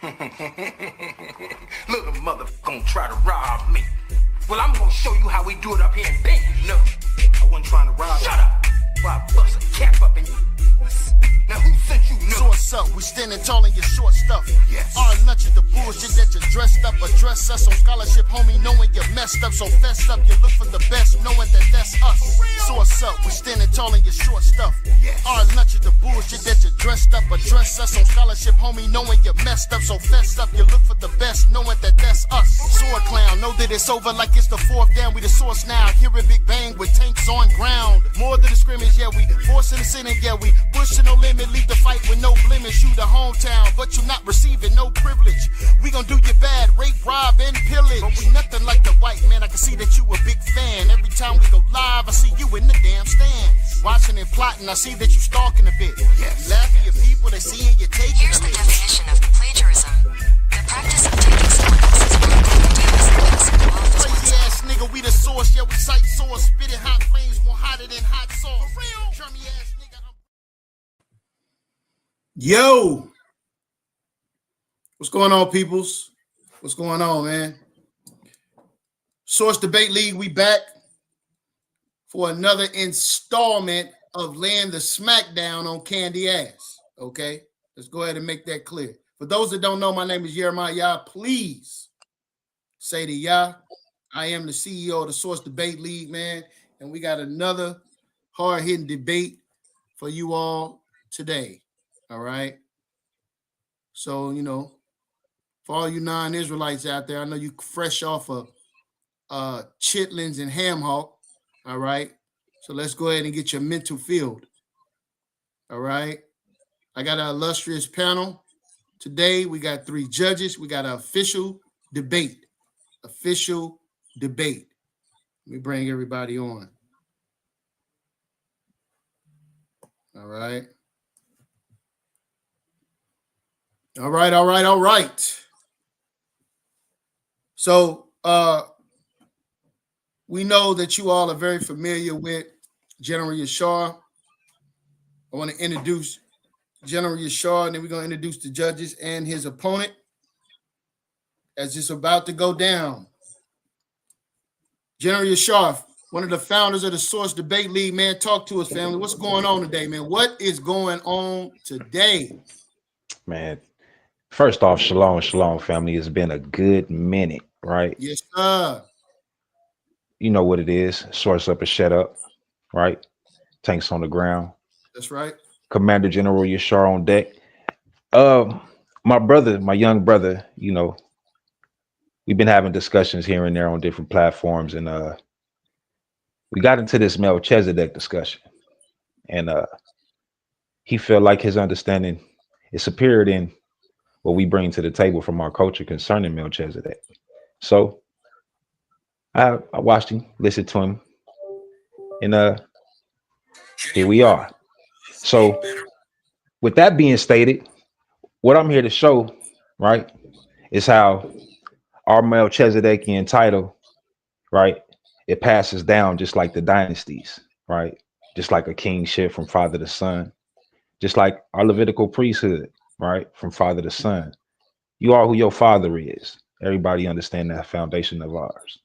Little motherfucker gonna try to rob me. Well, I'm gonna show you how we do it up here in Benton. No, I wasn't trying to rob. Shut up! While I bust a cap up in you. Now who sent you? So what's up? We standing tall in your short stuff. Yes. All nuts is the bullshit that you dressed up. Address us on scholarship, homie, knowing you messed up. So fessed up, you look for the best, knowing that that's us. So what's up? We standing tall in your short stuff. Yes. All nuts is the bullshit that you dressed up. Address us on scholarship, homie, knowing you messed up. So fessed up, you look for the best, knowing that that's us. Sword clown, know that it's over like it's the fourth down. We the source now. Hear a big bang with tanks on ground. More than the scrimmage, yeah, we forcing the sinning, yeah, we pushing no limit. Leave the fight with no blemish. You the hometown, but you not receiving no privilege. We gon' do you bad, rape, rob, and pillage. But we nothing like the white man. I can see that you a big fan. Every time we go live, I see you in the damn stands. Watching and plotting, I see that you stalking a bit. Yes. Laughing at people, they seeing you taking Here's a the bit. definition of plagiarism. The practice of taking someone else's work and using it as involved as Crazy ass nigga, we the source. Yeah, we cite source. Spitting hot flames more hotter than hot sauce. Drummy ass nigga. Yo, what's going on, peoples? What's going on, man? Source Debate League, we back for another installment of laying the smackdown on Candy Ass. Okay, let's go ahead and make that clear. For those that don't know, my name is Jeremiah. Please say to Yah. I am the CEO of the Source Debate League, man, and we got another hard-hitting debate for you all today. All right. So, you know, for all you non-Israelites out there, I know you fresh off of chitlins and ham hock. All right. So let's go ahead and get your mental filled. All right. I got an illustrious panel. Today, we got 3 judges. We got an official debate. Official debate. Let me bring everybody on. All right. All right. So we know that you all are very familiar with General Yashar. I want to introduce General Yashar, and then we're going to introduce the judges and his opponent as it's about to go down. General Yashar, one of the founders of the Source Debate League, man, talk to us, family. What's going on today, man? What is going on today? Man, first off, shalom, family. It's been a good minute, right? Yes, sir. You know what it is. Source up and shut up, right? Tanks on the ground. That's right. Commander General Yashar on deck. My brother, my young brother, you know, we've been having discussions here and there on different platforms, and we got into this Melchizedek discussion, and he felt like his understanding is superior than what we bring to the table from our culture concerning Melchizedek. So I watched him, listened to him, and here we are. So with that being stated, what I'm here to show, right, is how our Melchizedekian title, right, it passes down just like the dynasties, right, just like a kingship from father to son, just like our Levitical priesthood, right, from father to son. You are who your father is. Everybody understand that foundation of ours.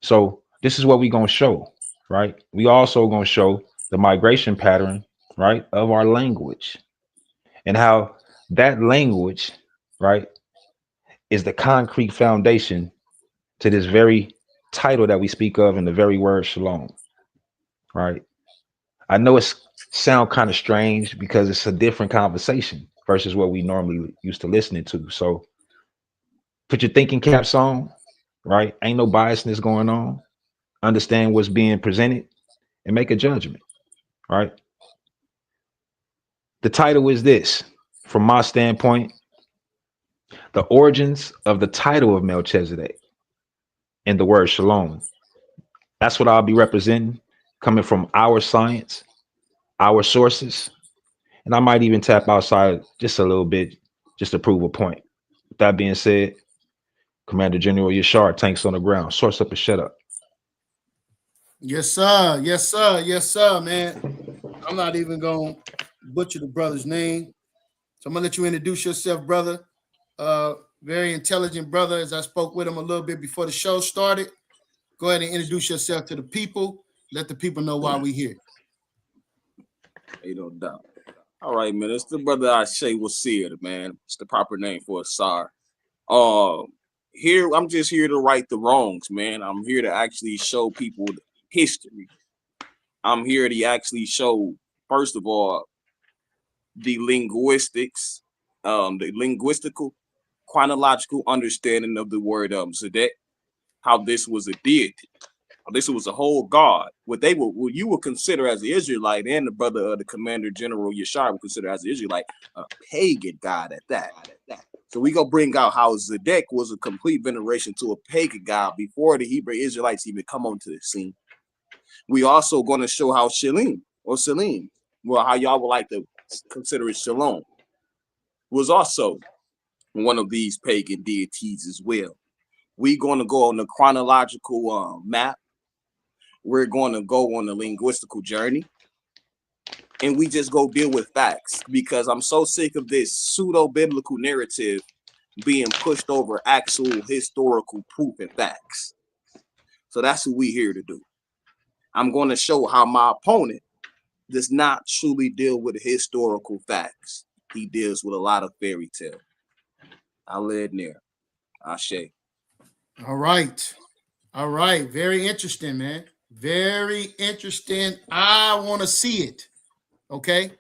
So this is what we're going to show, right? We also going to show the migration pattern, right, of our language, and how that language, right, is the concrete foundation to this very title that we speak of in the very word shalom, right? I know it sounds kind of strange because it's a different conversation versus what we normally used to listening to. So put your thinking caps on, right? Ain't no biasness going on. Understand what's being presented and make a judgment, right? The title is this, from my standpoint, the origins of the title of Melchizedek and the word shalom. That's what I'll be representing, coming from our science, our sources, and I might even tap outside just a little bit just to prove a point. With that being said, Commander General Yashar, tanks on the ground, source up and shut up. Yes, sir. Yes, sir. Yes, sir, man. I'm not even going to butcher the brother's name. So I'm going to let you introduce yourself, brother, Very intelligent brother. As I spoke with him a little bit before the show started. Go ahead and introduce yourself to the people. Let the people know why we here. Ain't no doubt. All right, man. It's the brother Ase was here, man. It's the proper name for Asar. Here I'm just here to right the wrongs, man. I'm here to actually show people history. I'm here to actually show, first of all, the linguistics, the linguistical, chronological understanding of the word Zedek, how this was a deity. This was a whole god. What you would consider as the Israelite, and the brother of the Commander General Yashar would consider as the Israelite, a pagan god at that. So we gonna bring out how Zedek was a complete veneration to a pagan god before the Hebrew Israelites even come onto the scene. We also gonna show how Shalim or Salim, well, how y'all would like to consider it, Shalom, was also one of these pagan deities as well. We're gonna go on the chronological map. We're going to go on a linguistical journey, and we just go deal with facts, because I'm so sick of this pseudo-biblical narrative being pushed over actual historical proof and facts. So that's what we're here to do. I'm going to show how my opponent does not truly deal with historical facts. He deals with a lot of fairy tale. I'll let it near. Ashe. All right. All right. Very interesting, man. Very interesting. I want to see it. Okay.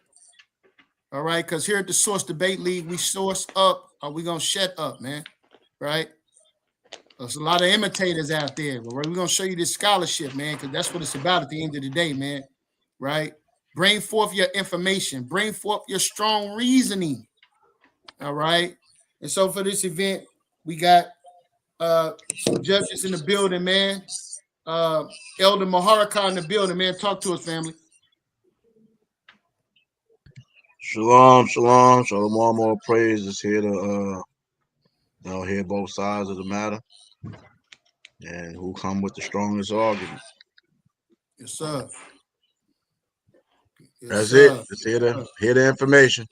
All right. Because here at the Source Debate League, we source up. Are we going to shut up, man? Right. There's a lot of imitators out there. But we're going to show you this scholarship, man, because that's what it's about at the end of the day, man. Right. Bring forth your information. Bring forth your strong reasoning. All right. And so for this event, we got some judges in the building, man. Elder Maharaka in the building, man. Talk to us, family. Shalom, shalom, shalom. More praise is here to hear both sides of the matter, and who come with the strongest argument. Yes, sir. Yes, That's sir. it. Just hear the information.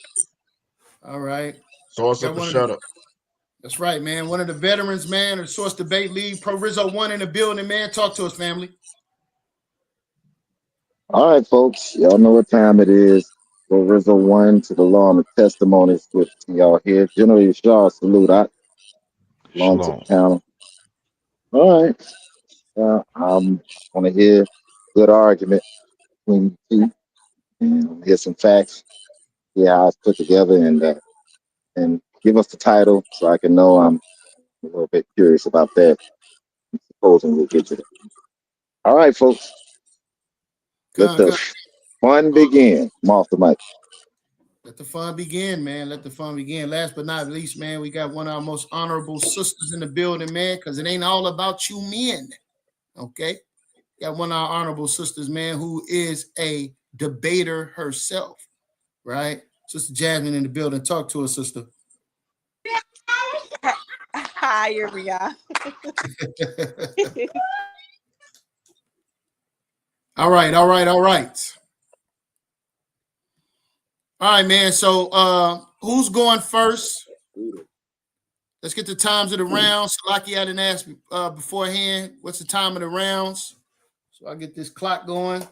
All right. Source up and shut up. That's right, man. One of the veterans, man, of the Source Debate League, Pro Rizzo 1 in the building, man. Talk to us, family. All right, folks. Y'all know what time it is. Pro Rizzo 1 to the law and the testimonies with y'all here. General Yashar, salute out. Long to the Shalom. panel. All right. I'm going to hear good argument between you two, and hear some facts, hear how it's put together, and give us the title so I can know. I'm a little bit curious about that. Supposing we'll get to that. All right, folks. Let the fun begin. I'm off the mic. Let the fun begin, man. Let the fun begin. Last but not least, man, we got one of our most honorable sisters in the building, man, because it ain't all about you men. Okay? Got one of our honorable sisters, man, who is a debater herself, right? Sister Jasmine in the building. Talk to us, sister. Hi, here we are. All right. All right, man. So who's going first? Let's get the times of the rounds. Salaki, I didn't ask beforehand. What's the time of the rounds? So I get this clock going.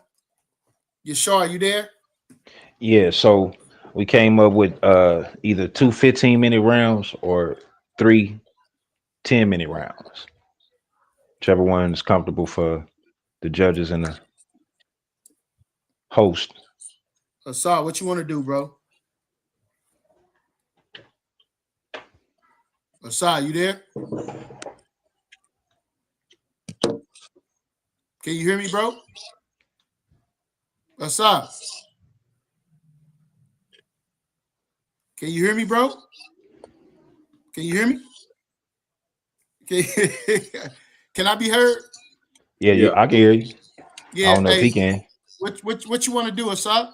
Yashar, you there? Yeah, so we came up with either 2 15-minute rounds or 3 10-minute rounds. Whichever one is comfortable for the judges and the host. Asad, what you want to do, bro? Asad, you there? Can you hear me, bro? Asad. Can you hear me, bro? Can you hear me? Can I be heard? Yeah, I can hear you. Yeah, I don't know if he can. What you want to do, Asad?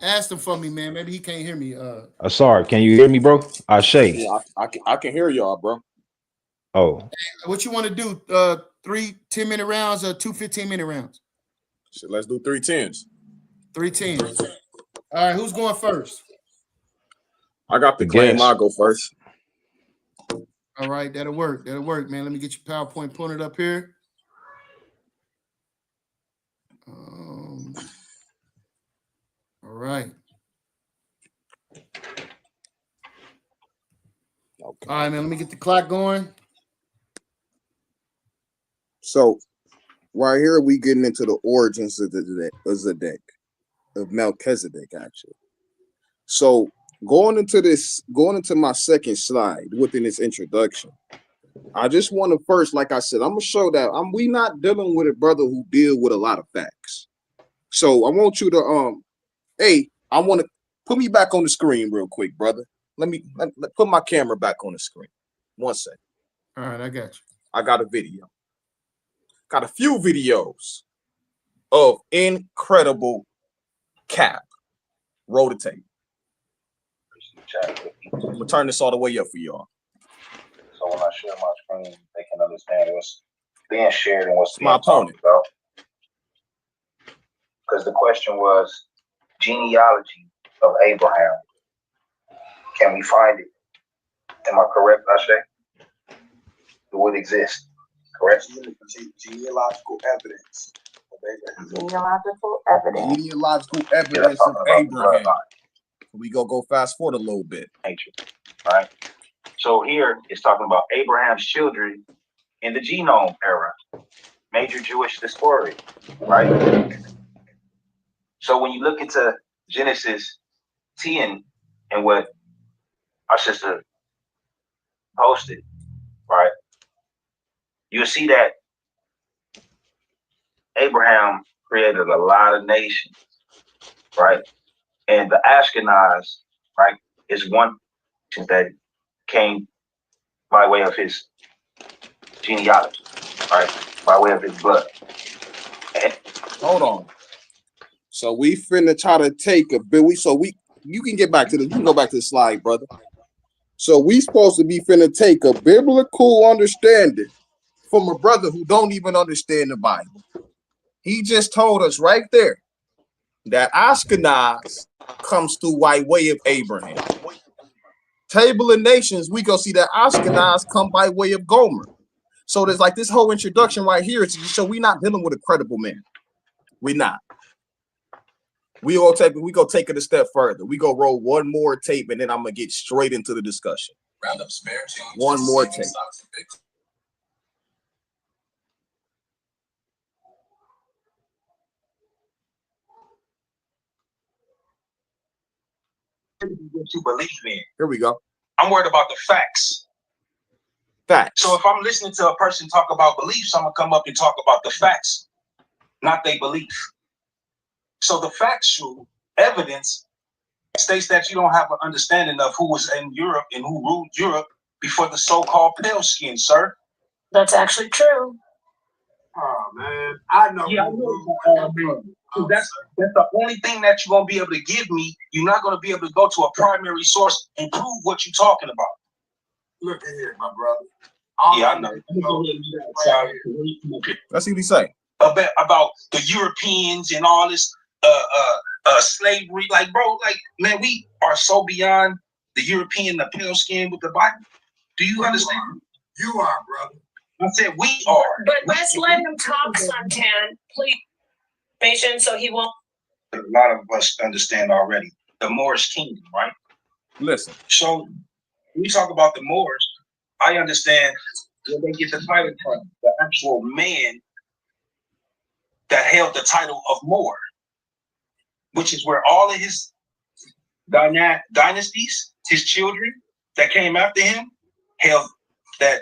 Ask him for me, man. Maybe he can't hear me. Asar, can you hear me, bro? Ashe. Yeah, I can hear y'all, bro. Oh. What you want to do? 3 10-minute rounds or 2 15-minute rounds? So let's do 3 10s. 3 10s. All right, who's going first? I got the claim. Guess. I'll go first. All right, that'll work. That'll work, man. Let me get your PowerPoint pointed up here. All right. Okay. All right, man. Let me get the clock going. So right here we getting into the origins of the of Melchizedek, actually. So going into my second slide within this introduction, I just want to first, like I said, I'm gonna show that we not dealing with a brother who deal with a lot of facts. So I want you to I want to put me back on the screen real quick, brother. Let put my camera back on the screen. 1 second. All right, I got you. I got a video. Got a few videos of incredible cap. Roll the tape. I'm gonna turn this all the way up for y'all. So when I share my screen, they can understand what's being shared and what's It's being my talked opponent. about. Because the question was genealogy of Abraham. Can we find it? Am I correct, Ashe? It would exist, correct? Genealogical evidence. Genealogical evidence. Genealogical evidence of Abraham. We go fast forward a little bit. Nature, right? So here it's talking about Abraham's children in the genome era, major Jewish diaspora, right? So when you look into Genesis 10 and what our sister posted, right, you'll see that Abraham created a lot of nations, right? And the Ashkenaz, right, is one that came by way of his genealogy, right, by way of his blood. And hold on. So we finna try to take a bit. You can get back to the. You can go back to the slide, brother. So we supposed to be finna take a biblical understanding from a brother who don't even understand the Bible. He just told us right there that Ashkenaz comes through by way of Abraham. Table of Nations, we go see that Ashkenaz come by way of Gomer. So there's like this whole introduction right here to show we not dealing with a credible man. We're not. We go take it a step further. We go roll one more tape and then I'm gonna get straight into the discussion. One more tape. what you believe in. Here we go. I'm worried about the facts. Facts. So if I'm listening to a person talk about beliefs, I'm gonna come up and talk about the facts, not their belief. So the factual evidence states that you don't have an understanding of who was in Europe and who ruled Europe before the so-called pale skin, sir. That's actually true. Oh man, I know. Yeah, I know. So that's the only thing that you're gonna be able to give me. You're not gonna be able to go to a primary source and prove what you're talking about. Look at here, my brother. Yeah, I know. Let's see what he say. About the Europeans and all this slavery. Like, bro, like, man, we are so beyond the European, the pale skin with the Bible. Do you understand? You are, brother. I said we are. But let's let him talk, Suntan. Please. Patient, so he won't. A lot of us understand already the Moorish kingdom, right? Listen. So we talk about the Moors. I understand where they get the title from. The actual man that held the title of Moor, which is where all of his dynasties, his children that came after him, held that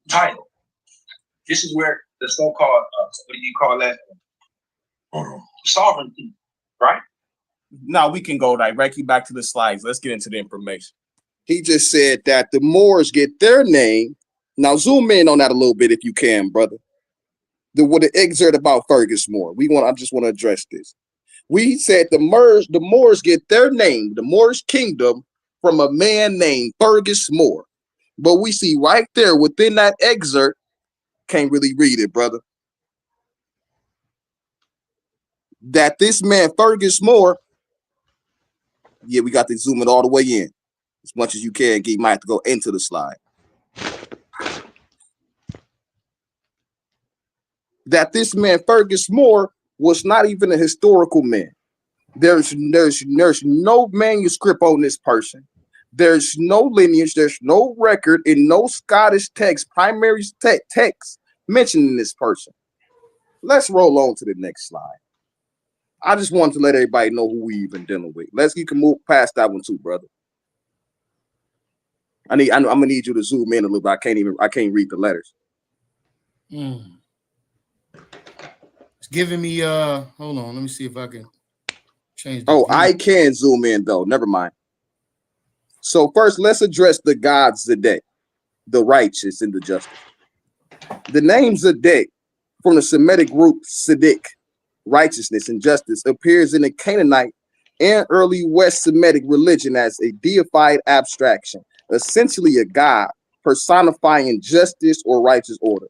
title. This is where the so-called, what do you call that? Sovereignty, right? Now we can go directly back to the slides. Let's get into the information. He just said that the Moors get their name. Now zoom in on that a little bit if you can, brother. With the excerpt about Fergus Moore. I just want to address this. We said the Moors get their name, the Moorish kingdom, from a man named Fergus Moore. But we see right there within that excerpt, can't really read it, brother, that this man Fergus Moore Yeah, we got to zoom it all the way in as much as you can. You might have to go into the slide. That this man Fergus Moore was not even a historical man. There's no manuscript on this person. There's no lineage. There's no record in no Scottish text, primary text mentioning this person. Let's roll on to the next slide. I just wanted to let everybody know who we even dealing with. You can move past that one too, brother. I'm gonna need you to zoom in a little bit. I can't read the letters. It's giving me hold on, let me see if I can change the view. I can zoom in though. Never mind. So first, let's address the god Zedek, the righteous and the justice. The name Zedek from the Semitic root Tzedek, righteousness and justice, appears in the Canaanite and early West Semitic religion as a deified abstraction, essentially a god personifying justice or righteous order.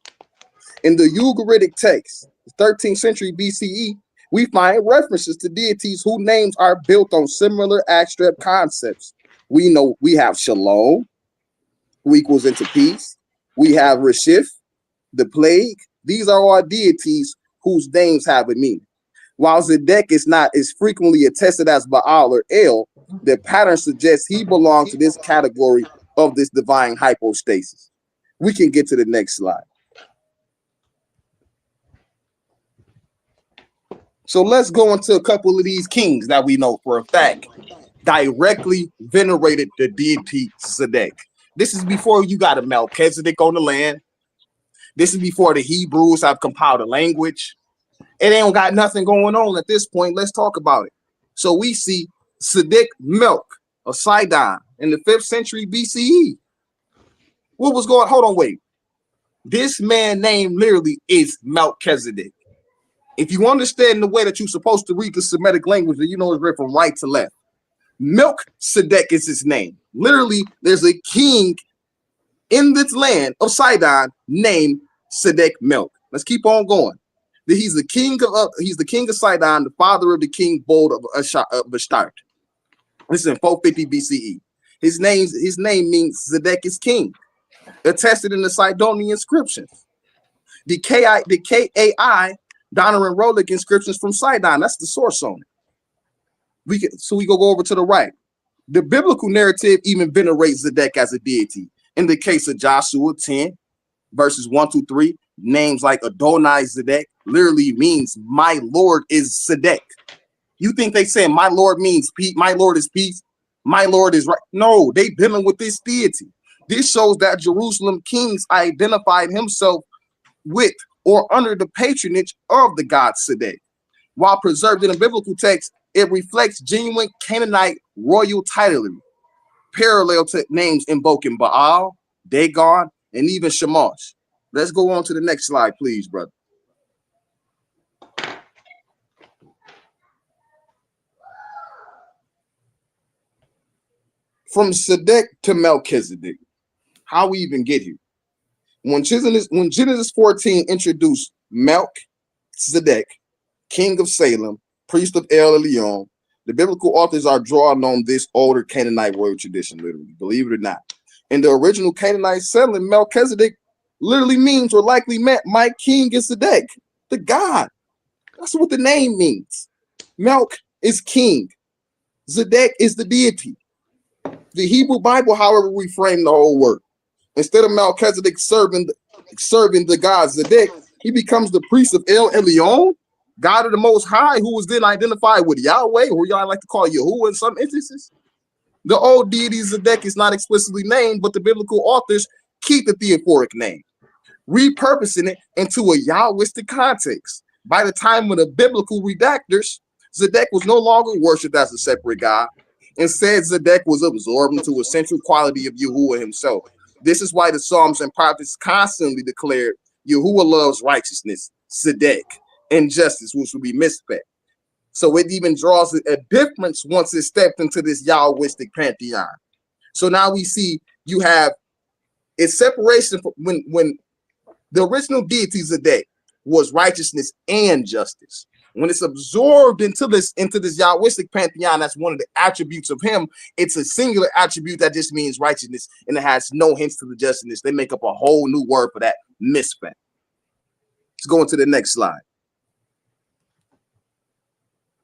In the Ugaritic text, 13th century BCE, we find references to deities whose names are built on similar abstract concepts. We know we have Shalam, who equals into peace. We have Reshif, the plague. These are all deities whose names have a meaning. While Zedek is frequently attested as Baal or El, the pattern suggests he belongs to this category of this divine hypostasis. We can get to the next slide. So let's go into a couple of these kings that we know for a fact directly venerated the deity Zedek. This is before you got a Melchizedek on the land. This is before the Hebrews have compiled a language. It ain't got nothing going on at this point. Let's talk about it. So we see Zedek Melch of Sidon in the 5th century BCE. What was going on? Hold on, wait. This man name literally is Melchizedek. If you understand the way that you're supposed to read the Semitic language, then you know it's read from right to left. Melchizedek is his name. Literally, there's a king in this land of Sidon named Zedek Melch. Let's keep on going. He's the king of Sidon, the father of the king Bold of Ashtar. This is in 450 BCE. His name means Zedek is king, attested in the Sidonian inscriptions. The KAI Donner and Rolick inscriptions from Sidon. That's the source on it. We go over to the right. The biblical narrative even venerates Zedek as a deity. In the case of Joshua 10, verses 1-3, names like Adonai Zedek literally means my Lord is Zedek. You think they say my Lord means peace? My Lord is peace. My Lord is right. No, they dealing with this deity. This shows that Jerusalem kings identified himself with or under the patronage of the god Zedek. While preserved in a biblical text, it reflects genuine Canaanite royal titling, parallel to names invoking Baal, Dagon, and even Shamash. Let's go on to the next slide, please, brother. From Zedek to Melchizedek, how we even get here? When Genesis 14 introduced Melchizedek, king of Salem, priest of El Elyon, the biblical authors are drawing on this older Canaanite royal tradition, literally, believe it or not. In the original Canaanite settlement, Melchizedek literally means or likely meant my king is Zedek, the god. That's what the name means. Melch is king. Zedek is the deity. The Hebrew Bible, however, reframed the whole word. Instead of Melchizedek serving the god Zedek, he becomes the priest of El Elyon, God of the Most High, who was then identified with Yahweh, or y'all like to call Yahuwah in some instances. The old deity Zedek is not explicitly named, but the biblical authors keep the theophoric name, repurposing it into a Yahwistic context. By the time of the biblical redactors, Zedek was no longer worshipped as a separate god. Instead, Zedek was absorbed into a central quality of Yahuwah himself. This is why the Psalms and prophets constantly declared Yahuwah loves righteousness, Zedek, and justice, which will be mispec. So it even draws a difference once it stepped into this Yahwistic pantheon. So now we see you have its separation from when the original deity Zedek was righteousness and justice. When it's absorbed into this Yahwistic pantheon, that's one of the attributes of him. It's a singular attribute that just means righteousness, and it has no hints to the justness. They make up a whole new word for that, misspent. Let's go into the next slide.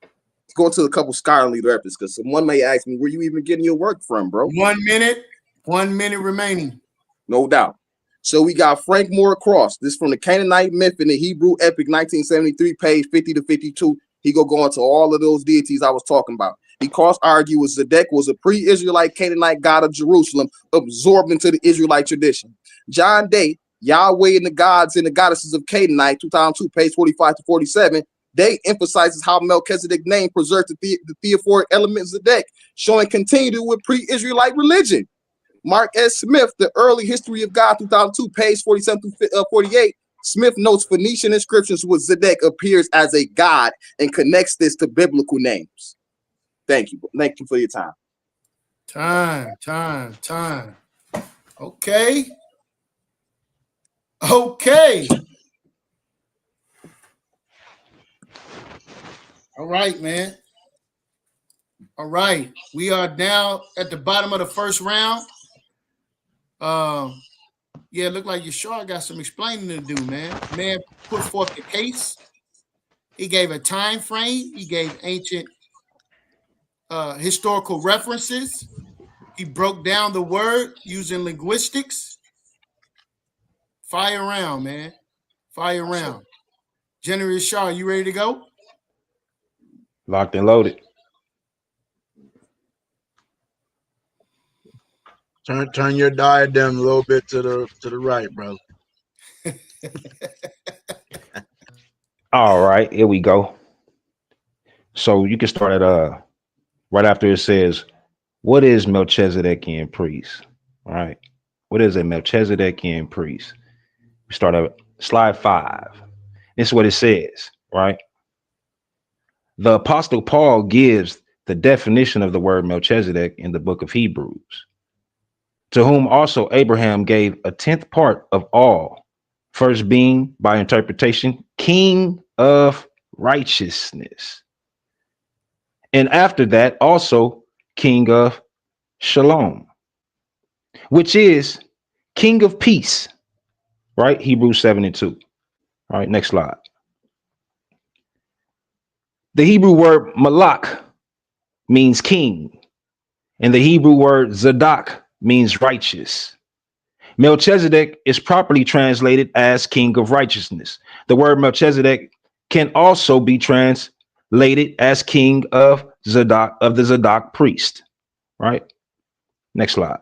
Let's go into a couple scholarly references, because someone may ask me, where you even getting your work from, bro? 1 minute remaining. No doubt. So we got Frank Moore Cross. This is from the Canaanite myth in the Hebrew epic, 1973, page 50 to 52. He go into all of those deities I was talking about. He argues Zedek was a pre-Israelite Canaanite god of Jerusalem, absorbed into the Israelite tradition. John Day, Yahweh and the gods and the goddesses of Canaanite, 2002, page 45 to 47. Day emphasizes how Melchizedek's name preserved the theophoric elements of Zedek, showing continuity with pre-Israelite religion. Mark S. Smith, The Early History of God, 2002, page 47 to 48. Smith notes Phoenician inscriptions with Zedek appears as a god and connects this to biblical names. Thank you. Thank you for your time. Time. Okay. All right, man. All right. We are now at the bottom of the first round. Yeah, it looked like Yashar got some explaining to do, man. Man put forth the case. He gave a time frame. He gave ancient historical references. He broke down the word using linguistics. Fire round, man. Fire round. General Yashar, you ready to go? Locked and loaded. Turn your diadem a little bit to the right, brother. All right, here we go. So you can start at right after it says, what is Melchizedekian priest? All right. What is a Melchizedekian priest? We start at slide 5. This is what it says, right? The Apostle Paul gives the definition of the word Melchizedek in the book of Hebrews, to whom also Abraham gave a 10th part of all, first being, by interpretation, king of righteousness. And after that, also king of Shalom, which is king of peace, right? Hebrews 7:2. All right, next slide. The Hebrew word malak means king, and the Hebrew word zadok means righteous. Melchizedek is properly translated as king of righteousness. The word Melchizedek can also be translated as king of Zadok, of the Zadok priest, right? Next slide.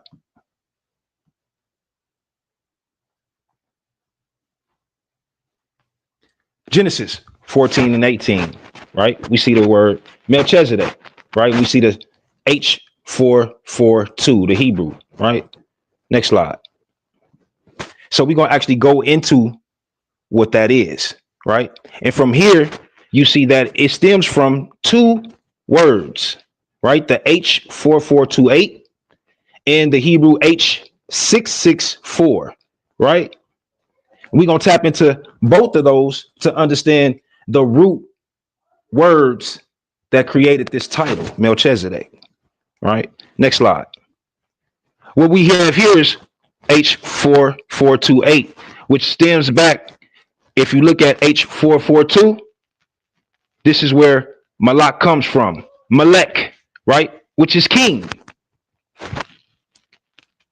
Genesis 14 and 18, right? We see the word Melchizedek, right? We see the H442, the Hebrew, right? Next slide. So we're going to actually go into what that is, right? And from here, you see that it stems from 2 words, right? The H4428 and the Hebrew H664, right? We're going to tap into both of those to understand the root words that created this title, Melchizedek, right? Next slide. What we have here is H4428, which stems back. If you look at H442, this is where Malak comes from. Melech, right? Which is king.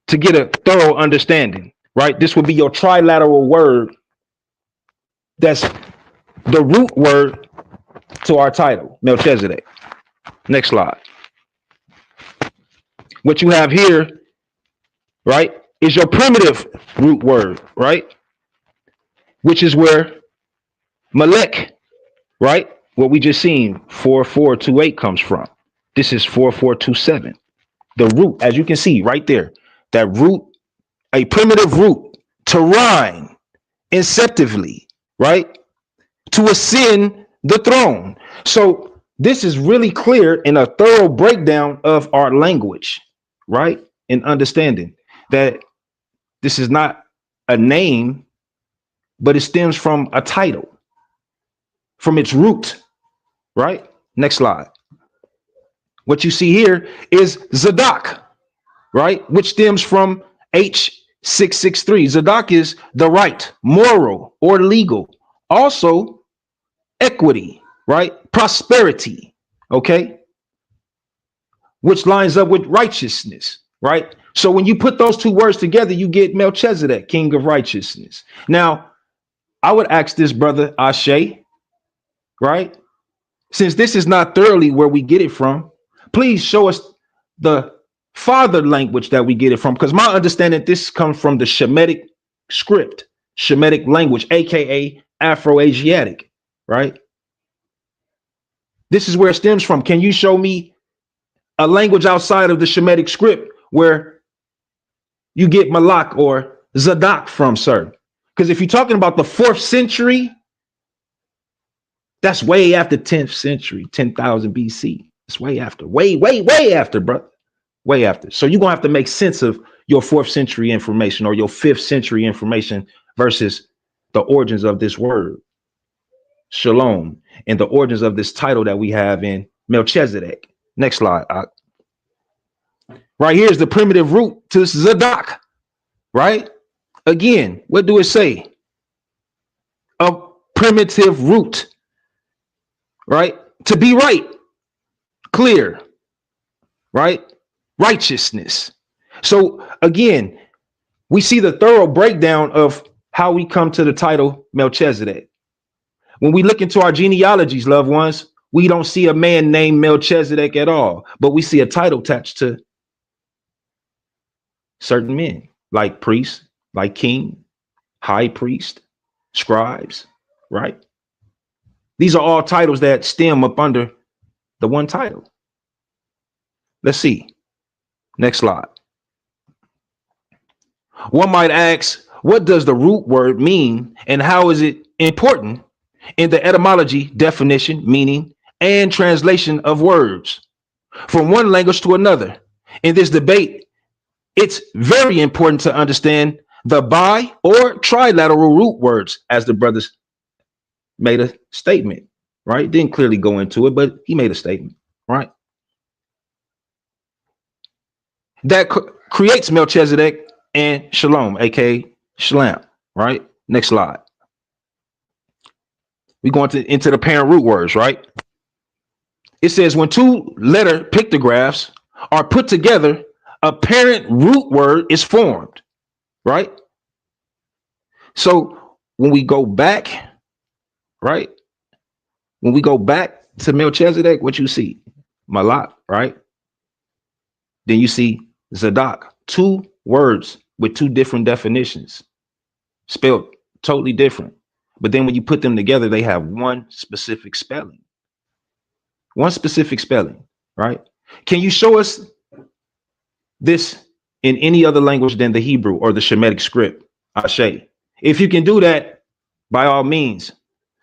To get a thorough understanding, right? This would be your trilateral word. That's the root word to our title, Melchizedek. Next slide. What you have here, right, is your primitive root word, right? Which is where Melech, right? What we just seen, 4428 comes from. This is 4427. The root, as you can see right there, that root, a primitive root to rhyme inceptively, right? To ascend the throne. So this is really clear in a thorough breakdown of our language, right? And understanding that this is not a name, but it stems from a title, from its root, right? Next slide. What you see here is Zadok, right? Which stems from H663. Zadok is the right, moral, or legal. Also, equity, right? Prosperity, okay? Which lines up with righteousness, right? So when you put those two words together, you get Melchizedek, king of righteousness. Now, I would ask this brother Ase, right? Since this is not thoroughly where we get it from, please show us the father language that we get it from. Because my understanding, this comes from the Shemitic script, Shemitic language, aka Afro-Asiatic, right? This is where it stems from. Can you show me a language outside of the Shemitic script where you get Malak or Zadok from, sir? Because if you're talking about the 4th century, that's way after 10th century, 10,000 BC. It's way after, way after, bro. Way after. So you're going to have to make sense of your 4th century information or your 5th century information versus the origins of this word, Shalom, and the origins of this title that we have in Melchizedek. Next slide. Right here is the primitive root to Zadok, right? Again, what do it say? A primitive root, right? To be right, clear, right? Righteousness. So again, we see the thorough breakdown of how we come to the title Melchizedek. When we look into our genealogies, loved ones, we don't see a man named Melchizedek at all, but we see a title attached to certain men, like priests, like king, high priest, scribes, right? These are all titles that stem up under the one title. Let's see. Next slide. One might ask, what does the root word mean and how is it important in the etymology, definition, meaning, and translation of words from one language to another? In this debate, it's very important to understand the bi or trilateral root words, as the brothers made a statement, right? Didn't clearly go into it, but he made a statement, right? That creates Melchizedek and Shalom, aka Shalam, right? Next slide. We go into the parent root words, right? It says when two letter pictographs are put together, a parent root word is formed, right? So when we go back, right? When we go back to Melchizedek, what you see? Malak, right? Then you see Zadok, 2 words with 2 different definitions, spelled totally different. But then when you put them together, they have one specific spelling. One specific spelling, right? Can you show us this in any other language than the Hebrew or the Shemitic script? Ashe. If you can do that, by all means,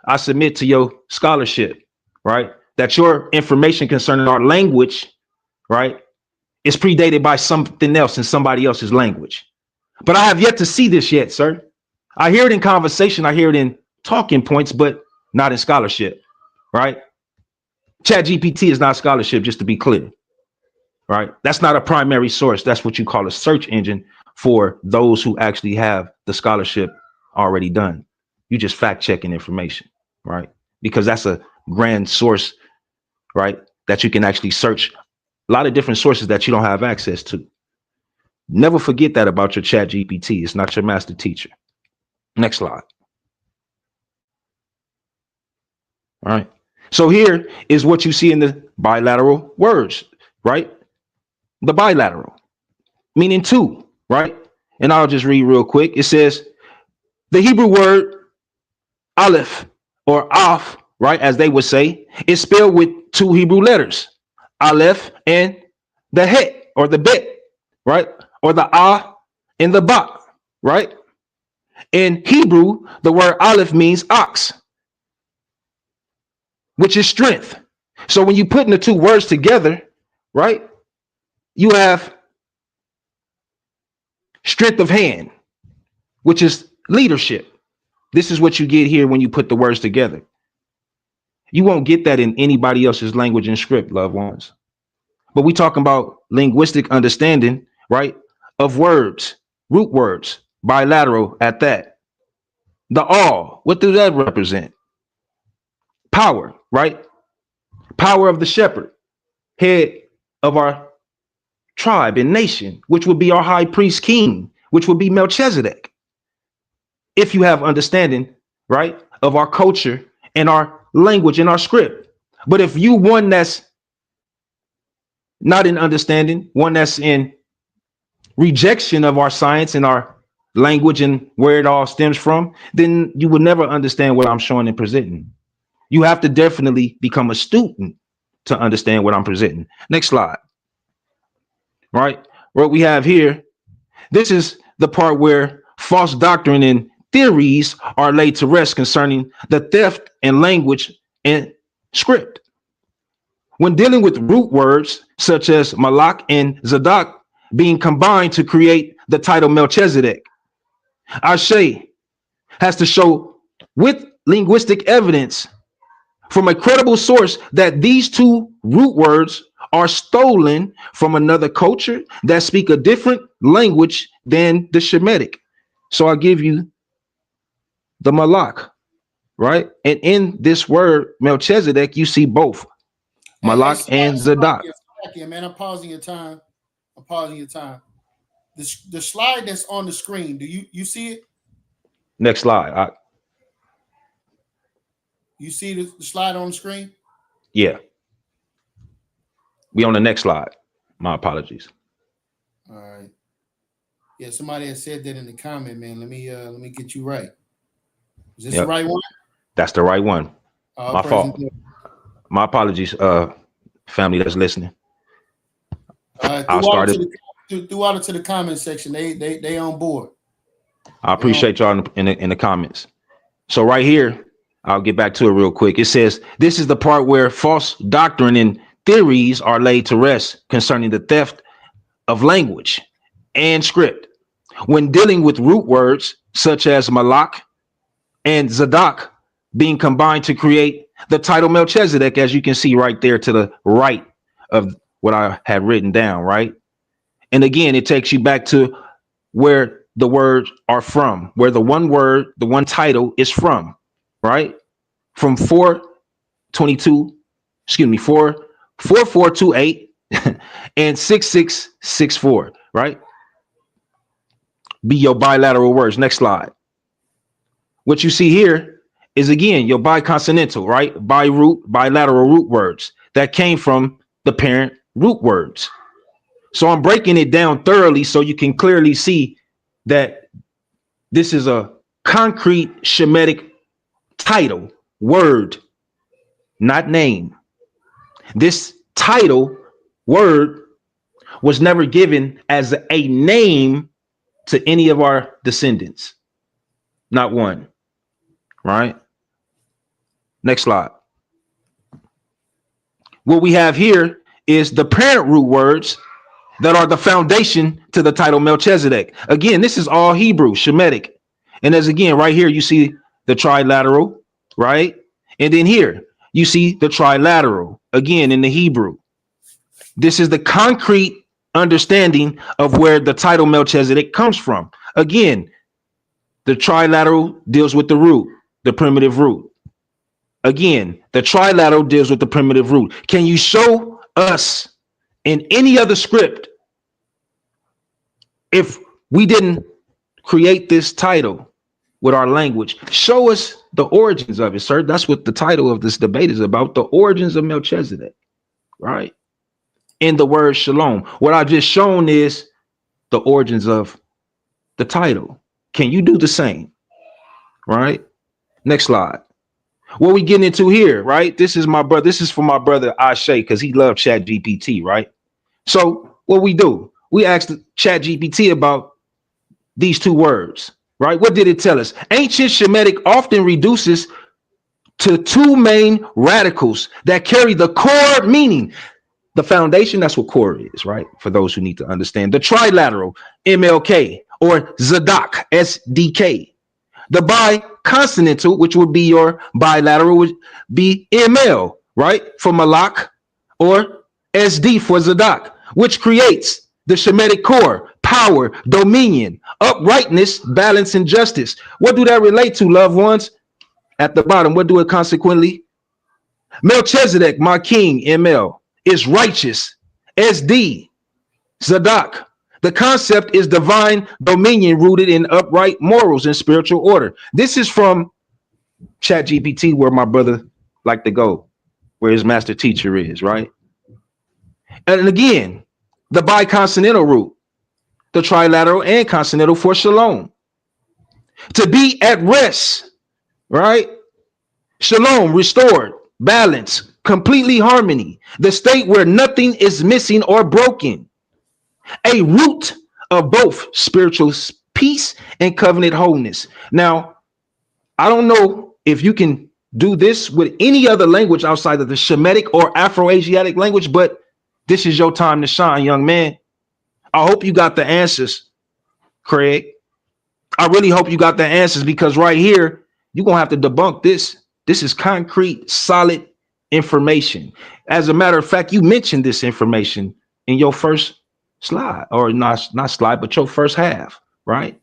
I submit to your scholarship, right? That your information concerning our language, right, is predated by something else in somebody else's language. But I have yet to see this yet, sir. I hear it in conversation. I hear it in talking points, but not in scholarship, right? ChatGPT is not scholarship, just to be clear, right? That's not a primary source. That's what you call a search engine for those who actually have the scholarship already done. You just fact checking information, right? Because that's a grand source, right? That you can actually search a lot of different sources that you don't have access to. Never forget that about your ChatGPT. It's not your master teacher. Next slide. All right. So here is what you see in the bilateral words, right? The bilateral, meaning 2, right? And I'll just read real quick. It says the Hebrew word aleph or af, right, as they would say, is spelled with 2 Hebrew letters, aleph and the het or the bet, right? Or the ah and the ba, right? In Hebrew, the word aleph means ox, which is strength. So when you put the 2 words together, right, you have strength of hand, which is leadership. This is what you get here when you put the words together. You won't get that in anybody else's language and script, loved ones. But we talking about linguistic understanding, right? Of words, root words, bilateral at that. The all, what does that represent? Power, right? Power of the shepherd, head of our tribe and nation, which would be our high priest king, which would be Melchizedek. If you have understanding, right, of our culture and our language and our script. But if you one that's not in understanding, one that's in rejection of our science and our language and where it all stems from, then you will never understand what I'm showing and presenting. You have to definitely become a student to understand what I'm presenting. Next slide. Right? What we have here, this is the part where false doctrine and theories are laid to rest concerning the theft in language and script. When dealing with root words such as Malak and Zadok being combined to create the title Melchizedek, Ase has to show with linguistic evidence from a credible source that these two root words are stolen from another culture that speak a different language than the Shemitic. So I give you the Malak, right? And in this word Melchizedek, you see both Malak and Zadok. Man, I'm pausing your time. The slide that's on the screen, do you see it? Next slide. You see the slide on the screen? Yeah. We on the next slide. My apologies. All right. Yeah, somebody has said that in the comment, man. Let me get you right. Is this the right one? That's the right one. My fault. My apologies, family that's listening. I'll start it. Throw out to the comment section. They on board. I appreciate y'all in the comments. So right here, I'll get back to it real quick. It says, this is the part where false doctrine and theories are laid to rest concerning the theft of language and script. When dealing with root words such as Malak and Zadok being combined to create the title Melchizedek, as you can see right there to the right of what I had written down, right? And again, it takes you back to where the words are from, where the one word, the one title is from, right? From 4428 and 6664, right? Be your bilateral words. Next slide. What you see here is, again, your biconsonantal, right? Bilateral root words that came from the parent root words. So I'm breaking it down thoroughly so you can clearly see that this is a concrete Shemitic title, word, not name. This title, word, was never given as a name to any of our descendants. Not one. Right? Next slide. What we have here is the parent root words that are the foundation to the title Melchizedek. Again, this is all Hebrew, Shemitic. And as again, right here, you see the trilateral, right? And then here, you see the trilateral, again, in the Hebrew. This is the concrete understanding of where the title Melchizedek comes from. Again, the trilateral deals with the root, the primitive root. Again, the trilateral deals with the primitive root. Can you show us in any other script, if we didn't create this title with our language, show us the origins of it, sir? That's what the title of this debate is about, the origins of Melchizedek, right? In the word Shalom. What I've just shown is the origins of the title. Can you do the same? Right? Next slide. What we getting into here, right? This is my brother. This is for my brother Ase, because he loved Chat GPT, right? So what we do, we asked Chat GPT about these two words, right? What did it tell us? Ancient Shemitic often reduces to two main radicals that carry the core meaning. The foundation, that's what core is, right? For those who need to understand. The trilateral, MLK, or Zadok, SDK. The Bi-consonantal, which would be your bilateral, would be ML, right? For Malak, or SD for Zadok, which creates the Shemitic core, power, dominion, uprightness, balance, and justice. What do that relate to, loved ones? At the bottom, what do it consequently? Melchizedek, my king, ML, is righteous. SD, Zadok. The concept is divine dominion rooted in upright morals and spiritual order. This is from ChatGPT, where my brother like to go, where his master teacher is, right? And again, the biconsonantal root, the trilateral and consonantal for shalom. To be at rest, right? Shalom, restored, balance, completely harmony, the state where nothing is missing or broken. A root of both spiritual peace and covenant wholeness. Now, I don't know if you can do this with any other language outside of the Shemitic or Afro-Asiatic language, but this is your time to shine, young man. I hope you got the answers, Craig. I really hope you got the answers, because right here, you're going to have to debunk this. This is concrete, solid information. As a matter of fact, you mentioned this information in your first slide, or not slide, but your first half, right?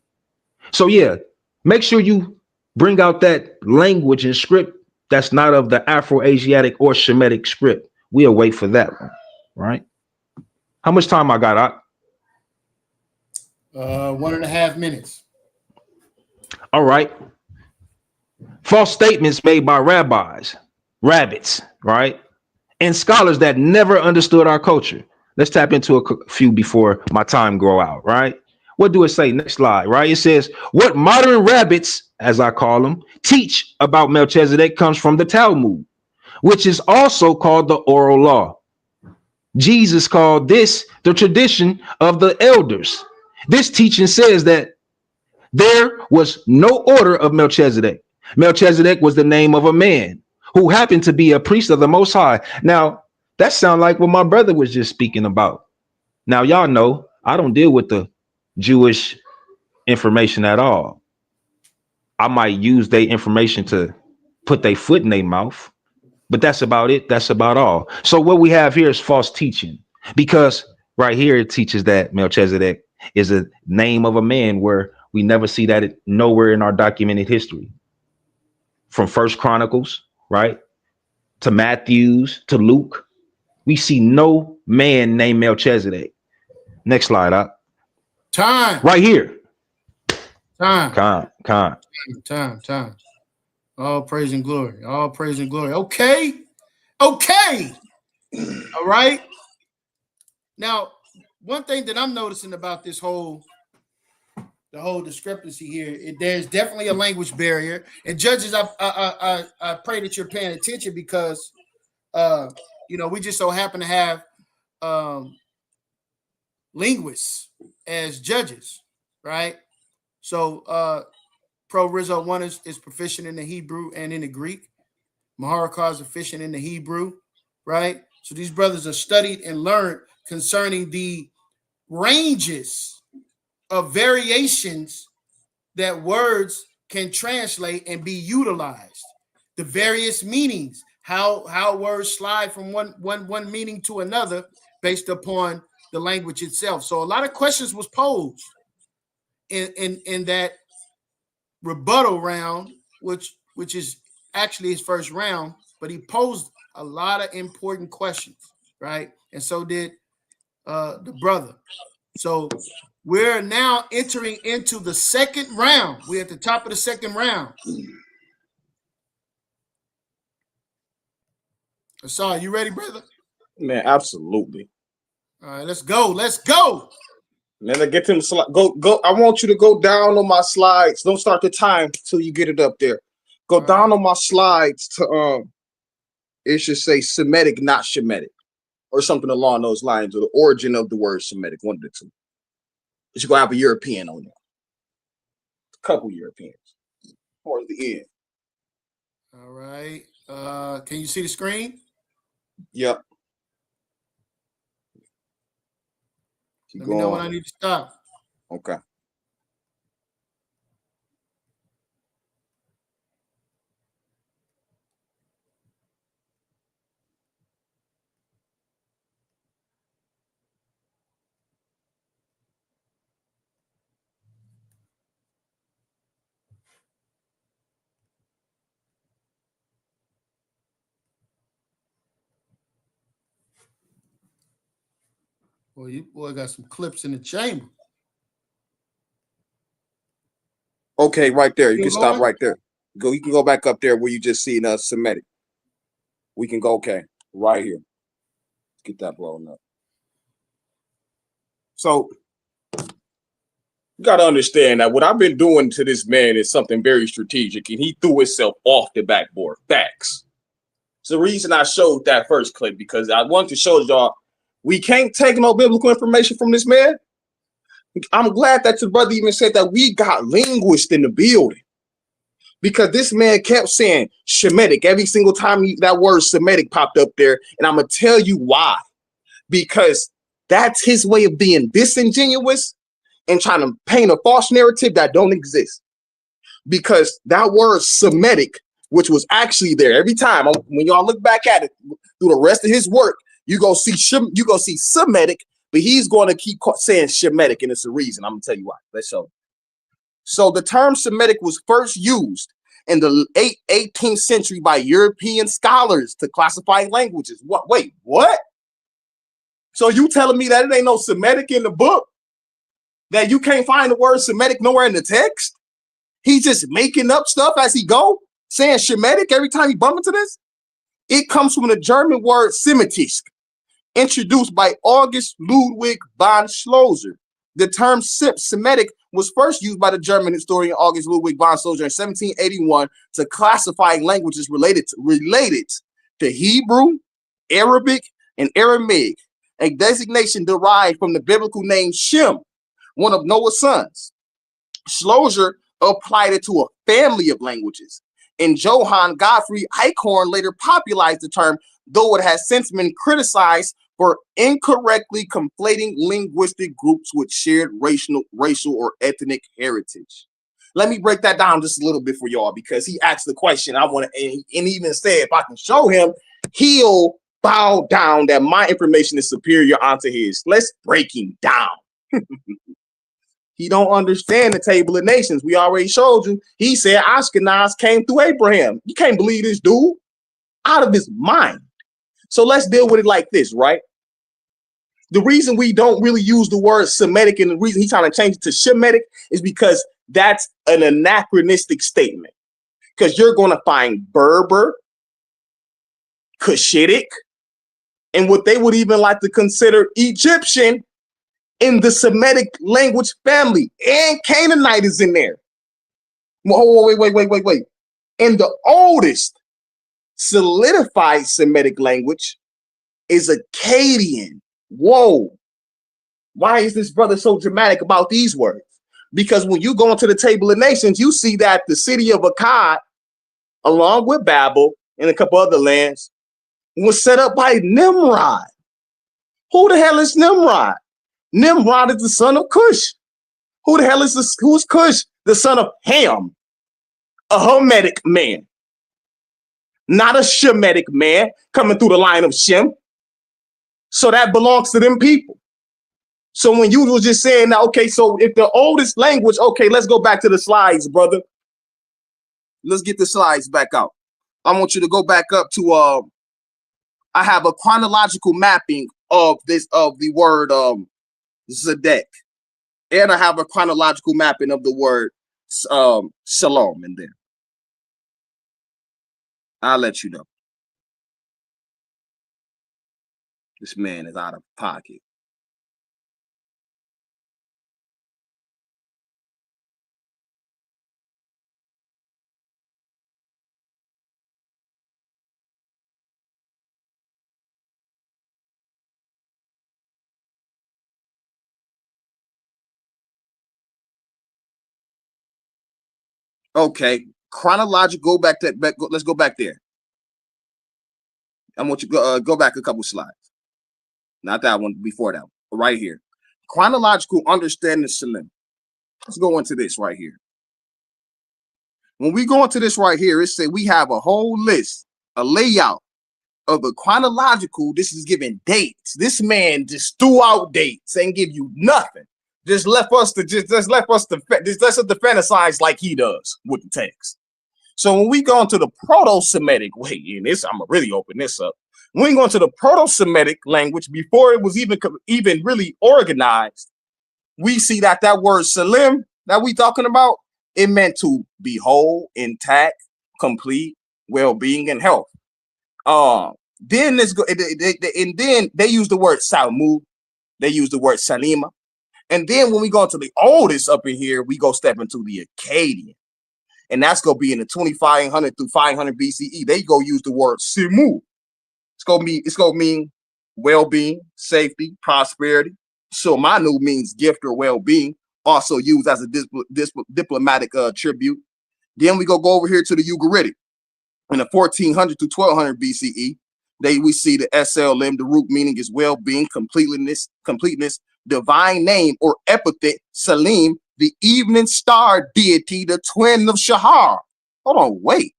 So yeah, make sure you bring out that language and script that's not of the Afro-Asiatic or Shemitic script. We'll wait for that one, right? How much time I got? 1.5 minutes. All right. False statements made by rabbis, rabbits, right? And scholars that never understood our culture. Let's tap into a few before my time grow out, right? What do it say? Next slide, right? It says, what modern rabbits, as I call them, teach about Melchizedek comes from the Talmud, which is also called the oral law. Jesus called this the tradition of the elders. This teaching says that there was no order of Melchizedek. Melchizedek was the name of a man who happened to be a priest of the Most High. Now, that sounds like what my brother was just speaking about. Now, y'all know I don't deal with the Jewish information at all. I might use their information to put their foot in their mouth, but that's about it. That's about all. So what we have here is false teaching, because right here it teaches that Melchizedek is a name of a man, where we never see that nowhere in our documented history. From First Chronicles, right, to Matthews, to Luke, we see no man named Melchizedek. Next slide up. Time. Right here. Time. Time. All praise and glory. All praise and glory. Okay. All right. Now, one thing that I'm noticing about the whole discrepancy here, there's definitely a language barrier. And judges, I pray that you're paying attention, because we just so happen to have linguists as judges, right? So Pro Rizzo 1 is proficient in the Hebrew and in the Greek. Maharakar is proficient in the Hebrew, right? So these brothers are studied and learned concerning the ranges of variations that words can translate and be utilized, the various meanings, how words slide from one meaning to another based upon the language itself. So a lot of questions was posed in that rebuttal round, which is actually his first round, but he posed a lot of important questions, right? And so did the brother. So we're now entering into the second round. We're at the top of the second round. Asa, you ready, brother? Man, absolutely. All right, let's go. Let's go. Man, I get them slide. Go. I want you to go down on my slides. Don't start the time till you get it up there. Go down on my slides to it should say Semitic, not Shemitic, or something along those lines, or the origin of the word Semitic, one of the two. It should go have a European on there. A couple Europeans. Towards the end. All right. Can you see the screen? Yep. Let me know when I need to stop. Okay. Boy, you boy got some clips in the chamber. Okay, right there. You Still can stop going? right there. Go. You can go back up there where you just seen Semitic. We can go. Okay, right here. Get that blown up. So you got to understand that what I've been doing to this man is something very strategic, and he threw himself off the backboard. Facts. It's the reason I showed that first clip, because I wanted to show y'all we can't take no biblical information from this man. I'm glad that your brother even said that we got linguists in the building, because this man kept saying Shemitic every single time that word Semitic popped up there. And I'm going to tell you why. Because that's his way of being disingenuous and trying to paint a false narrative that don't exist. Because that word Semitic, which was actually there every time, when y'all look back at it through the rest of his work, you go see Semitic, but he's going to keep saying Shemitic, and it's a reason. I'm going to tell you why. Let's show you. So the term Semitic was first used in the 18th century by European scholars to classify languages. What? Wait, what? So you telling me that it ain't no Semitic in the book? That you can't find the word Semitic nowhere in the text? He's just making up stuff as he go, saying Shemitic every time he bump into this? It comes from the German word Semitisk, introduced by August Ludwig von Schlosser. The term Semitic was first used by the German historian August Ludwig von Schlosser in 1781 to classify languages related to Hebrew, Arabic, and Aramaic, a designation derived from the biblical name Shem, one of Noah's sons. Schlosser applied it to a family of languages, and Johann Gottfried Eichhorn later popularized the term, though it has since been criticized for incorrectly conflating linguistic groups with shared racial or ethnic heritage. Let me break that down just a little bit for y'all, because he asked the question. I want to, and even said if I can show him, he'll bow down that my information is superior onto his. Let's break him down. He don't understand the Table of Nations. We already showed you. He said Ashkenaz came through Abraham. You can't believe this dude. Out of his mind. So let's deal with it like this, right? The reason we don't really use the word Semitic, and the reason he's trying to change it to Shemitic, is because that's an anachronistic statement. Because you're going to find Berber, Cushitic, and what they would even like to consider Egyptian in the Semitic language family, and Canaanite is in there. Wait. And the oldest solidified Semitic language is Akkadian. Whoa. Why is this brother so dramatic about these words? Because when you go into the Table of Nations, you see that the city of Akkad, along with Babel and a couple other lands, was set up by Nimrod. Who the hell is Nimrod? Nimrod is the son of Cush. Who the hell is this? Who's Cush? The son of Ham, a Hamitic man, not a Shemitic man coming through the line of Shem. So that belongs to them people. So when you were just saying that, okay, so if the oldest language, okay, let's go back to the slides, brother. Let's get the slides back out. I want you to go back up to I have a chronological mapping of the word Zedek, and I have a chronological mapping of the word Shalom in there. I'll let you know. This man is out of pocket. Okay, chronological. Let's go back there. I want you to go back a couple slides. Not that one, before that one, but right here. Chronological understanding Shalam. Let's go into this right here. When we go into this right here, it says we have a whole list, a layout of the chronological. This is giving dates. This man just threw out dates and give you nothing. Just left us to fantasize like he does with the text. So when we go into the Proto-Semitic, I'm gonna really open this up. When we go into the Proto-Semitic language, before it was even really organized, we see that word Shalam that we talking about, it meant to be whole, intact, complete, well-being, and health. Then let's go, and then they use the word Salmu, they use the word Salima, and then when we go into the oldest up in here, we go step into the Akkadian, and that's gonna be in the 2500 through 500 BCE. They go use the word Simu. It's gonna mean well-being, safety, prosperity. So Manu means gift or well-being, also used as a diplomatic tribute. Then we go over here to the Ugaritic. In the 1400 to 1200 BCE, we see the SLM, the root meaning is well-being, completeness, divine name or epithet, Salim, the evening star deity, the twin of Shahar. Hold on, wait.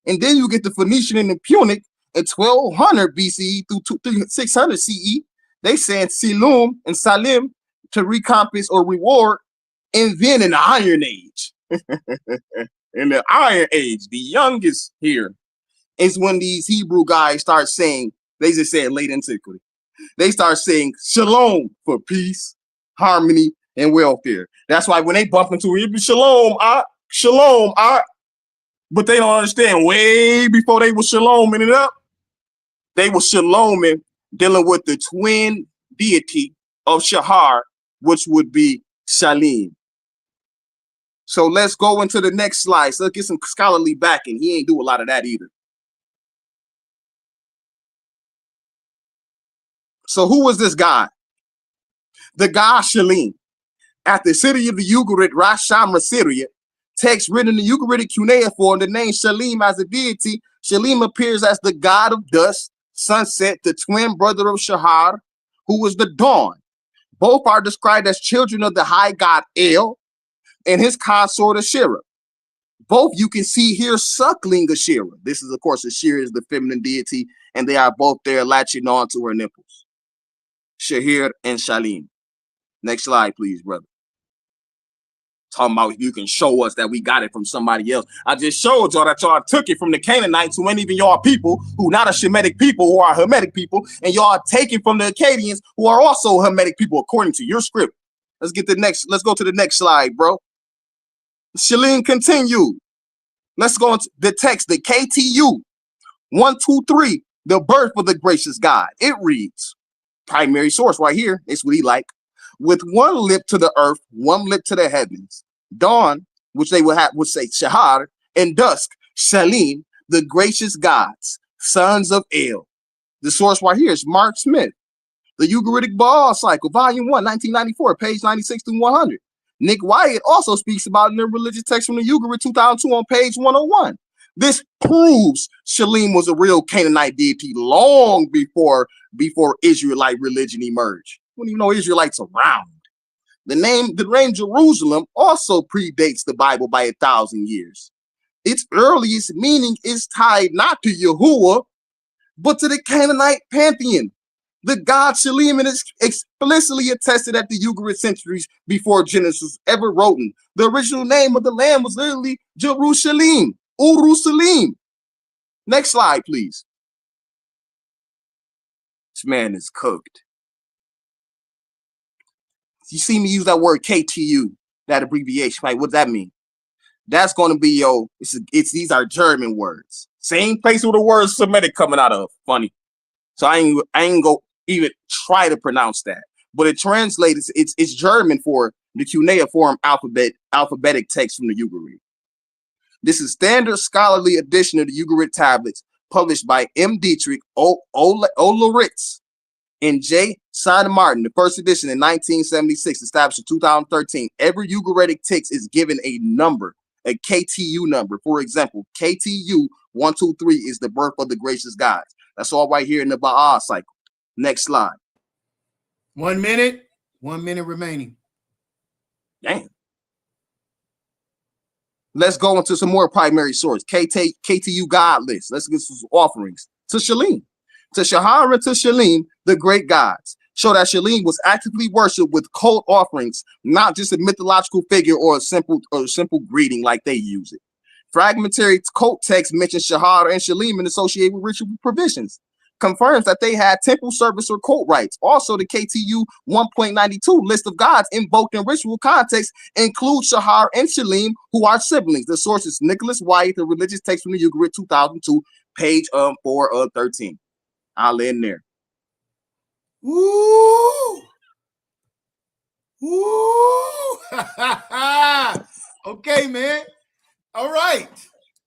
And then you get the Phoenician and the Punic in 1200 BCE through 600 CE. They saying Silum and Salim to recompense or reward. And then in the Iron Age, in the Iron Age, the youngest here is when these Hebrew guys start saying, they just say late antiquity, they start saying Shalom for peace, harmony, and welfare. That's why when they bump into it, Shalom, Shalom, but they don't understand way before they were Shaloming it up, they were Shaloming dealing with the twin deity of Shahar, which would be Shalim. So let's go into the next slide. So let's get some scholarly backing. He ain't do a lot of that either. So who was this guy? The god Shalim. At the city of the Ugarit, Ras Shamra, Syria, text written in the Ugaritic cuneiform, the name Shalim as a deity. Shalim appears as the god of dusk, sunset, the twin brother of Shahar, who was the dawn. Both are described as children of the high god El and his consort Ashira. Both you can see here suckling Ashira. This is, of course, Ashira is the feminine deity, and they are both there latching on to her nipples. Shahir and Shalim. Next slide, please, brother. Talking about you can show us that we got it from somebody else. I just showed y'all that y'all took it from the Canaanites, who ain't even y'all people, who not a Shemitic people, who are Hamitic people, and y'all taking from the Akkadians, who are also Hamitic people, according to your script. Let's go to the next slide, bro. Shalim continued. Let's go into the text, the KTU 123, the birth of the gracious God. It reads, primary source right here. It's what he like. With one lip to the earth, one lip to the heavens. Dawn, which they would say Shahar, and dusk, Shalim, the gracious gods, sons of El. The source right here is Mark Smith. The Ugaritic Baal Cycle, Volume 1, 1994, page 96 through 100. Nick Wyatt also speaks about it in the religious text from the Ugarit 2002 on page 101. This proves Shalim was a real Canaanite deity long before Israelite religion emerged. We don't even know Israelites around. The name Jerusalem also predates the Bible by 1,000 years. Its earliest meaning is tied not to Yahuwah, but to the Canaanite pantheon. The god Shalim is explicitly attested at the Ugarit centuries before Genesis was ever written. The original name of the land was literally Jerusalem, Urusalim. Next slide, please. This man is cooked. You see me use that word KTU, that abbreviation, right? What does that mean? That's going to be these are German words. Same place where the word Semitic coming out of. Funny. So I ain't go even try to pronounce that. But it translates, it's German for the cuneiform alphabetic text from the Ugarit. This is standard scholarly edition of the Ugarit tablets published by M. Dietrich Oleritz and J. Simon Martin, the first edition in 1976, established in 2013. Every Ugaritic text is given a number, a KTU number. For example, KTU 123 is the birth of the gracious gods. That's all right here in the Baal cycle. Next slide. 1 minute, 1 minute remaining. Damn. Let's go into some more primary source. KTU God list. Let's get some offerings to Shalim, to Shahar, and to Shalim, the great gods. Show that Shalim was actively worshipped with cult offerings, not just a mythological figure or a simple greeting like they use it. Fragmentary cult texts mention Shahar and Shalim and associated with ritual provisions. confirms that they had temple service or cult rites. Also, the KTU 1.92 list of gods invoked in ritual context includes Shahar and Shalim, who are siblings. The source is Nicholas White, the religious text from the Ugarit 2002, page 413. I'll end there. Woo! Woo! Okay, man. All right.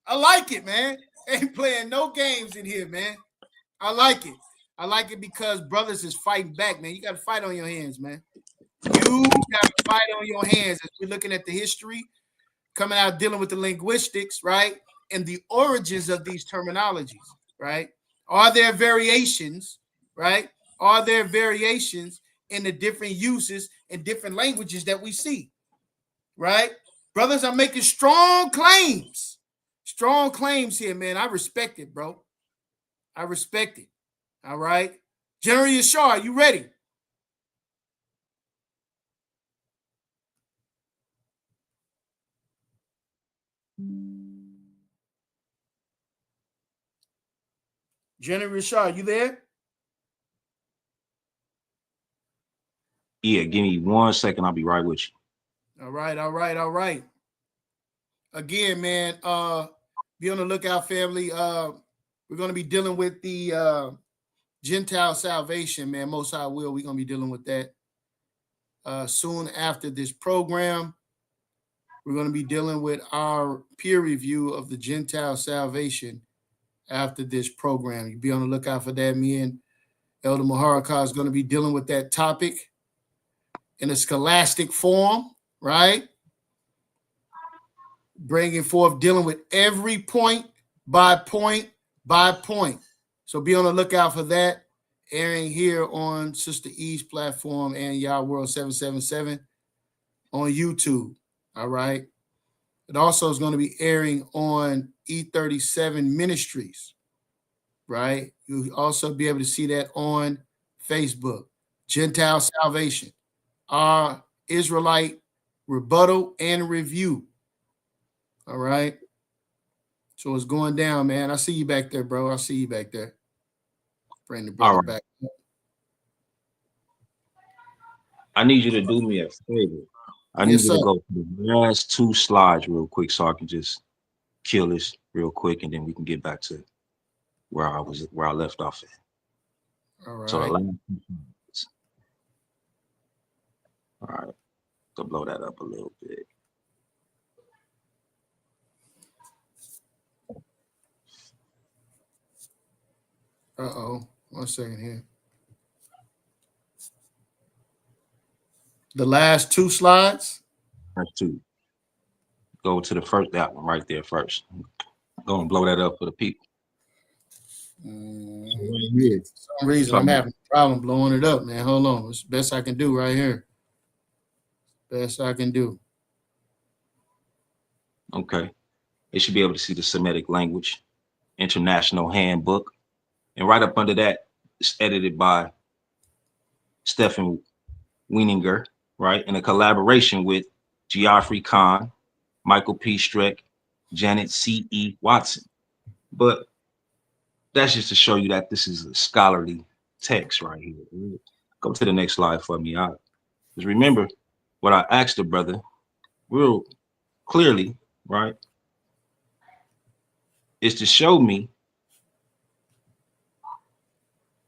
I like it, man. Ain't playing no games in here, man. I like it. I like it because brothers is fighting back, man. You got to fight on your hands, man. You got to fight on your hands as we're looking at the history, coming out dealing with the linguistics, right? And the origins of these terminologies, right? Are there variations, right? Are there variations in the different uses and different languages that we see, right? Brothers are making strong claims. Strong claims here, man. I respect it, bro. I respect it. All right. General Yashar, you ready? General Yashar, you there? Yeah, give me 1 second. I'll be right with you. All right, all right, all right. Again, man, be on the lookout, family. We're going to be dealing with the Gentile salvation, man. Most High will. We're going to be dealing with that soon after this program. We're going to be dealing with our peer review of the Gentile salvation after this program. You be on the lookout for that. Me and Elder Muharaka is going to be dealing with that topic in a scholastic form, right? Bringing forth, dealing with every point by point by point. So be on the lookout for that. Airing here on Sister E's platform and Yah World 777 on YouTube. All right. It also is going to be airing on E37 Ministries. Right. You'll also be able to see that on Facebook. Gentile Salvation, our Israelite rebuttal and review. All right. So it's going down, man. I see you back there, bro. I see you back there. Bring the brother back. I need you to do me a favor. I need you to go to the last 2 slides real quick so I can just kill this real quick and then we can get back to where I left off at. All right. So the last 2 slides. All right. So blow that up a little bit. Uh-oh. 1 second here. The last 2 slides? First 2. Go to the first, that one right there first. Go and blow that up for the people. For some reason, I'm having a problem blowing it up, man. Hold on. It's the best I can do right here. Best I can do. Okay. They should be able to see the Semitic language, International Handbook. And right up under that, it's edited by Stephen Wieninger, right? In a collaboration with Geoffrey Kahn, Michael P. Streck, Janet C.E. Watson. But that's just to show you that this is a scholarly text right here. Go to the next slide for me. Because remember what I asked the brother real clearly, right? Is to show me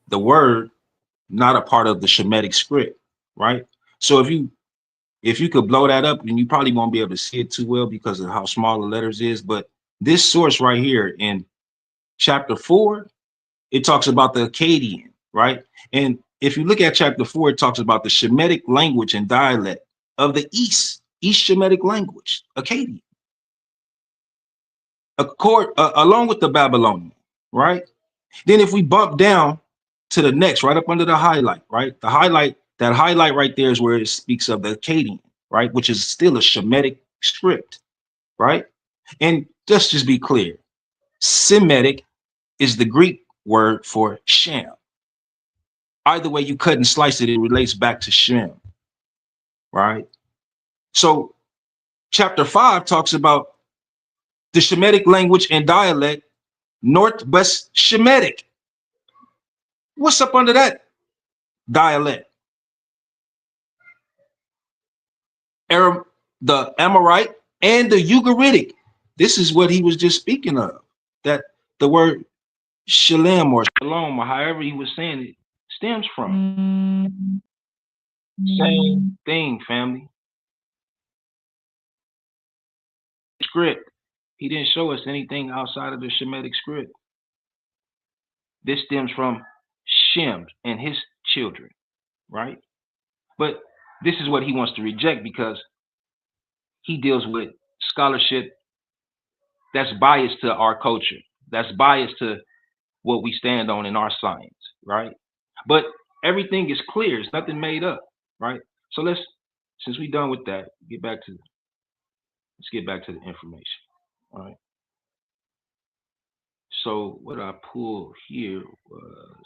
the word not a part of the Shemitic script, right? So if you could blow that up, then you probably won't be able to see it too well because of how small the letters is. But this source right here in chapter 4, it talks about the Akkadian, right? And if you look at chapter 4, it talks about the Shemitic language and dialect of the East Shemitic language, Akkadian, along with the Babylonian, right? Then if we bump down to the next, right up under the highlight, right? That highlight right there is where it speaks of the Akkadian, right? Which is still a Shemitic script, right? And just be clear, Semitic is the Greek word for Shem. Either way you cut and slice it, it relates back to Shem, right? So chapter 5 talks about the Shemitic language and dialect, Northwest Shemitic. What's up under that dialect? The Amorite and the Ugaritic. This is what he was just speaking of. That the word Shalam or Shalom or however he was saying it stems from. Same thing, family. Script. He didn't show us anything outside of the Shemitic script. This stems from Shem and his children, right? But this is what he wants to reject because he deals with scholarship that's biased to our culture, that's biased to what we stand on in our science, right? But everything is clear. It's nothing made up, right? So since we're done with that, let's get back to the information, all right? So what I pulled here was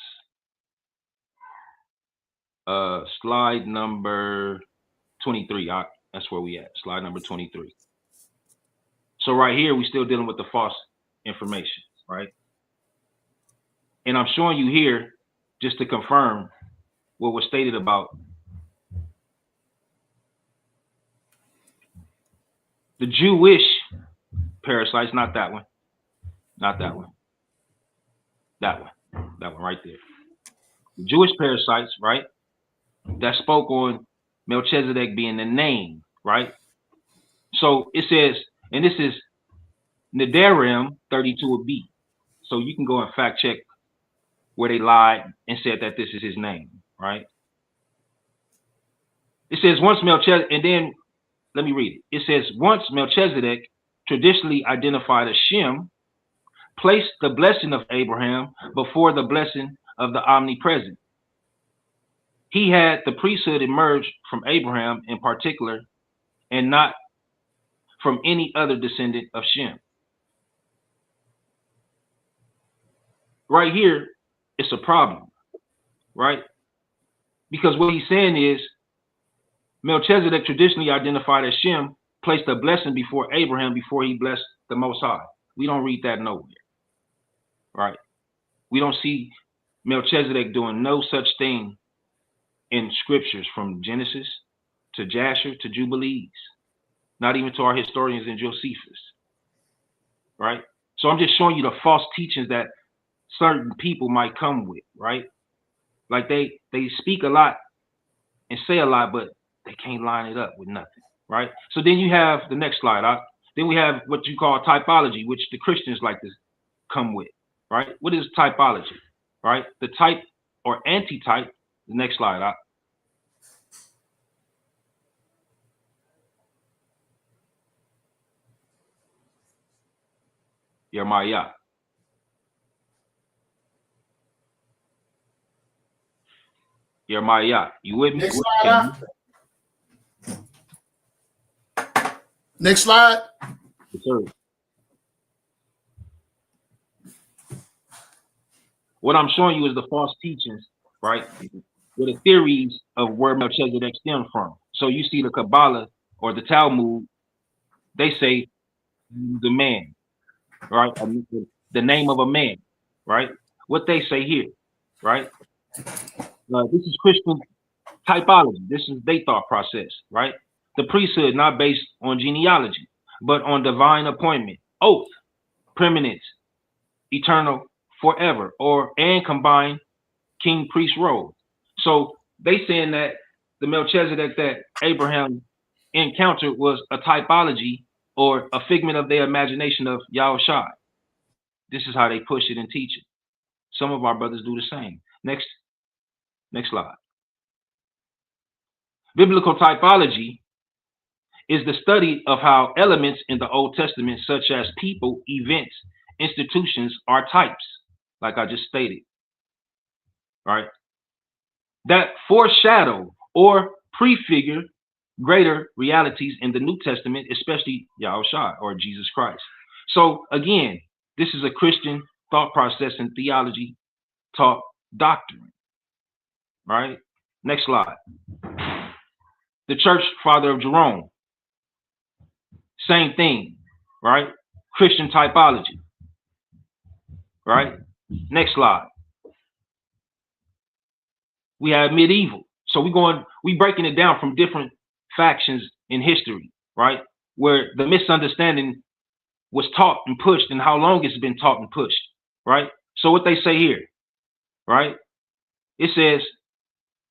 slide number 23. That's where we at, slide number 23. So right here, we're still dealing with the false information, right? And I'm showing you here just to confirm what was stated about the Jewish parasites, not that one, not that one, that one right there. The Jewish parasites, right? That spoke on Melchizedek being the name, right? So it says, and this is Nedarim 32b. So you can go and fact check where they lied and said that this is his name, right? It says once Melchizedek, and then let me read it. It says once Melchizedek, traditionally identified as Shem, placed the blessing of Abraham before the blessing of the omnipresent. He had the priesthood emerge from Abraham in particular and not from any other descendant of Shem. Right here, it's a problem, right? Because what he's saying is Melchizedek, traditionally identified as Shem, placed a blessing before Abraham before he blessed the Most High. We don't read that nowhere, right? We don't see Melchizedek doing no such thing in scriptures from Genesis to Yashar to Jubilees, not even to our historians in Josephus, right? So I'm just showing you the false teachings that certain people might come with, right? Like they speak a lot and say a lot, but they can't line it up with nothing, right? So then you have the next slide. Then we have what you call typology, which the Christians like to come with, right? What is typology, right? The type or antitype. The next slide. Yeremiah. Yeremiah, you with me? Next slide. Next slide. Yes, sir. What I'm showing you is the false teachings, right? With the theories of where Melchizedek stemmed from. So you see the Kabbalah or the Talmud, they say the man, right? The name of a man, right? What they say here, right? This is Christian typology. This is their thought process, right? The priesthood not based on genealogy, but on divine appointment, oath, preeminence, eternal, forever, and combined king priest role. So they saying that the Melchizedek that Abraham encountered was a typology or a figment of their imagination of Yashar. This is how they push it and teach it. Some of our brothers do the same. Next slide. Biblical typology is the study of how elements in the Old Testament, such as people, events, institutions, are types, like I just stated, right? That foreshadow or prefigure greater realities in the New Testament, especially Yahshua or Jesus Christ. So again, this is a Christian thought process and theology taught doctrine, right? Next slide. The church father of Jerome, same thing, right? Christian typology, right? Next slide. We have medieval. So we breaking it down from different factions in history, right? Where the misunderstanding was taught and pushed and how long it's been taught and pushed, right? So what they say here, right? It says,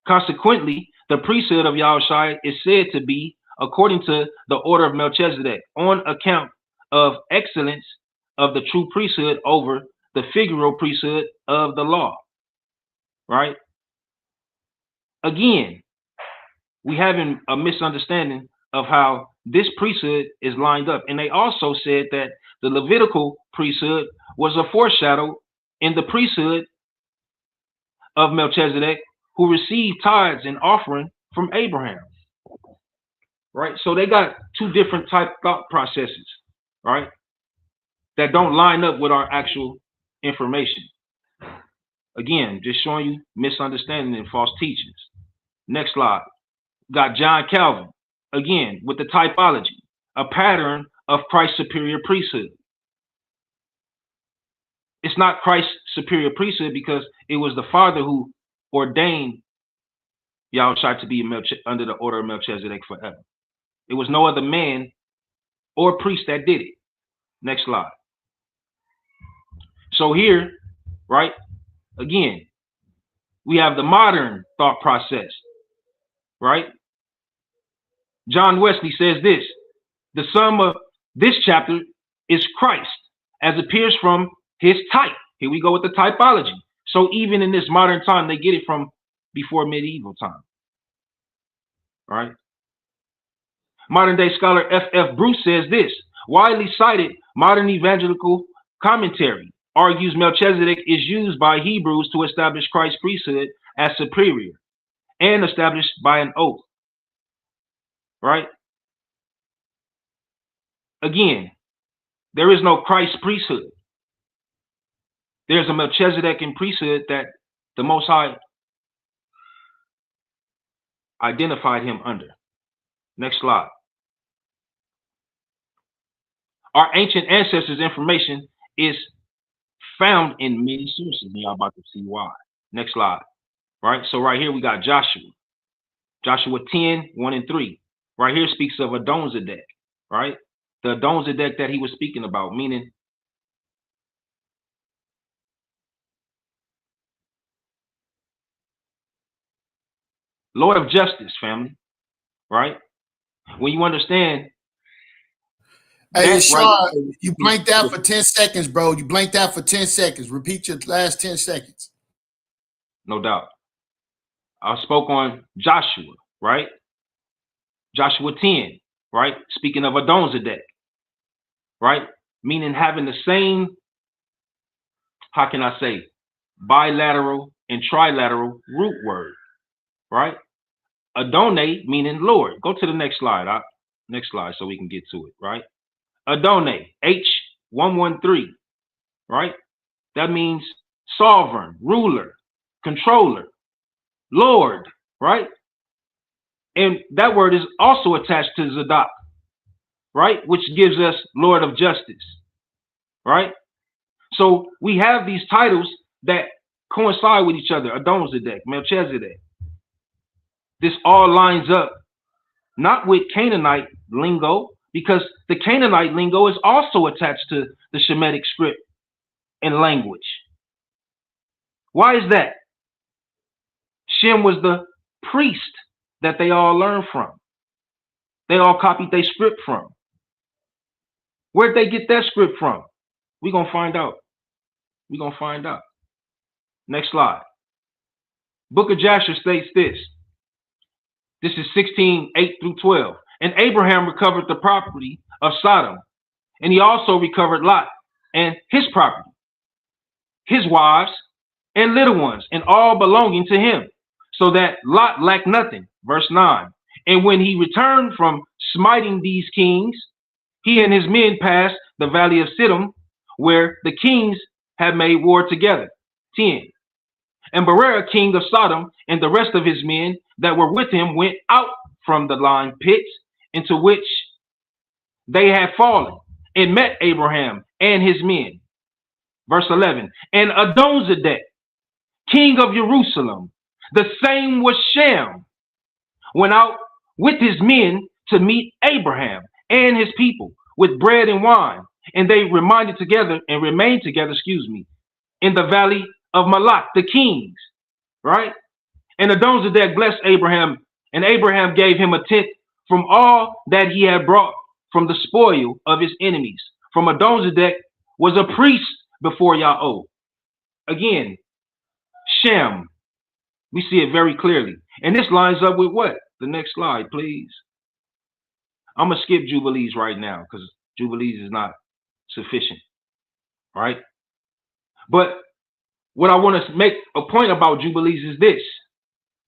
consequently, the priesthood of Yahshua is said to be according to the order of Melchizedek on account of excellence of the true priesthood over the figural priesthood of the law, right? Again, we having a misunderstanding of how this priesthood is lined up. And they also said that the Levitical priesthood was a foreshadow in the priesthood of Melchizedek, who received tithes and offering from Abraham, right? So they got two different type thought processes, right, that don't line up with our actual information. Again, just showing you misunderstanding and false teachings. Next slide. Got John Calvin, again, with the typology, a pattern of Christ's superior priesthood. It's not Christ's superior priesthood because it was the Father who ordained Yahushua to be under the order of Melchizedek forever. It was no other man or priest that did it. Next slide. So here, right, again, we have the modern thought process, right? John Wesley says this: the sum of this chapter is Christ, as appears from his type. Here we go with the typology. So even in this modern time, they get it from before medieval time, right? Modern day scholar F.F. Bruce says this: widely cited modern evangelical commentary argues Melchizedek is used by Hebrews to establish Christ's priesthood as superior and established by an oath, right? Again, there is no Christ priesthood. There's a Melchizedekian priesthood that the Most High identified him under. Next slide. Our ancient ancestors' information is found in many sources, and y'all about to see why. Next slide. Right? So right here we got Joshua. Joshua 10, 1 and 3. Right here speaks of Adonzedek, right? The Adonzedek that he was speaking about, meaning Lord of justice, family, right? When you understand. Hey, Yashar, you blanked out for 10 seconds, bro. You blanked out for 10 seconds. Repeat your last 10 seconds. No doubt. I spoke on Joshua, right? Joshua 10, right? Speaking of Adonzedek, right? Meaning having the same, how can I say, bilateral and trilateral root word, right? Adonai meaning Lord. Go to the next slide. Next slide so we can get to it, right? Adonai, H113, right? That means sovereign, ruler, controller, Lord, right? And that word is also attached to Zadok, right? Which gives us Lord of justice, right? So we have these titles that coincide with each other: Adonzedek, Melchizedek. This all lines up not with Canaanite lingo, because the Canaanite lingo is also attached to the Shemitic script and language. Why is that? Shem was the priest that they all learned from. They all copied their script from. Where'd they get that script from? We're going to find out. We're going to find out. Next slide. Book of Yashar states this. This is 16, 8 through 12. And Abraham recovered the property of Sodom, and he also recovered Lot and his property, his wives and little ones, and all belonging to him, so that Lot lacked nothing. Verse 9. And when he returned from smiting these kings, he and his men passed the valley of Siddim, where the kings had made war together. 10. And Berera, king of Sodom, and the rest of his men that were with him went out from the lime pits into which they had fallen, and met Abraham and his men. Verse 11. And Adonzedek, king of Jerusalem, The same was Shem, went out with his men to meet Abraham and his people with bread and wine, and they remained together, in the valley of Malak, the kings, right? And Adonzedek blessed Abraham, and Abraham gave him a tenth from all that he had brought from the spoil of his enemies. From Adonzedek was a priest before Yahweh. Again, Shem, we see it very clearly. And this lines up with what? The next slide, please. I'm going to skip Jubilees right now because Jubilees is not sufficient, right? But what I want to make a point about Jubilees is this,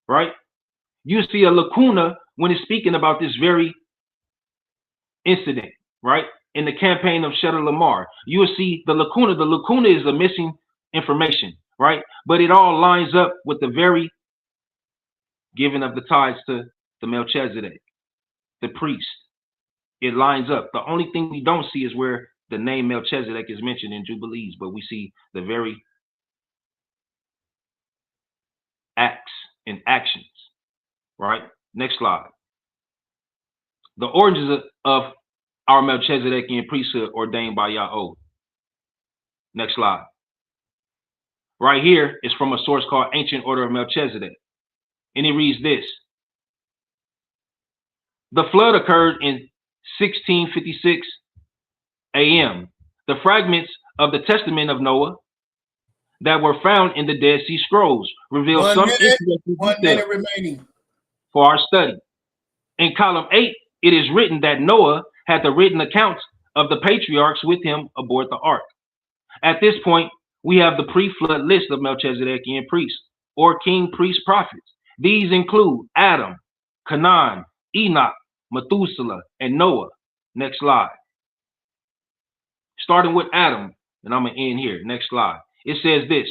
right? You see a lacuna when it's speaking about this very incident, right? In the campaign of Chedorlaomer, you will see the lacuna. The lacuna is the missing information, right? But it all lines up with the very giving of the tithes to the Melchizedek, the priest. It lines up. The only thing we don't see is where the name Melchizedek is mentioned in Jubilees, but we see the very acts and actions, right? Next slide. The origins of our Melchizedekian priesthood ordained by Yahweh. Next slide. Right here is from a source called Ancient Order of Melchizedek. And it reads this. The flood occurred in 1656 AM. The fragments of the Testament of Noah that were found in the Dead Sea Scrolls reveal some interesting details remaining for our study. In column 8, it is written that Noah had the written accounts of the patriarchs with him aboard the ark. At this point, we have the pre-flood list of Melchizedekian priests, or king, priest, prophets. These include Adam, Canaan, Enoch, Methuselah, and Noah. Next slide. Starting with Adam, and I'm going to end here. Next slide. It says this.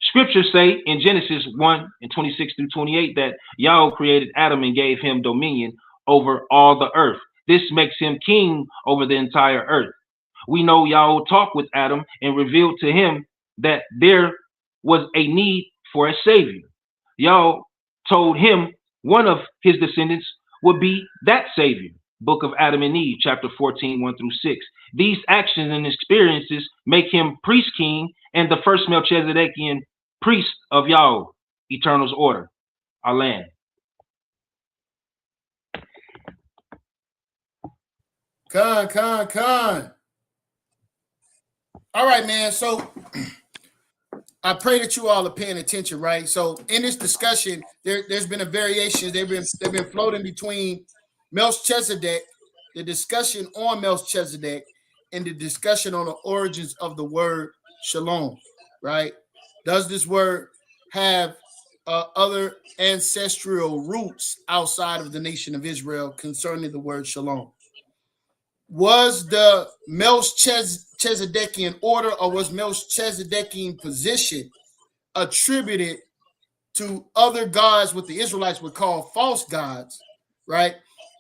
Scriptures say in Genesis 1:26 through 28 that Yahweh created Adam and gave him dominion over all the earth. This makes him king over the entire earth. We know Yahweh talked with Adam and revealed to him that there was a need for a savior. Yahweh told him one of his descendants would be that savior. Book of Adam and Eve, chapter 14, 1 through 6. These actions and experiences make him priest king and the first Melchizedekian priest of Yahweh, Eternal's order. Our land. Con. All right, man. So I pray that you all are paying attention, right? So in this discussion, there's been a variation. They've been floating between Melchizedek, the discussion on Melchizedek, and the discussion on the origins of the word shalom, right? Does this word have other ancestral roots outside of the nation of Israel concerning the word shalom? Was the Melchizedekian order or was Melchizedekian position attributed to other gods, what the Israelites would call false gods, right?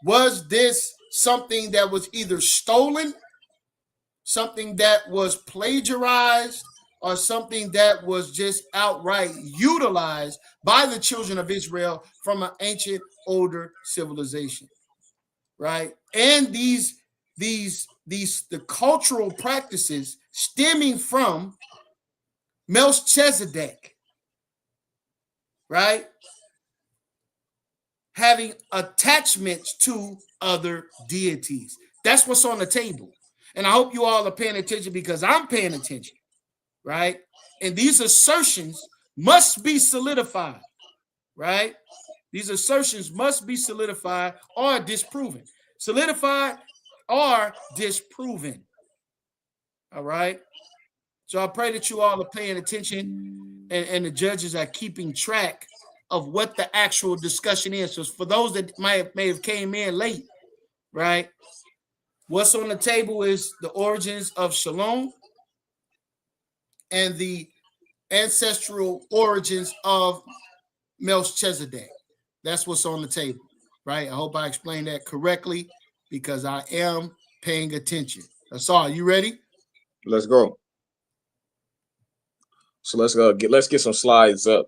Was this something that was either stolen, something that was plagiarized, or something that was just outright utilized by the children of Israel from an ancient, older civilization, right? And the cultural practices stemming from Melchizedek, right? Having attachments to other deities. That's what's on the table. And I hope you all are paying attention because I'm paying attention, right? And these assertions must be solidified, right? These assertions must be solidified or disproven. Solidified or disproven. All right. So I pray that you all are paying attention and the judges are keeping track of what the actual discussion is. So for those that may have came in late, right? What's on the table is the origins of Shalom and the ancestral origins of Melchizedek. That's what's on the table, right? I hope I explained that correctly because I am paying attention. Asar, you ready? Let's go. So let's get some slides up.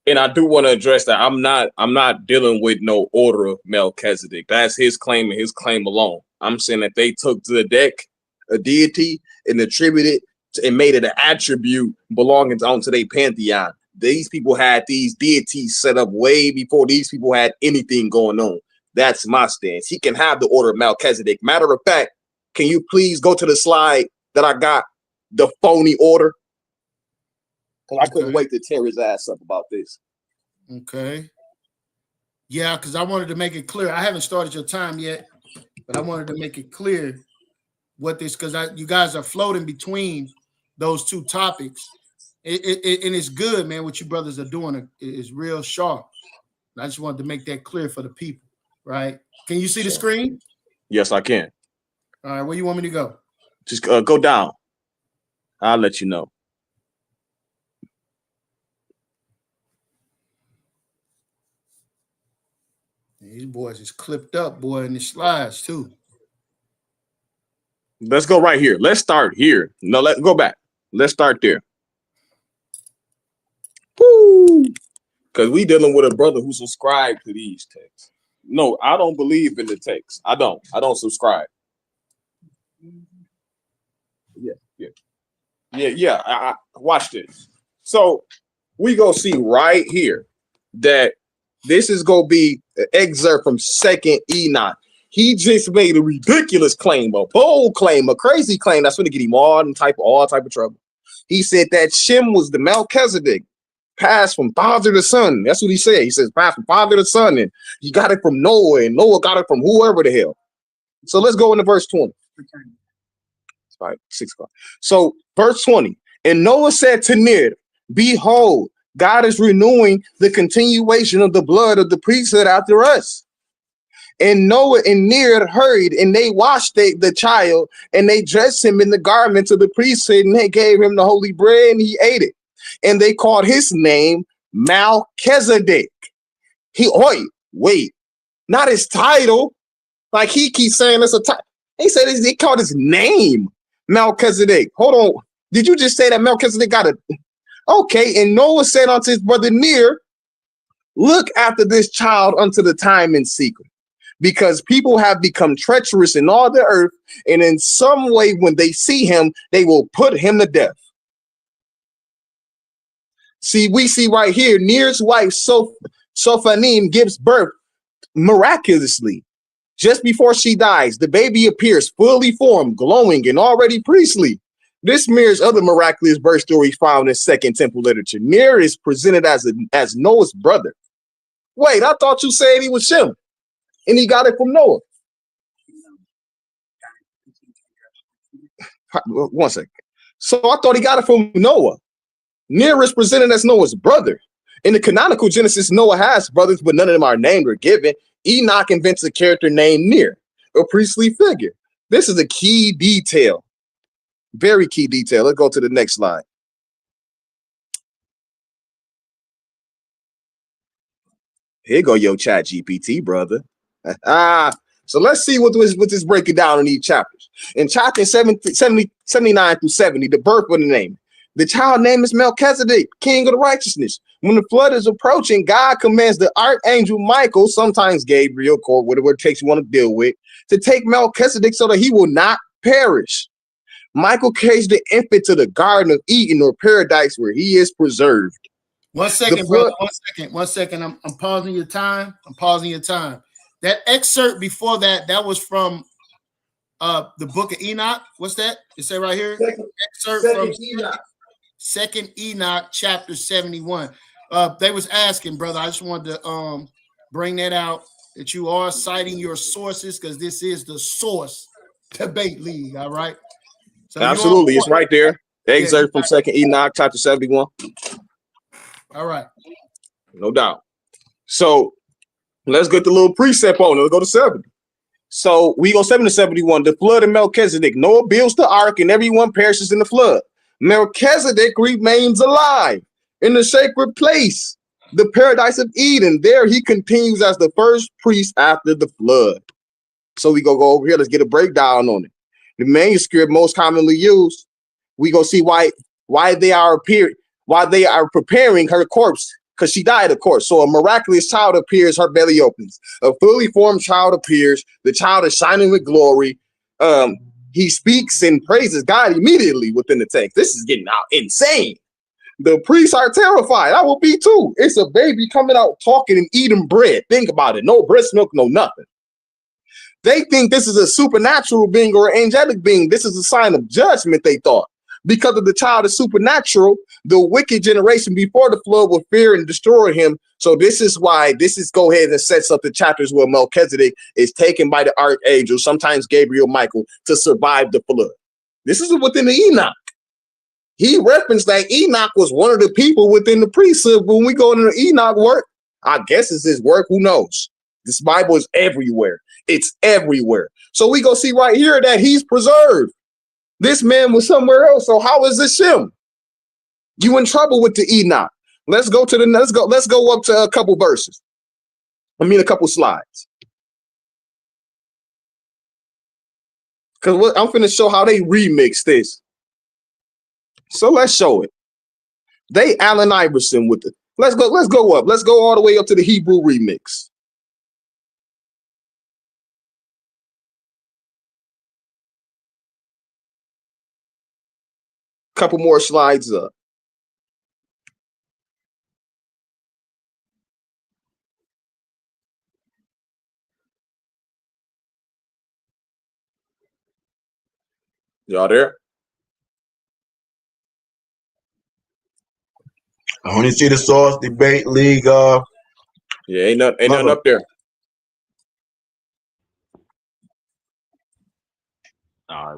And I do want to address that. I'm not dealing with no order of Melchizedek. That's his claim and his claim alone. I'm saying that they took to the deck a deity and attributed and made it an attribute belonging onto their pantheon. These people had these deities set up way before these people had anything going on. That's my stance. He can have the order of Melchizedek. Matter of fact, can you please go to the slide that I got the phony order? Because I couldn't wait to tear his ass up about this. Okay. Yeah, because I wanted to make it clear. I haven't started your time yet, but I wanted to make it clear what this, because you guys are floating between those two topics. And it's good, man. What you brothers are doing is real sharp. I just wanted to make that clear for the people, right? Can you see the screen? Yes, I can. All right, where you want me to go? Just go down. I'll let you know. These boys is clipped up, boy, in the slides too. Let's go right here. Let's start here. No, let's go back. Let's start there. Woo! Because we dealing with a brother who subscribed to these texts. No, I don't believe in the text. I don't subscribe. Yeah. I watch this. So we go see right here that this is gonna be an excerpt from 2nd Enoch. He just made a ridiculous claim, a bold claim, a crazy claim that's gonna get him all type of trouble. He said that Shem was the Melchizedek, passed from father to son. That's what he said. He says passed from father to son, and he got it from Noah, and Noah got it from whoever the hell. So let's go into verse 20. It's like 6 o'clock. So verse 20. And Noah said to Ner, behold, God is renewing the continuation of the blood of the priesthood after us. And Noah and Ner hurried, and they washed the child, and they dressed him in the garments of the priesthood, and they gave him the holy bread, and he ate it. And they called his name Melchizedek. Wait, not his title. Like he keeps saying it's a title. He said he called his name Melchizedek. Hold on. Did you just say that Melchizedek got a... Okay, and Noah said unto his brother Ner, look after this child unto the time in secret, because people have become treacherous in all the earth, and in some way when they see him, they will put him to death. See, we see right here, Ner's wife Sophanim gives birth miraculously. Just before she dies, the baby appears fully formed, glowing, and already priestly. This mirrors other miraculous birth stories found in Second Temple literature. Ner is presented as Noah's brother. Wait, I thought you said he was Shem, and he got it from Noah. One second. So I thought he got it from Noah. Ner is presented as Noah's brother. In the canonical Genesis, Noah has brothers, but none of them are named or given. Enoch invents a character named Ner, a priestly figure. This is a key detail. Very key detail. Let's go to the next slide. Here go your chat GPT, brother. So let's see what this breaking down in these chapters. In chapter 79 through 70, the birth of the name. The child name is Melchizedek, king of the righteousness. When the flood is approaching, God commands the archangel Michael, sometimes Gabriel, or whatever it takes you want to deal with, to take Melchizedek so that he will not perish. Michael carries the infant to the Garden of Eden, or paradise, where he is preserved. 1 second, brother. 1 second. I'm pausing your time. That excerpt before that was from the book of Enoch. What's that? It say right here. Excerpt from Enoch. 2nd Enoch, chapter 71. They was asking, brother. I just wanted to bring that out, that you are citing your sources, because this is the Source Debate League. All right. So absolutely, it's right there. Excerpt from 2nd Enoch, chapter 71. All right. No doubt. So let's get the little precept on it. Let's go to 70. So we go 7 to 71. The flood of Melchizedek. Noah builds the ark, and everyone perishes in the flood. Melchizedek remains alive in the sacred place, the paradise of Eden. There he continues as the first priest after the flood. So we go over here. Let's get a breakdown on it. The manuscript most commonly used. We go see why they are preparing her corpse because she died, of course. So a miraculous child appears, her belly opens. A fully formed child appears. The child is shining with glory. He speaks and praises God immediately within the text. This is getting out insane. The priests are terrified. I will be too. It's a baby coming out talking and eating bread. Think about it. No breast milk, no nothing. They think this is a supernatural being or an angelic being. This is a sign of judgment, they thought. Because of the child is supernatural, the wicked generation before the flood will fear and destroy him. So this is why go ahead and sets up the chapters where Melchizedek is taken by the archangel, sometimes Gabriel, Michael, to survive the flood. This is within the Enoch. He referenced that Enoch was one of the people within the priesthood. When we go into the Enoch work, I guess it's his work. Who knows? This Bible is everywhere. It's everywhere. So we go see right here that he's preserved. This man was somewhere else. So how is this him? You in trouble with the Enoch. Let's go up to a couple verses. A couple slides. Because I'm finna show how they remix this. So let's show it. They Allen Iverson with it. Let's go up. Let's go all the way up to the Hebrew remix. Couple more slides up. Y'all there? I only see the Source Debate League. Yeah, ain't nothing up there.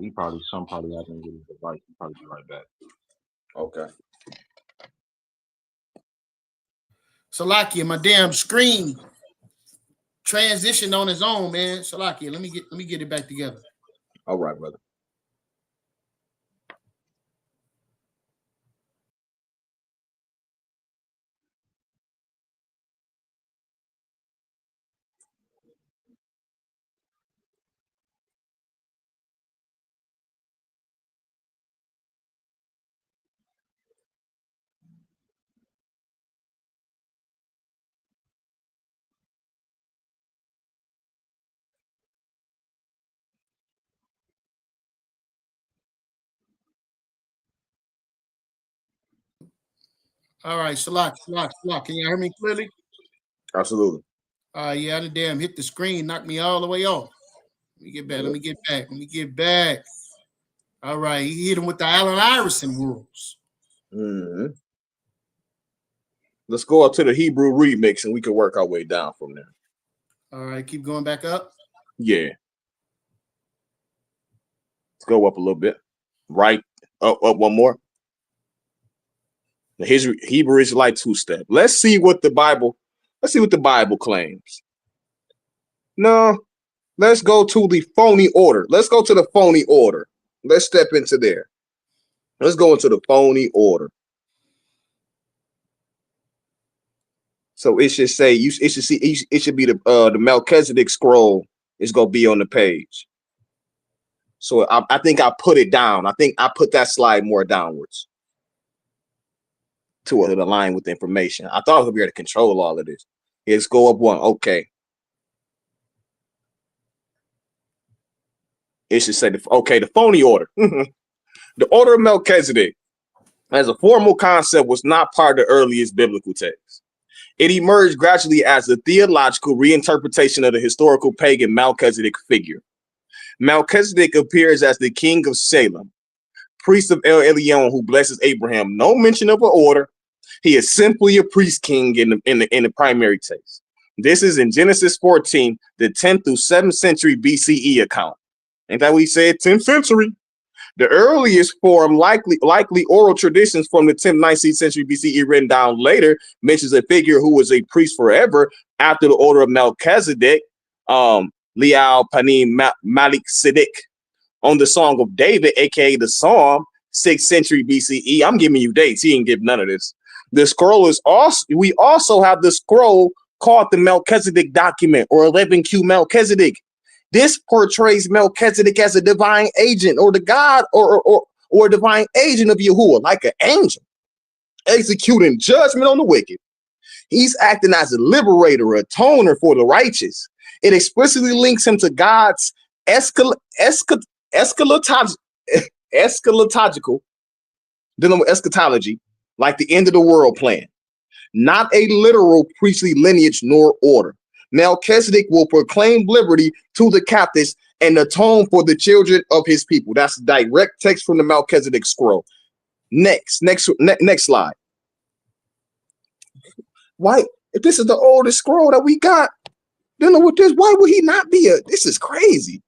He probably hasn't get his device. He'll probably be right back. Okay. Salakia, my damn screen transitioned on its own, man. Salakia, let me get it back together. All right, brother. All right, Salak. Can you hear me clearly? Absolutely. Yeah, I damn hit the screen, knocked me all the way off. Let me get back. All right, he hit him with the Allen Iverson rules. Mm-hmm. Let's go up to the Hebrew remix and we can work our way down from there. All right, keep going back up. Yeah. Let's go up a little bit. Right. Up one more. The Hebrew Israelite two-step. Let's see what the Bible claims. No, let's go to the phony order. Let's go to the phony order. Let's step into there. Let's go into the phony order. So it should say it should be the Melchizedek scroll is gonna be on the page. So I think I put it down. I think I put that slide more downwards to align with the information. I thought I would be able to control all of this. Let's go up one. Okay. It should say the phony order. The order of Melchizedek as a formal concept was not part of the earliest biblical text. It emerged gradually as a theological reinterpretation of the historical pagan Melchizedek figure. Melchizedek appears as the king of Shalam, priest of El Elyon who blesses Abraham. No mention of an order. He is simply a priest king in the primary text. This is in Genesis 14, the 10th through 7th century BCE account. Ain't that what he said? 10th century. The earliest form, likely oral traditions from the 10th, 19th century BCE written down later, mentions a figure who was a priest forever after the order of Melchizedek, Lial Panim Malik Siddiq, on the Song of David, aka the Psalm, 6th century BCE. I'm giving you dates. He didn't give none of this. The scroll is we also have the scroll called the Melchizedek document or 11Q Melchizedek. This portrays Melchizedek as a divine agent or the God or a divine agent of Yahuwah, like an angel, executing judgment on the wicked. He's acting as a liberator, a atoner for the righteous. It explicitly links him to God's eschatological, dealing with eschatology, like the end of the world plan, not a literal priestly lineage nor order. Melchizedek will proclaim liberty to the captives and atone for the children of his people. That's direct text from the Melchizedek scroll. Next slide. Why, if this is the oldest scroll that we got, dealing with this, why would he not be this is crazy.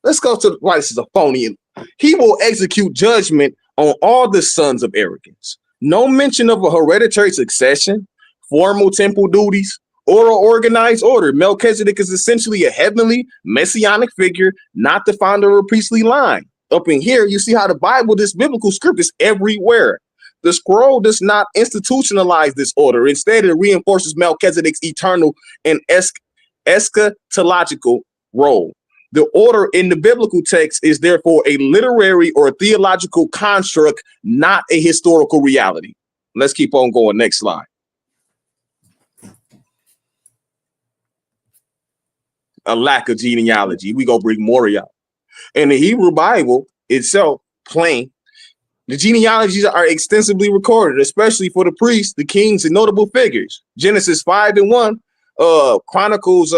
Let's go to why this is a phony. He will execute judgment on all the sons of arrogance. No mention of a hereditary succession, formal temple duties, or an organized order. Melchizedek is essentially a heavenly messianic figure, not the founder of a priestly line. Up in here, you see how the Bible, this biblical script, is everywhere. The scroll does not institutionalize this order. Instead, it reinforces Melchizedek's eternal and eschatological role. The order in the biblical text is therefore a literary or theological construct, not a historical reality. Let's keep on going. Next slide. A lack of genealogy. We go bring more out. In the Hebrew Bible itself, plain, the genealogies are extensively recorded, especially for the priests, the kings, and notable figures. Genesis 5:1, Chronicles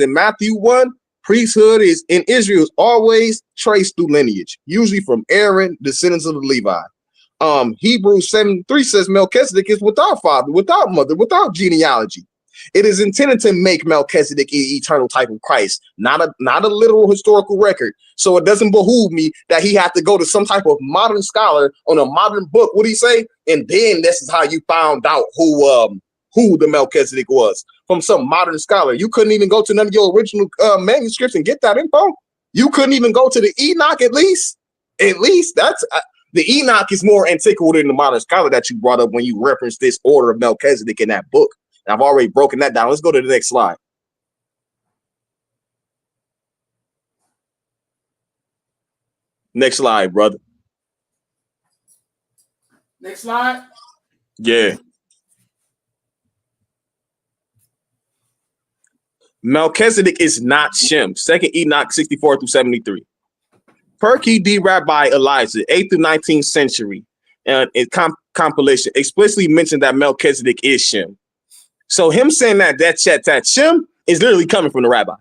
and Matthew 1. Priesthood is in Israel is always traced through lineage, usually from Aaron, descendants of the Levi. Hebrews 7:3 says Melchizedek is without father, without mother, without genealogy. It is intended to make Melchizedek an eternal type of Christ, not a literal historical record. So it doesn't behoove me that he had to go to some type of modern scholar on a modern book. What do he say? And then this is how you found out who the Melchizedek was, from some modern scholar. You couldn't even go to none of your original manuscripts and get that info. You couldn't even go to the Enoch at least. At least that's the Enoch is more antiquated than the modern scholar that you brought up when you referenced this order of Melchizedek in that book. I've already broken that down. Let's go to the next slide. Next slide, brother. Next slide. Yeah. Melchizedek is not Shem. 2nd Enoch 64-73. Perky D. Rabbi Elijah, 8th to 19th century, compilation explicitly mentioned that Melchizedek is Shem. So him saying that Shem is literally coming from the rabbis,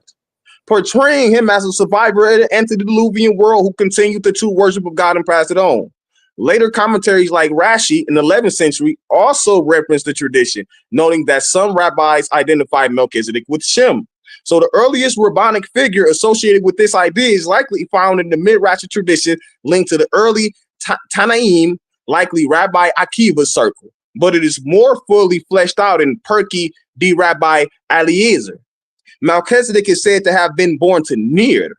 portraying him as a survivor of the antediluvian world who continued the true worship of God and passed it on. Later commentaries like Rashi in the 11th century also referenced the tradition, noting that some rabbis identified Melchizedek with Shem. So the earliest rabbinic figure associated with this idea is likely found in the Midrashic tradition linked to the early Tanaim, likely Rabbi Akiva's circle. But it is more fully fleshed out in Perky D. Rabbi Eliezer. Melchizedek is said to have been born to Ner,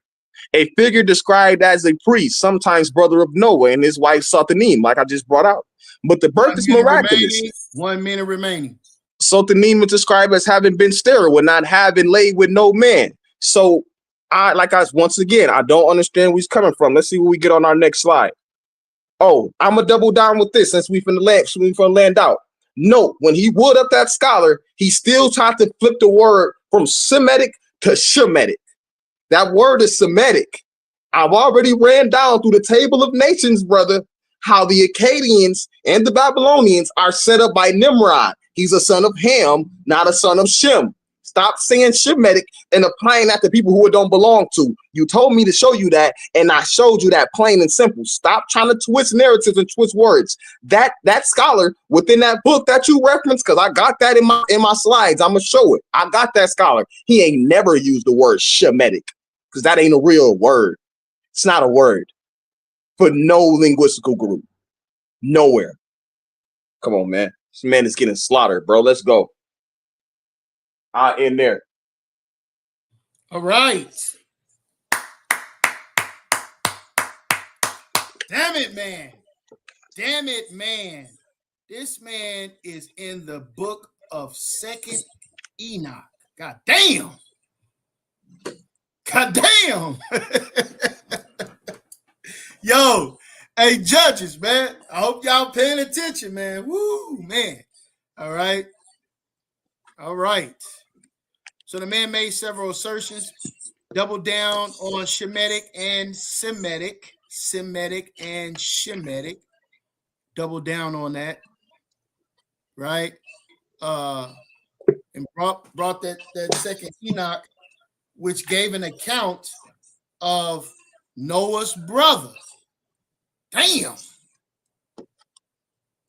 a figure described as a priest, sometimes brother of Noah and his wife Sotanim, like I just brought out. But the birth is miraculous. 1 minute remaining. Sotanim is described as having been sterile and not having laid with no man. So once again, I don't understand where he's coming from. Let's see what we get on our next slide. Oh, I'm gonna double down with this since we finna land out. Note, when he would up that scholar, he still tried to flip the word from Semitic to Shemitic. That word is Semitic. I've already ran down through the table of nations, brother, how the Akkadians and the Babylonians are set up by Nimrod. He's a son of Ham, not a son of Shem. Stop saying Shemitic and applying that to people who it don't belong to. You told me to show you that, and I showed you that plain and simple. Stop trying to twist narratives and twist words. That scholar within that book that you referenced, because I got that in my slides. I'm gonna show it. I got that scholar. He ain't never used the word Shemitic, because that ain't a real word. It's not a word for no linguistical group. Nowhere. Come on, man. This man is getting slaughtered, bro. Let's go. In there. All right. Damn it, man. Damn it, man. This man is in the book of 2nd Enoch. God damn. God damn. Yo, hey, judges, man. I hope y'all paying attention, man. Woo, man. All right. All right. So the man made several assertions, doubled down on Shemitic and Semitic, double down on that, right? And brought that second Enoch, which gave an account of Noah's brother. Damn.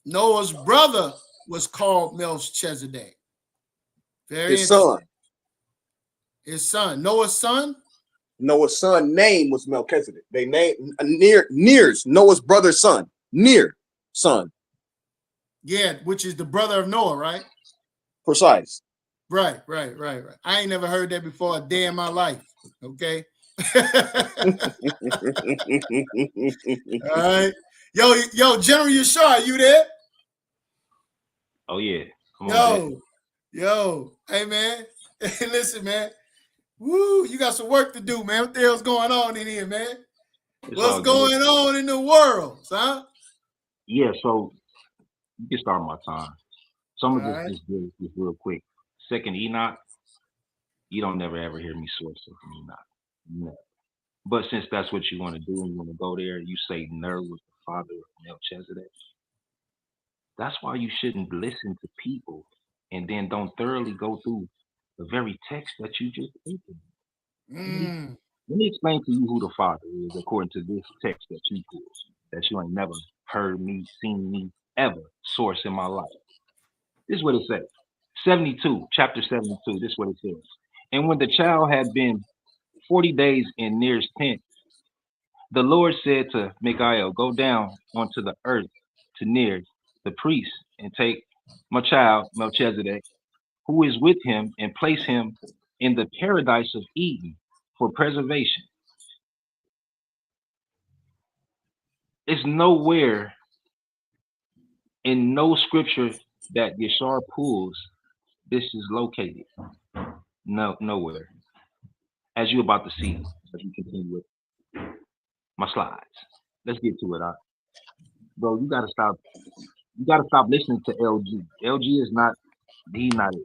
Noah's brother was called Melchizedek. Very His interesting. son. His son. Noah's son? Noah's son name was Melchizedek. They named Near's Noah's brother's son. Near son. Yeah, which is the brother of Noah, right? Precise. Right. I ain't never heard that before a day in my life. Okay. All right. Yo, General Yashar, are you there? Oh yeah. Come on, Yo, hey man. Listen, man. Woo, you got some work to do, man. What the hell's going on in here, man? What's going on in the world, huh? Yeah, so you can start my time. Some of All this is real quick. Second Enoch, you don't never ever hear me source Second Enoch. Never. But since that's what you want to do and you want to go there, you say Ner was the father of Melchizedek. That's why you shouldn't listen to people and then don't thoroughly go through the very text that you just opened. Let me explain to you who the father is according to this text that you pulled, that you ain't never heard me, seen me, ever source in my life. This is what it says. 72, chapter 72, this is what it says. And when the child had been 40 days in Ner's tent, the Lord said to Michael, go down onto the earth to Ner, the priest, and take my child, Melchizedek, who is with him, and place him in the paradise of Eden for preservation. It's nowhere in no scripture that Yashar pulls this is located. No, nowhere. As you're about to see as we continue with my slides. Let's get to it. Bro, you gotta stop. You gotta stop listening to LG. LG is not. He's not it.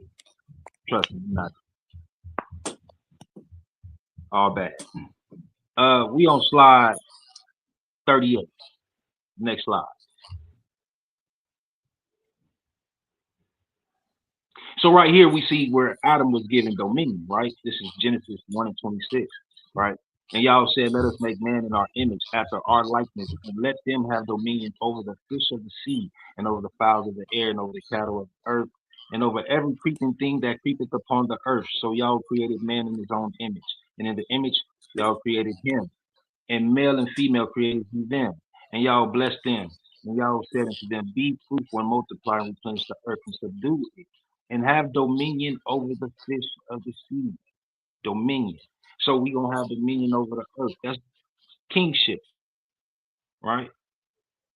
Trust me, he's not. All bad. We on slide 38. Next slide. So right here we see where Adam was given dominion, right? This is Genesis 1:26, right? And y'all said, let us make man in our image after our likeness, and let them have dominion over the fish of the sea, and over the fowls of the air, and over the cattle of the earth, and over every creeping thing that creepeth upon the earth. So y'all created man in his own image, and in the image y'all created him, and male and female created he them, and y'all blessed them, and y'all said unto them, be fruitful and multiply and replenish the earth and subdue it, and have dominion over the fish of the sea. Dominion. So we gonna have dominion over the earth. That's kingship, right?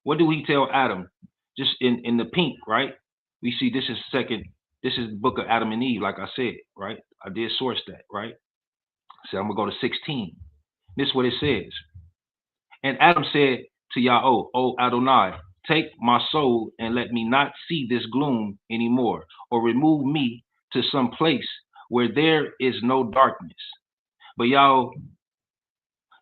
What do we tell Adam? Just in the pink, right? We see this is the book of Adam and Eve, like I said, right? I did source that, right? So I'm gonna go to 16. This is what it says. And Adam said to Yahweh, O Adonai, take my soul and let me not see this gloom anymore, or remove me to some place where there is no darkness. But Yahweh,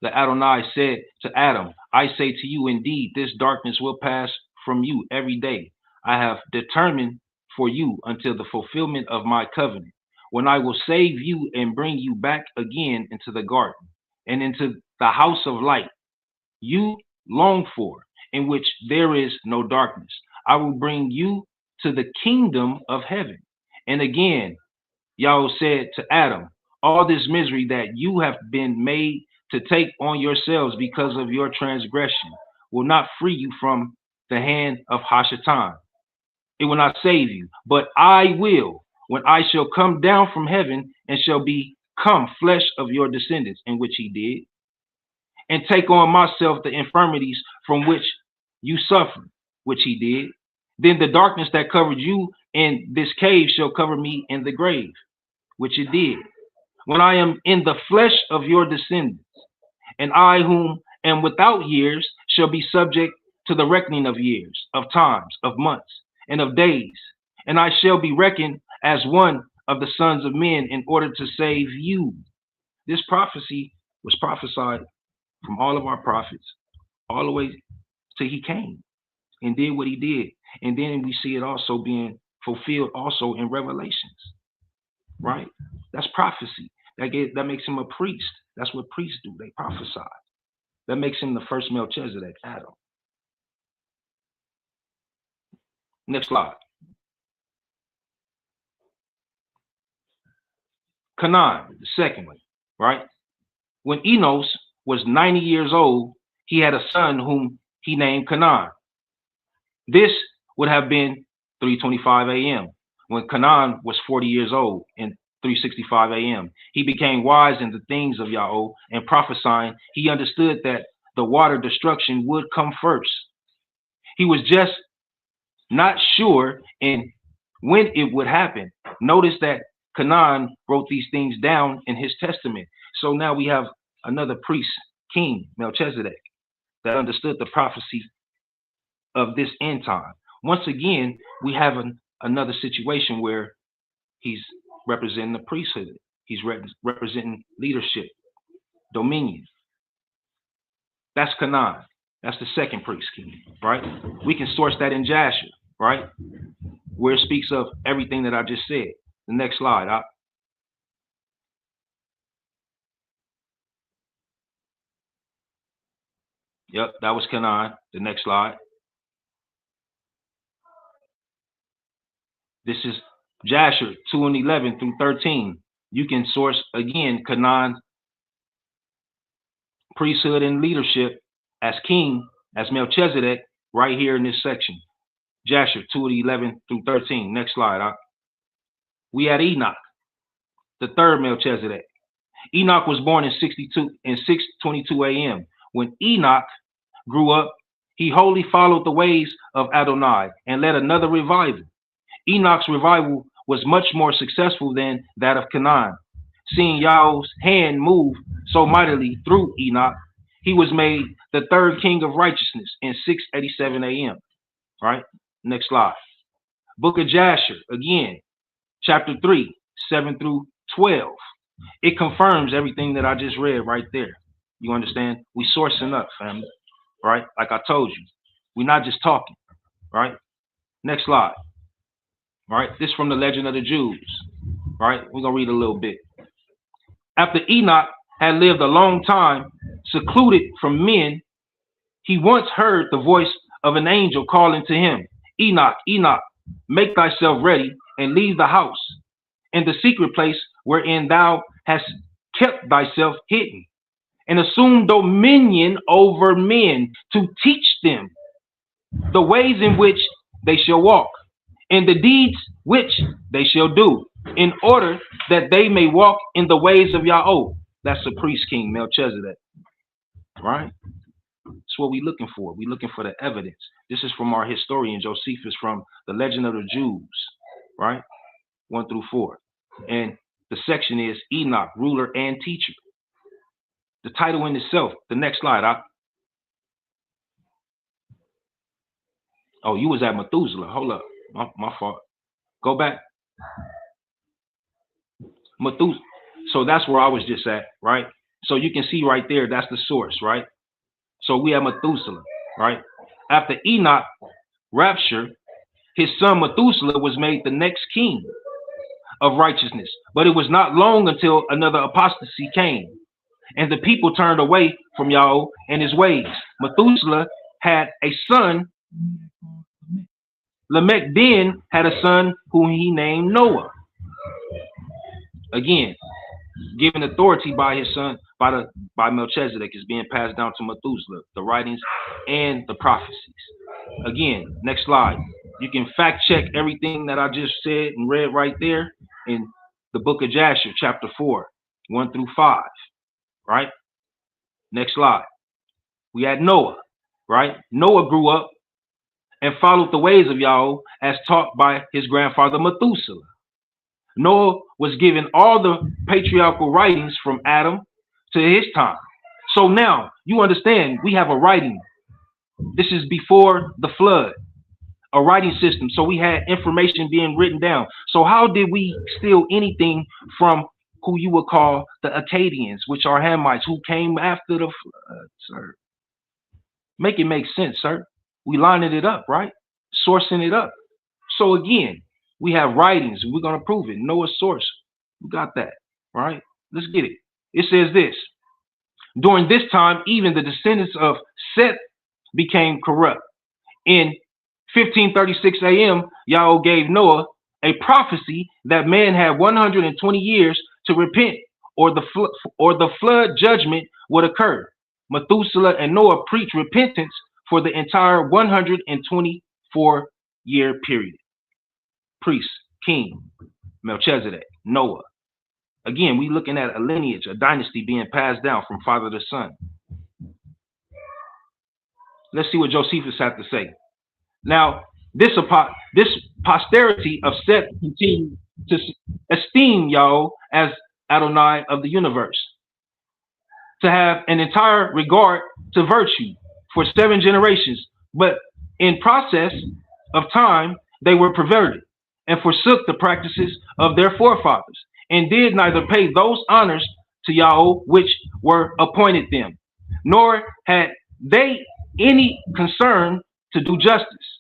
the Adonai said to Adam, I say to you, indeed, this darkness will pass from you every day. I have determined for you until the fulfillment of my covenant, when I will save you and bring you back again into the garden and into the house of light you long for, in which there is no darkness. I will bring you to the kingdom of heaven. And again, Yahweh said to Adam, all this misery that you have been made to take on yourselves because of your transgression will not free you from the hand of Hashatan. It will not save you, but I will, when I shall come down from heaven and shall become flesh of your descendants, in which he did, and take on myself the infirmities from which you suffer, which he did. Then the darkness that covered you in this cave shall cover me in the grave, which it did. When I am in the flesh of your descendants, and I whom am without years shall be subject to the reckoning of years, of times, of months, and of days, and I shall be reckoned as one of the sons of men in order to save you. This prophecy was prophesied from all of our prophets all the way till he came and did what he did. And then we see it also being fulfilled also in Revelations, right? That's prophecy. That makes him a priest. That's what priests do. They prophesy. That makes him the first Melchizedek, Adam. Next slide. Canaan, the second one, right? When Enos was 90 years old, he had a son whom he named Canaan. This would have been 3:25 a.m. when Canaan was 40 years old and 3:65 a.m. He became wise in the things of Yahweh, and prophesying, he understood that the water destruction would come first. He was just not sure in when it would happen. Notice that Canaan wrote these things down in his testament. So now we have another priest, king, Melchizedek, that understood the prophecy of this end time. Once again, we have another situation where he's representing the priesthood. He's representing leadership, dominion. That's Canaan. That's the second priest king, right? We can source that in Yashar, right? Where it speaks of everything that I just said. The next slide. Yep, that was Canaan. The next slide. This is Yashar 2:11 through 13. You can source again Canaan priesthood and leadership as king, as Melchizedek, right here in this section. Yashar 2:11 through 13. Next slide. We had Enoch, the third Melchizedek. Enoch was born in 6:22 a.m. When Enoch grew up, he wholly followed the ways of Adonai and led another revival. Enoch's revival was much more successful than that of Canaan. Seeing Yahweh's hand move so mightily through Enoch, he was made the third king of righteousness in 687 a.m. Right? Next slide. Book of Yashar, again, chapter 3, 7 through 12. It confirms everything that I just read right there. You understand? We sourcing up, family. Right? Like I told you. We're not just talking. Right? Next slide. Right? This from the Legend of the Jews. Right? We're going to read a little bit. After Enoch had lived a long time, secluded from men, he once heard the voice of an angel calling to him, Enoch, Enoch, make thyself ready and leave the house and the secret place wherein thou hast kept thyself hidden, and assume dominion over men to teach them the ways in which they shall walk, and the deeds which they shall do, in order that they may walk in the ways of Yahweh. That's the priest king, Melchizedek. Right? That's what we're looking for. We're looking for the evidence. This is from our historian, Josephus, from the Legend of the Jews. Right? 1 through 4. And the section is Enoch, ruler and teacher. The title in itself, the next slide. Oh, you was at Methuselah. Hold up. My fault. Go back. Methuselah. So that's where I was just at, right? So you can see right there, that's the source, right? So we have Methuselah, right? After Enoch rapture, his son Methuselah was made the next king of righteousness. But it was not long until another apostasy came, and the people turned away from Yahweh and his ways. Methuselah had a son. Lamech then had a son whom he named Noah. Again, given authority by his son, by Melchizedek, is being passed down to Methuselah, the writings and the prophecies. Again, next slide. You can fact check everything that I just said and read right there in the book of Yashar, chapter 4, 1 through 5. Right? Next slide. We had Noah, right? Noah grew up and followed the ways of Yahweh as taught by his grandfather Methuselah. Noah was given all the patriarchal writings from Adam to his time. So now you understand we have a writing. This is before the flood a writing system. So we had information being written down. So how did we steal anything from who you would call the Akkadians, which are Hamites, who came after the flood, sir? Make it make sense, sir. We lining it up, right? Sourcing it up. So again, we have writings, and we're going to prove it. Noah's source. We got that, right? Let's get it. It says this. During this time, even the descendants of Seth became corrupt. In 1536 AM, Yahweh gave Noah a prophecy that man had 120 years to repent, or the flood judgment would occur. Methuselah and Noah preached repentance for the entire 124-year period. Priest, king, Melchizedek, Noah. Again, we looking at a lineage, a dynasty being passed down from father to son. Let's see what Josephus had to say. Now, this posterity of Seth continued to esteem Yahweh as Adonai of the universe, to have an entire regard to virtue for 7 generations, but in process of time, they were perverted and forsook the practices of their forefathers, and did neither pay those honors to Yahweh which were appointed them, nor had they any concern to do justice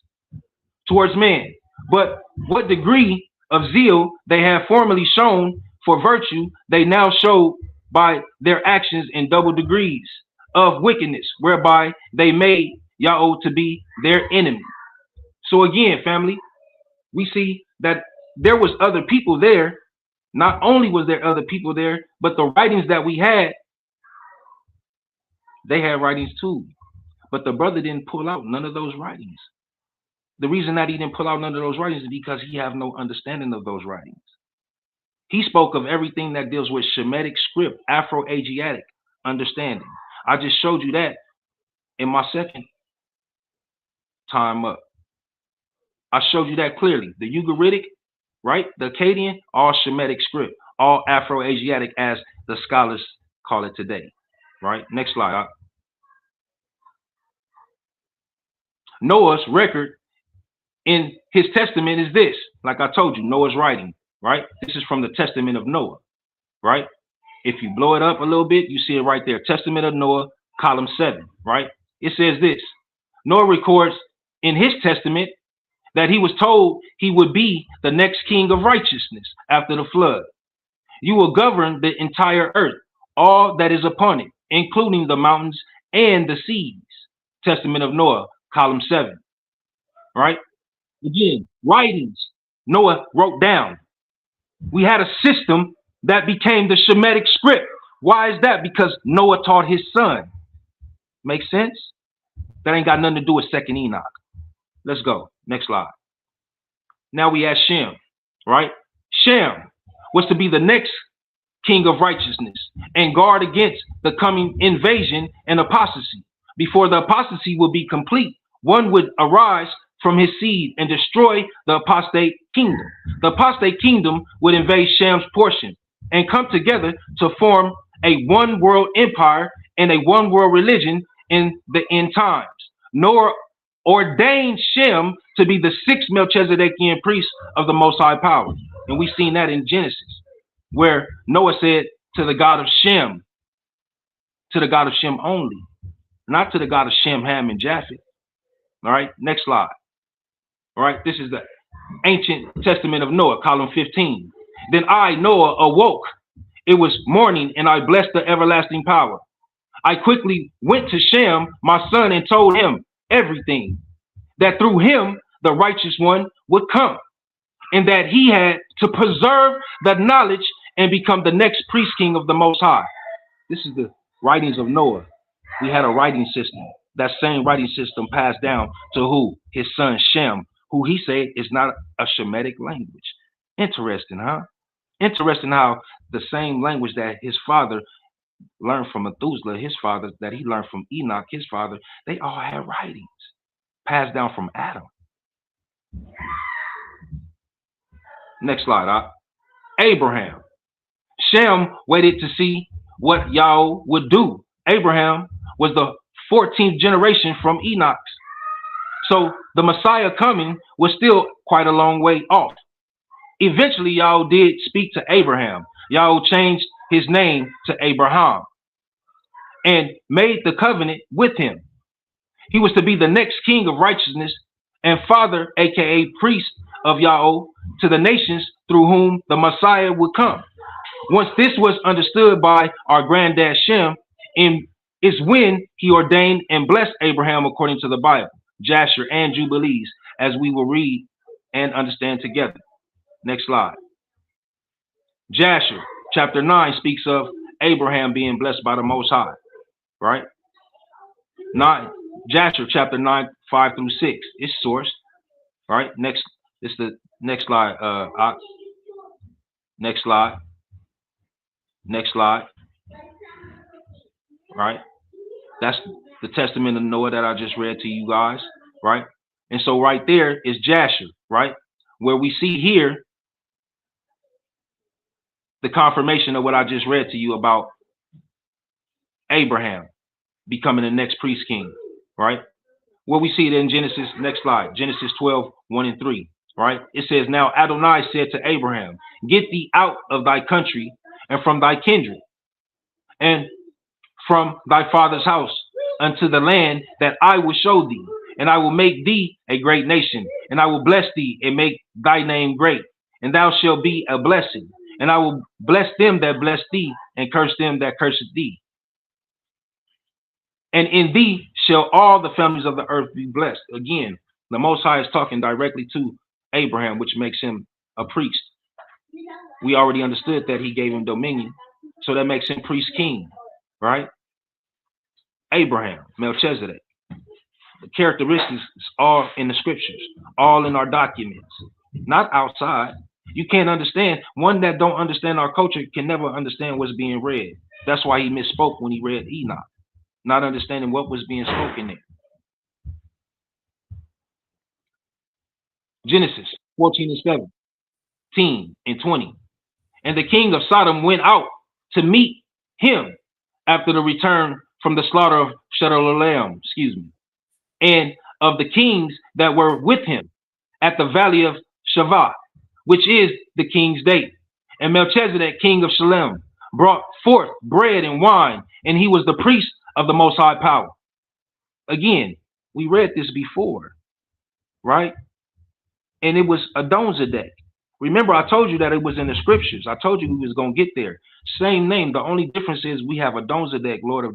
towards man. But what degree of zeal they had formerly shown for virtue, they now show by their actions in double degrees of wickedness, whereby they made Yahweh to be their enemy. So again, family, we see that there was other people there. Not only was there other people there, but the writings that we had, they had writings too. But the brother didn't pull out none of those writings. The reason that he didn't pull out none of those writings is because he have no understanding of those writings. He spoke of everything that deals with Shemitic script, Afro-Asiatic understanding. I just showed you that in my second time up. I showed you that clearly. The Ugaritic, right? The Akkadian, all Shemitic script, all Afro-Asiatic as the scholars call it today, right? Next slide. Noah's record in his testament is this. Like I told you, Noah's writing, right? This is from the Testament of Noah, right? If you blow it up a little bit, you see it right there. Testament of Noah, column 7, right? It says this. Noah records in his testament that he was told he would be the next king of righteousness after the flood. You will govern the entire earth, all that is upon it, including the mountains and the seas. Testament of Noah, column 7, right? Again, writings Noah wrote down. We had a system that became the Shemitic script. Why is that? Because Noah taught his son. Make sense? That ain't got nothing to do with second Enoch. Let's go. Next slide. Now we have Shem, right? Shem was to be the next king of righteousness and guard against the coming invasion and apostasy. Before the apostasy would be complete, one would arise from his seed and destroy the apostate kingdom. The apostate kingdom would invade Shem's portion and come together to form a one world empire and a one world religion in the end times. Noah ordained Shem to be the 6th Melchizedekian priest of the Most High Power. And we've seen that in Genesis, where Noah said to the God of Shem only, not to the God of Shem, Ham, and Japheth. All right, next slide. All right, this is the ancient testament of Noah, column 15. Then I, Noah, awoke. It was morning, and I blessed the everlasting power. I quickly went to Shem, my son, and told him everything, that through him the righteous one would come, and that he had to preserve the knowledge and become the next priest king of the Most High. This is the writings of Noah. We had a writing system. That same writing system passed down to who? His son Shem, who he said is not a Shemitic language. Interesting, huh? Interesting how the same language that his father learned from Methuselah, his father, that he learned from Enoch, his father, they all had writings passed down from Adam. Next slide. Abraham. Shem waited to see what Yahweh would do. Abraham was the 14th generation from Enoch. So the Messiah coming was still quite a long way off. Eventually, y'all did speak to Abraham. Y'all changed his name to Abraham and made the covenant with him. He was to be the next king of righteousness and father, aka priest of Yahweh, to the nations through whom the Messiah would come. Once this was understood by our granddad Shem, is when he ordained and blessed Abraham according to the Bible, Yashar and Jubilees, as we will read and understand together. Next slide. Yashar, chapter 9, speaks of Abraham being blessed by the Most High, right? Yashar, chapter 9, 5 through 6, is sourced, right? Next, it's the next slide. Next slide. Next slide. Right? That's the testament of Noah that I just read to you guys, right? And so right there is Yashar, right? Where we see here the confirmation of what I just read to you about Abraham becoming the next priest king, right? Where we see it in Genesis, next slide, Genesis 12, 1 and 3, right? It says, now Adonai said to Abraham, get thee out of thy country and from thy kindred and from thy father's house unto the land that I will show thee, and I will make thee a great nation, and I will bless thee and make thy name great, and thou shalt be a blessing, and I will bless them that bless thee, and curse them that curse thee. And in thee shall all the families of the earth be blessed. Again, the Most High is talking directly to Abraham, which makes him a priest. We already understood that he gave him dominion, so that makes him priest king, right? Abraham, Melchizedek. The characteristics is all in the scriptures, all in our documents, not outside. You can't understand. One that don't understand our culture can never understand what's being read. That's why he misspoke when he read Enoch, not understanding what was being spoken there. Genesis 14 and 17 and 20. And the king of Sodom went out to meet him after the return from the slaughter of Shalam, and of the kings that were with him at the valley of Shavah, which is the king's date. And Melchizedek, king of Shalam, brought forth bread and wine, and he was the priest of the Most High power. Again, we read this before, right? And it was Adonzedek. Remember, I told you that it was in the scriptures. I told you we was going to get there. Same name. The only difference is we have Adonzedek, Lord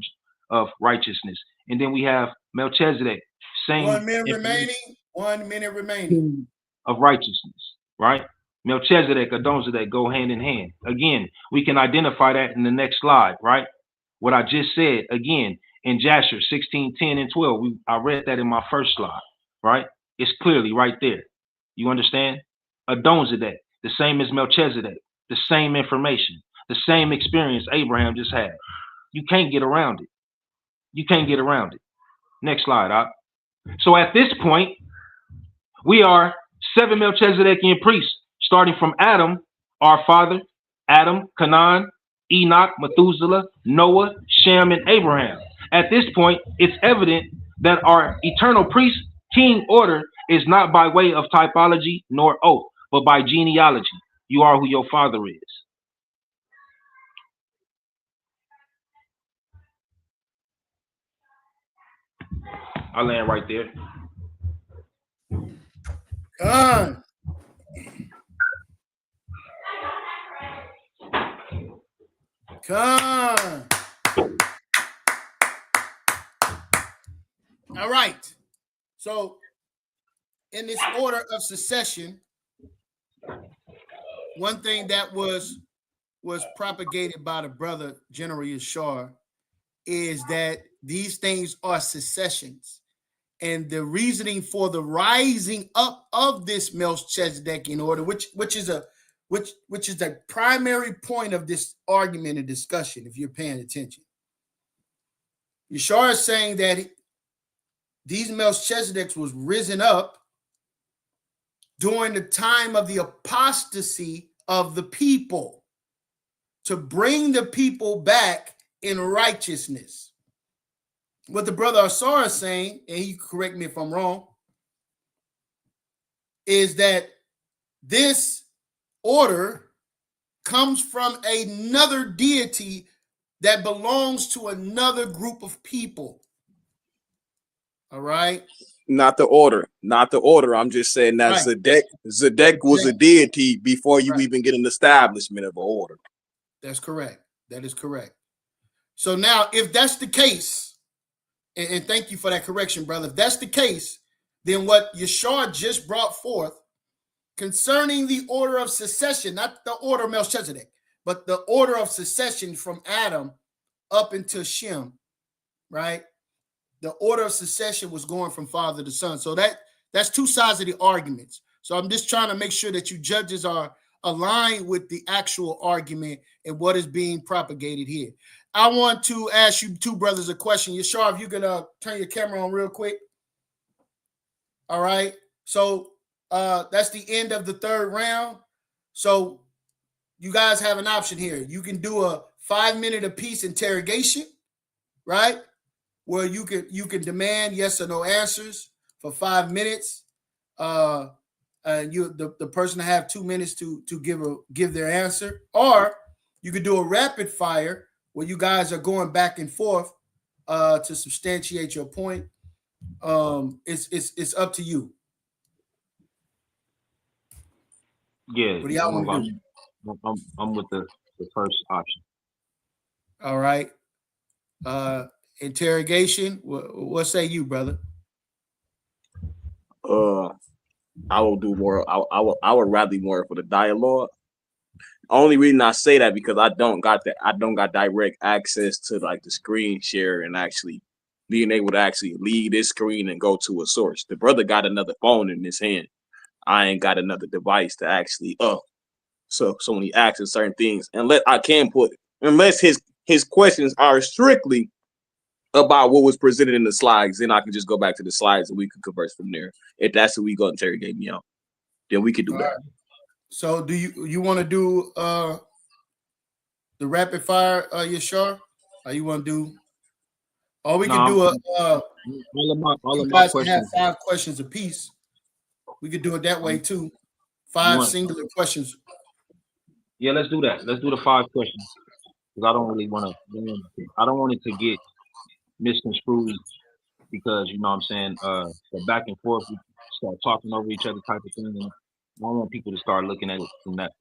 of righteousness. And then we have Melchizedek. Same. 1 minute remaining. 1 minute remaining. Of righteousness, right? Melchizedek, Adonzedek go hand in hand. Again, we can identify that in the next slide, right? What I just said, again, in Yashar 16, 10, and 12. I read that in my first slide, right? It's clearly right there. You understand? Adonzedek, the same as Melchizedek, the same information, the same experience Abraham just had. You can't get around it. You can't get around it. Next slide. So at this point, we are 7 Melchizedekian priests, starting from Adam, our father, Adam, Canaan, Enoch, Methuselah, Noah, Shem, and Abraham. At this point, it's evident that our eternal priest king order is not by way of typology nor oath, but by genealogy. You are who your father is. I'll land right there. Come. All right. So, in this order of succession, one thing that was propagated by the brother General Yashar is that these things are successions, and the reasoning for the rising up of this Melchizedekian order, which is the primary point of this argument and discussion, if you're paying attention. Yashar is saying that these Melchizedeks was risen up during the time of the apostasy of the people to bring the people back in righteousness. What the brother Asar is saying, and he correct me if I'm wrong, is that this order comes from another deity that belongs to another group of people. All right. Not the order. Not the order. I'm just saying that Right. Zedek was a deity before you Right. even get an establishment of an order. That's correct. That is correct. So now, if that's the case, and thank you for that correction, brother. If that's the case, then what Yashar just brought forth concerning the order of succession, not the order of Melchizedek, but the order of succession from Adam up into Shem, right? The order of succession was going from father to son. So that's two sides of the arguments. So I'm just trying to make sure that you judges are aligned with the actual argument and what is being propagated here. I want to ask you two brothers a question. Yashar, if you can turn your camera on real quick. All right. So that's the end of the third round. So you guys have an option here. You can do a 5-minute apiece interrogation, right? Where you can demand yes or no answers for 5 minutes. And the person have 2 minutes to give their answer, or you could do a rapid fire where you guys are going back and forth to substantiate your point. It's up to you. Yeah, What do y'all want to do? I'm with the first option. All right. Interrogation. What say you, brother? I will do more. I would rather do more for the dialogue. Only reason I say that because I don't got direct access to like the screen share and actually being able to actually leave this screen and go to a source. The brother got another phone in his hand. I ain't got another device to actually So when he asks certain things, unless his questions are strictly about what was presented in the slides, then I can just go back to the slides and we can converse from there. If that's who we go interrogate me on, then we could do that. Right. So do you want to do the rapid fire, Yashar? Or you want to do? Or we can do all of my questions. Have 5 questions apiece. We could do it that way too. 5 singular questions. Yeah, let's do that. Let's do the 5 questions because I don't really want to. I don't want it to get misconstrued because you know what I'm saying. The back and forth, we start talking over each other type of thing, and I don't want people to start looking at it from that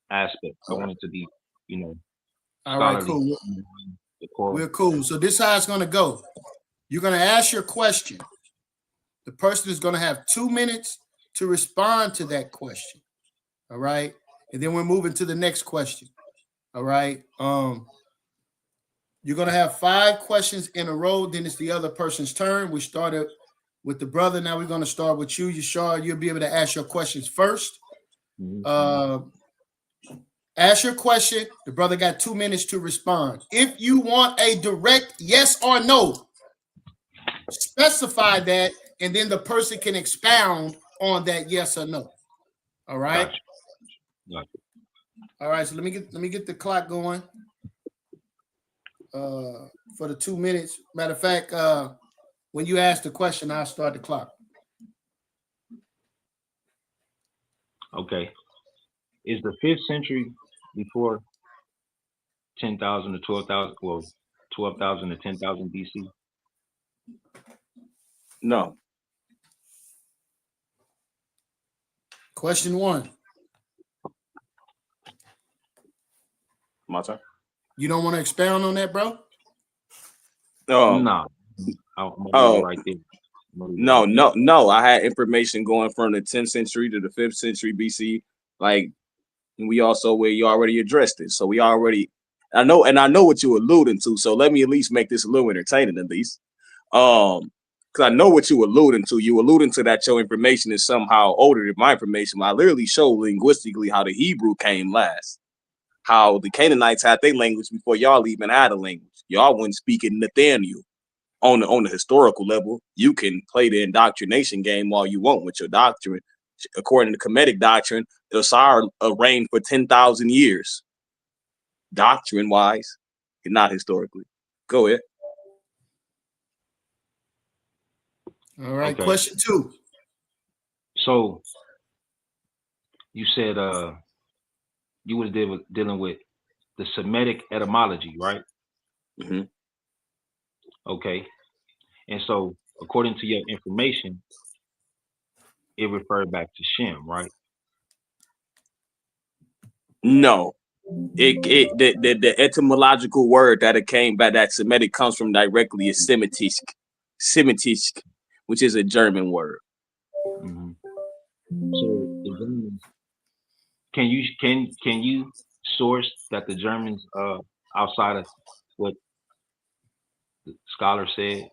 aspect. I want it to be, all right, cool. We're cool. So this is how it's going to go. You're going to ask your question. The person is going to have 2 minutes to respond to that question. All right. And then we're moving to the next question. All right. You're going to have 5 questions in a row. Then it's the other person's turn. We started with the brother. Now we're going to start with you, Yashar. You'll be able to ask your questions first. Ask your question. The brother got 2 minutes to respond. If you want a direct yes or no, specify that, and then the person can expound on that yes or no. All right. Gotcha. All right. So let me get the clock going. For the 2 minutes. Matter of fact, when you ask the question, I'll start the clock. Okay. Is the 5th century before 10,000 to 12,000? Well, 12,000 to 10,000 BC? No. Question 1. My turn. You don't want to expound on that, bro? No. Right there. No. I had information going from the 10th century to the 5th century BC. Like, we also where you already addressed it. So I know what you're alluding to. So let me at least make this a little entertaining at least. Because I know what you're alluding to. You alluding to that your information is somehow older than my information. I literally show linguistically how the Hebrew came last. How the Canaanites had their language before y'all even had a language. Y'all wasn't speaking Nathaniel. On the historical level, you can play the indoctrination game all you want with your doctrine. According to Kemetic doctrine, the Sar reigned for 10,000 years. Doctrine-wise, not historically. Go ahead. All right. Okay. Question 2. So you said you was dealing with the Semitic etymology, right? Mm-hmm. Okay. And so according to your information, it referred back to Shem, right? No, the etymological word that it came by that Semitic comes from directly is Semitisk, which is a German word. Mm-hmm. So the Germans, can you source that the Germans outside of what the scholar said,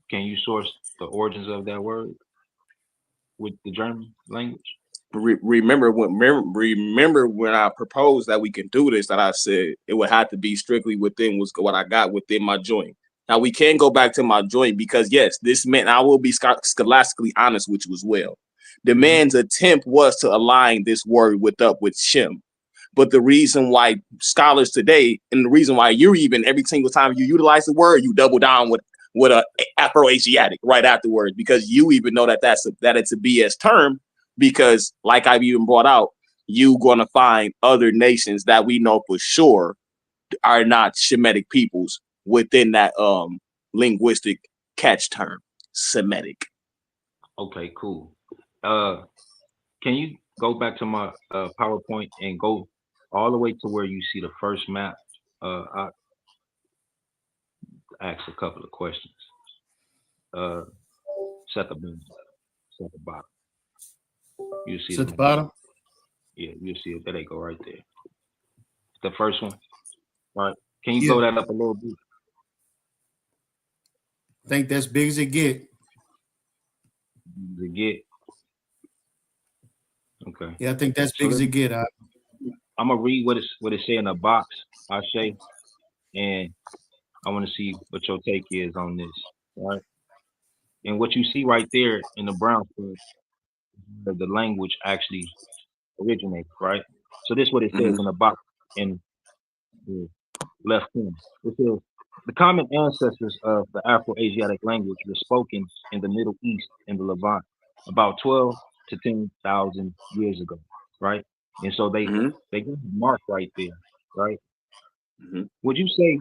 can you source the origins of that word with the German language? Remember when I proposed that we can do this, that I said it would have to be strictly within what I got within my joint. Now we can go back to my joint because yes, this meant I will be scholastically honest with you as well. The man's attempt was to align this word with Shem. But the reason why scholars today, and the reason why you're even every single time you utilize the word, you double down with a Afro-Asiatic right afterwards, because you even know that it's a BS term. Because like I've even brought out, you're gonna find other nations that we know for sure are not Shemitic peoples within that linguistic catch term, Semitic. Okay, cool. Can you go back to my PowerPoint and go all the way to where you see the first map? I asked a couple of questions. Set the bottom. You see It's the at the bottom. Yeah, you see it. There they go right there. The first one. All right. Can you Yeah. blow that up a little bit? I think that's big as it get. The get. Okay. Yeah, I think that's So big as it get. I'm gonna read what it say in the box, Ashe, and I want to see what your take is on this. All right. And what you see right there in the brown square, the language actually originates, right? So this is what it says in the box in the left corner. It says the common ancestors of the Afro-Asiatic language were spoken in the Middle East and the Levant about 12 to 10,000 years ago, right? And so they got the mark right there, right? Would you say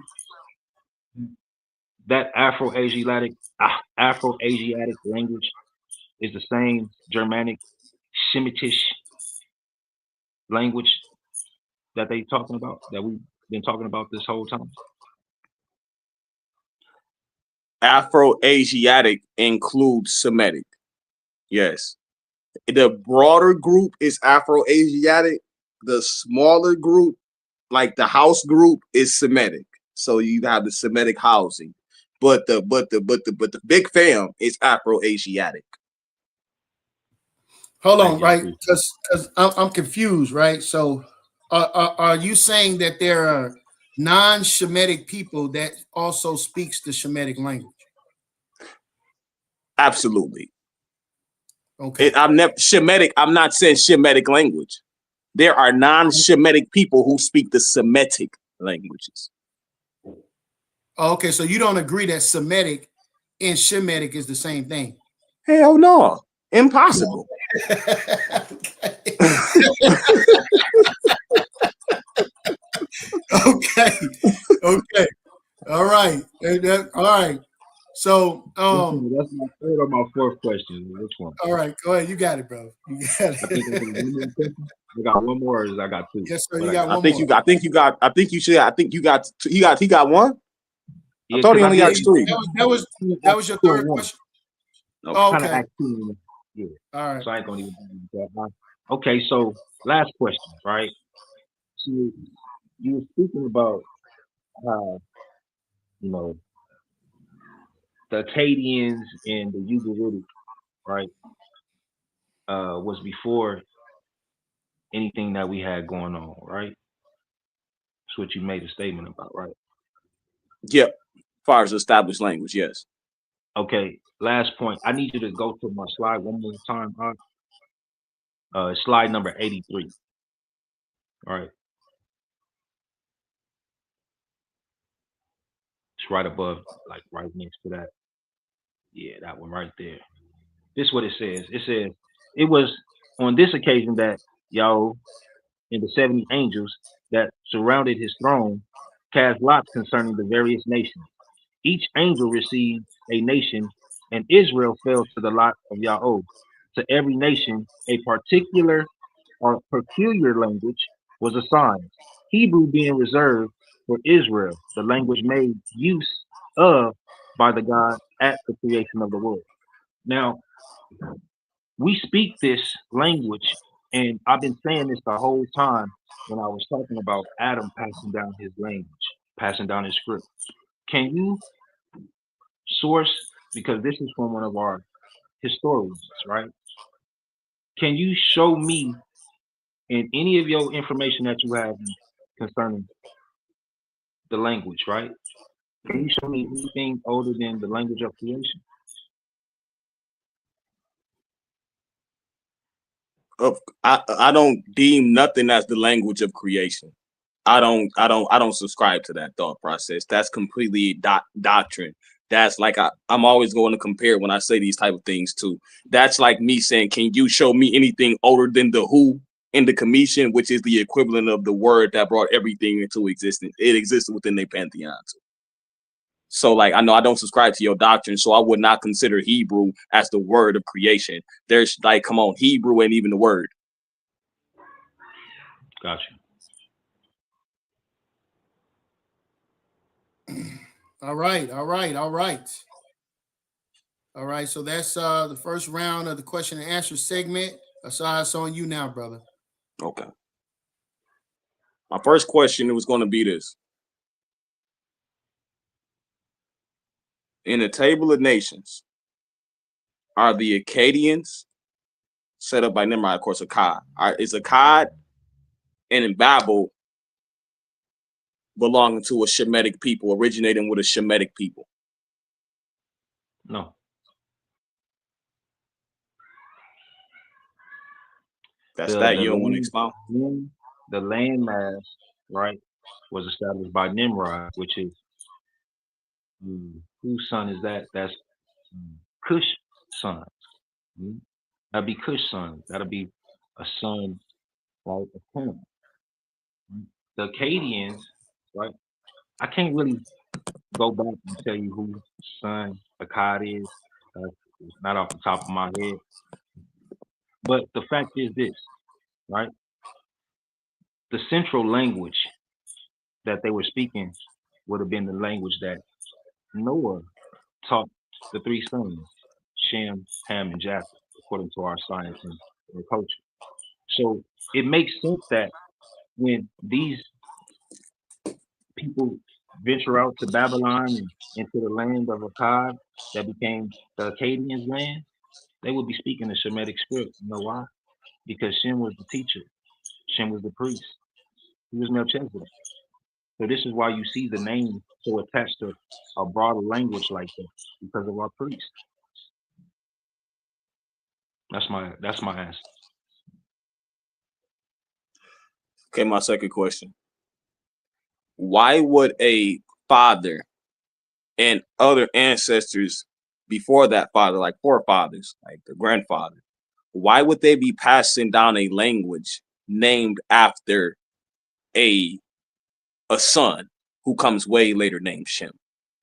that Afro-Asiatic language is the same Germanic Shemitish language that they talking about, that we've been talking about this whole time? Afro-Asiatic includes Semitic. Yes. The broader group is Afro-Asiatic. The smaller group, like the house group, is Semitic. So you have the Semitic housing. But the big fam is Afro-Asiatic. Hold on, right? Because I'm confused, right? So are you saying that there are non-Shemitic people that also speaks the Shemitic language? Absolutely. Okay. I'm never Shemitic. I'm not saying Shemitic language. There are non-Shemitic people who speak the Semitic languages. Okay, so you don't agree that Semitic and Shemitic is the same thing? Hell no. Impossible. Okay. All right. All right. So that's my third or my fourth question. Which one? All right, go ahead. You got it, bro. You got it. I think I got one more. I got two. Yes, sir. You got one more. He got one. Yeah, I thought he only got three. That was your third question. Okay. Yeah. All right. So I ain't gonna even do that. Okay, so last question, right? So you were speaking about how, you know, the Akkadians and the Ugaritic, right? Was before anything that we had going on, right? That's what you made a statement about, right? Yep. As far as established language, yes. Okay. Last point. I need you to go to my slide one more time. Slide number 83. All right. It's right above, like right next to that. Yeah, that one right there. This is what it says. It says it was on this occasion that Yahweh, and the 70 angels that surrounded his throne cast lots concerning the various nations. Each angel received a nation, and Israel fell to the lot of Yahweh. To every nation, a particular or peculiar language was assigned, Hebrew being reserved for Israel, the language made use of by the God at the creation of the world. Now, we speak this language, and I've been saying this the whole time when I was talking about Adam passing down his language, passing down his script. Can you source, because this is from one of our historians, right? Can you show me in any of your information that you have concerning the language, right? Can you show me anything older than the language of creation? I don't deem nothing as the language of creation. I don't subscribe to that thought process. That's completely doctrine. That's like I'm always going to compare when I say these type of things too. That's like me saying, can you show me anything older than the who in the commission, which is the equivalent of the word that brought everything into existence. It existed within their pantheon too. So like, I know I don't subscribe to your doctrine, so I would not consider Hebrew as the word of creation. There's like, come on, Hebrew ain't even the word. Gotcha. All right. So that's the first round of the question and answer segment. Asad, it's on you now, brother. Okay. My first question was going to be this. In the table of nations, are the Akkadians set up by Nimrod, of course, Akkad? Is Akkad and in Babel belonging to a Shemitic people, originating with a Shemitic people? No. That's that. You don't want to expound? The landmass, right, was established by Nimrod, which is whose son is that? That's Cush son. That'd be Cush son. That'll be a son, right, of Ham. The Akkadians, right? I can't really go back and tell you whose son Akkad is. It's not off the top of my head. But the fact is this, right? The central language that they were speaking would have been the language that Noah taught the three sons, Shem, Ham, and Japheth, according to our science and culture. So it makes sense that when these people venture out to Babylon and into the land of Akkad that became the Akkadians' land, they would be speaking the Shemitic script. You know why? Because Shem was the teacher. Shem was the priest. He was Melchizedek. So this is why you see the name so attached to a broader language like that, because of our priest. That's my answer. Okay, my second question. Why would a father and other ancestors before that father, like forefathers, like the grandfather, why would they be passing down a language named after a son who comes way later named Shem?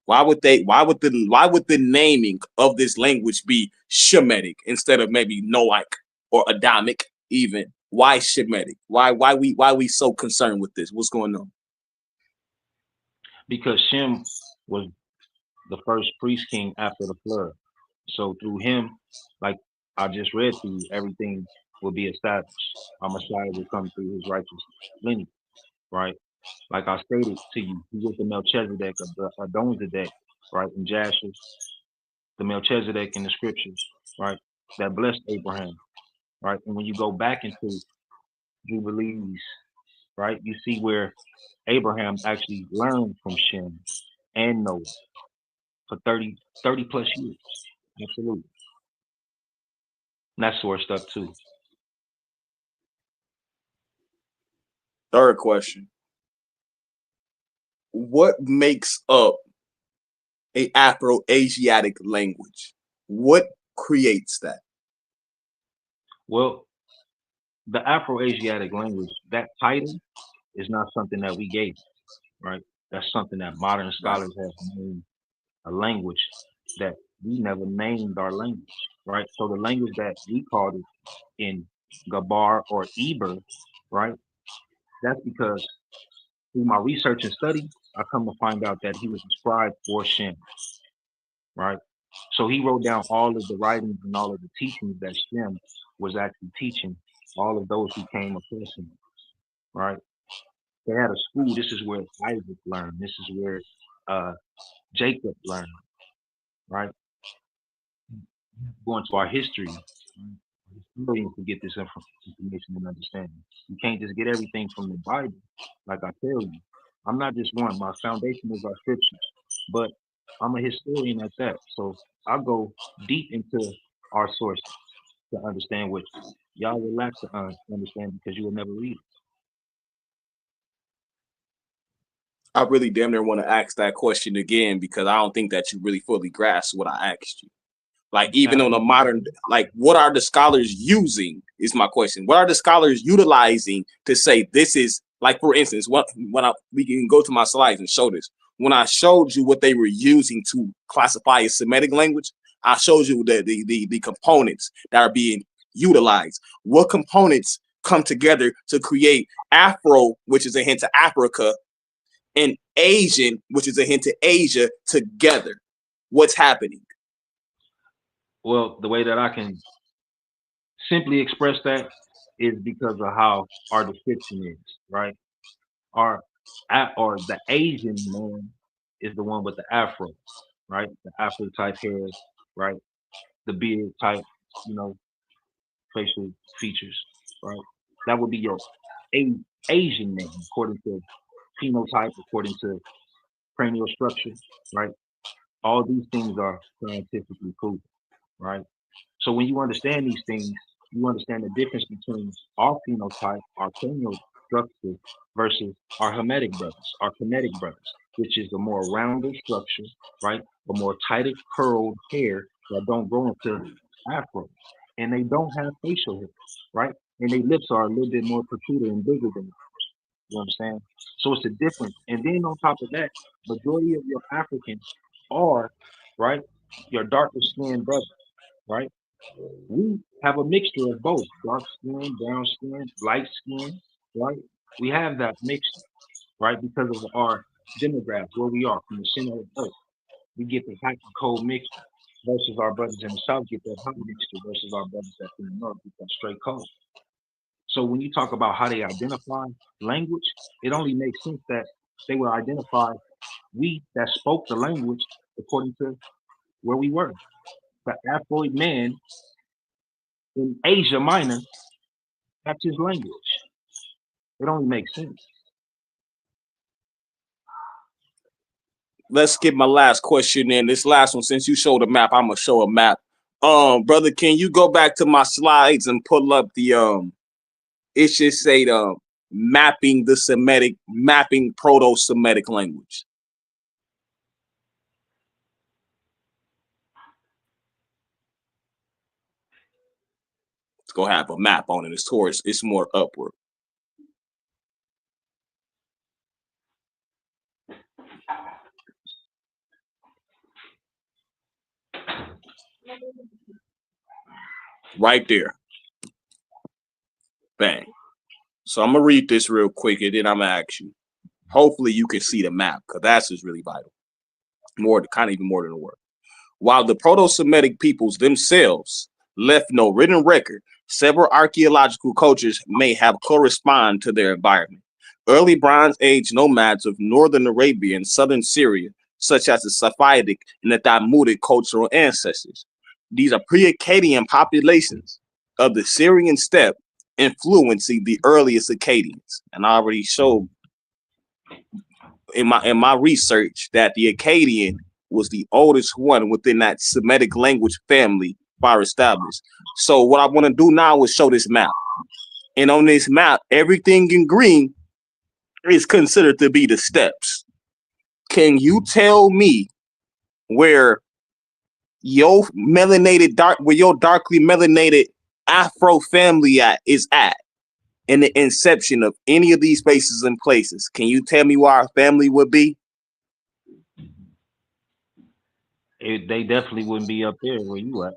Why would the naming of this language be Shemitic instead of maybe Noahic or Adamic even? Why Shemitic? Why we so concerned with this? What's going on? Because Shem was the first priest king after the flood. So through him, like I just read to you, everything will be established. Our Messiah will come through his righteous lineage, right? Like I stated to you, he was the Melchizedek of the Adonzedek, right? In Yashar, the Melchizedek in the scriptures, right? That blessed Abraham, right? And when you go back into Jubilees, right, you see where Abraham actually learned from Shem and Noah for 30 plus years. Absolutely. And that's sourced up too. Third question. What makes up a Afro-Asiatic language? What creates that? Well, the Afro-Asiatic language, that title is not something that we gave, right? That's something that modern Right. scholars have named a language that we never named our language, right? So the language that we called it in Gabar or Eber, right? That's because through my research and study, I come to find out that he was a scribe for Shem, right? So he wrote down all of the writings and all of the teachings that Shem was actually teaching all of those who came across him, right? They had a school. This is where Isaac learned. This is where uh, Jacob learned, right? Going to our history, right? Historians to get this information and understanding. You can't just get everything from the Bible. Like I tell you, I'm not just one. My foundation is our scriptures, but I'm a historian at that. So I go deep into our sources to understand what y'all will lack to understand because you will never read it. I really damn near want to ask that question again because I don't think that you really fully grasp what I asked you. Like, even on a modern, like, what are the scholars using is my question. What are the scholars utilizing to say this is, like, for instance, we can go to my slides and show this. When I showed you what they were using to classify a Semitic language, I showed you the components that are being utilized. What components come together to create Afro, which is a hint to Africa, and Asian, which is a hint to Asia, together? What's happening? Well, the way that I can simply express that is because of how our description is, right? Or the Asian man is the one with the afro, right? The afro type hair, right? The beard type, you know, facial features, right? That would be your Asian man according to phenotype, according to cranial structure, right? All these things are scientifically proven, right? So when you understand these things, you understand the difference between our phenotype, our cranial structure, versus our Hamitic brothers, our kinetic brothers, which is a more rounded structure, right? A more tighter curled hair that don't grow into afro. And they don't have facial hair, right? And their lips are a little bit more protruded and bigger than ours. You understand? So it's a difference. And then on top of that, majority of your Africans are, right, your darker skinned brothers, right? We have a mixture of both dark skin, brown skin, light skin, right? We have that mixture, right? Because of our demographics, where we are from the center of the earth. We get the hot and cold mixture versus our brothers in the south get that hot mixture versus our brothers that's in the north get that straight cold. So when you talk about how they identify language, it only makes sense that they will identify we that spoke the language according to where we were. The Afroid man in Asia Minor, that's his language. It only makes sense. Let's get my last question in. This last one, since you showed a map, I'm gonna show a map. Brother, can you go back to my slides and pull up the it should say the mapping the Semitic, mapping Proto-Semitic language. It's gonna have a map on it. It's towards, it's more upward. Right there. Bang. So I'm gonna read this real quick and then I'm gonna ask you. Hopefully you can see the map because that's just really vital. More, kind of even more than a word. While the Proto-Semitic peoples themselves left no written record, several archaeological cultures may have corresponded to their environment. Early Bronze Age nomads of northern Arabia and southern Syria, such as the Safavidic and the Talmudic cultural ancestors. These are pre-Akkadian populations of the Syrian steppe influencing the earliest Akkadians. And I already showed in my research that the Akkadian was the oldest one within that Semitic language family far established. So what I want to do now is show this map. And on this map, everything in green is considered to be the steppes. Can you tell me where your melanated where your darkly melanated Afro family is at? in the inception of any of these spaces and places, can you tell me where our family would be? They definitely wouldn't be up there where you at.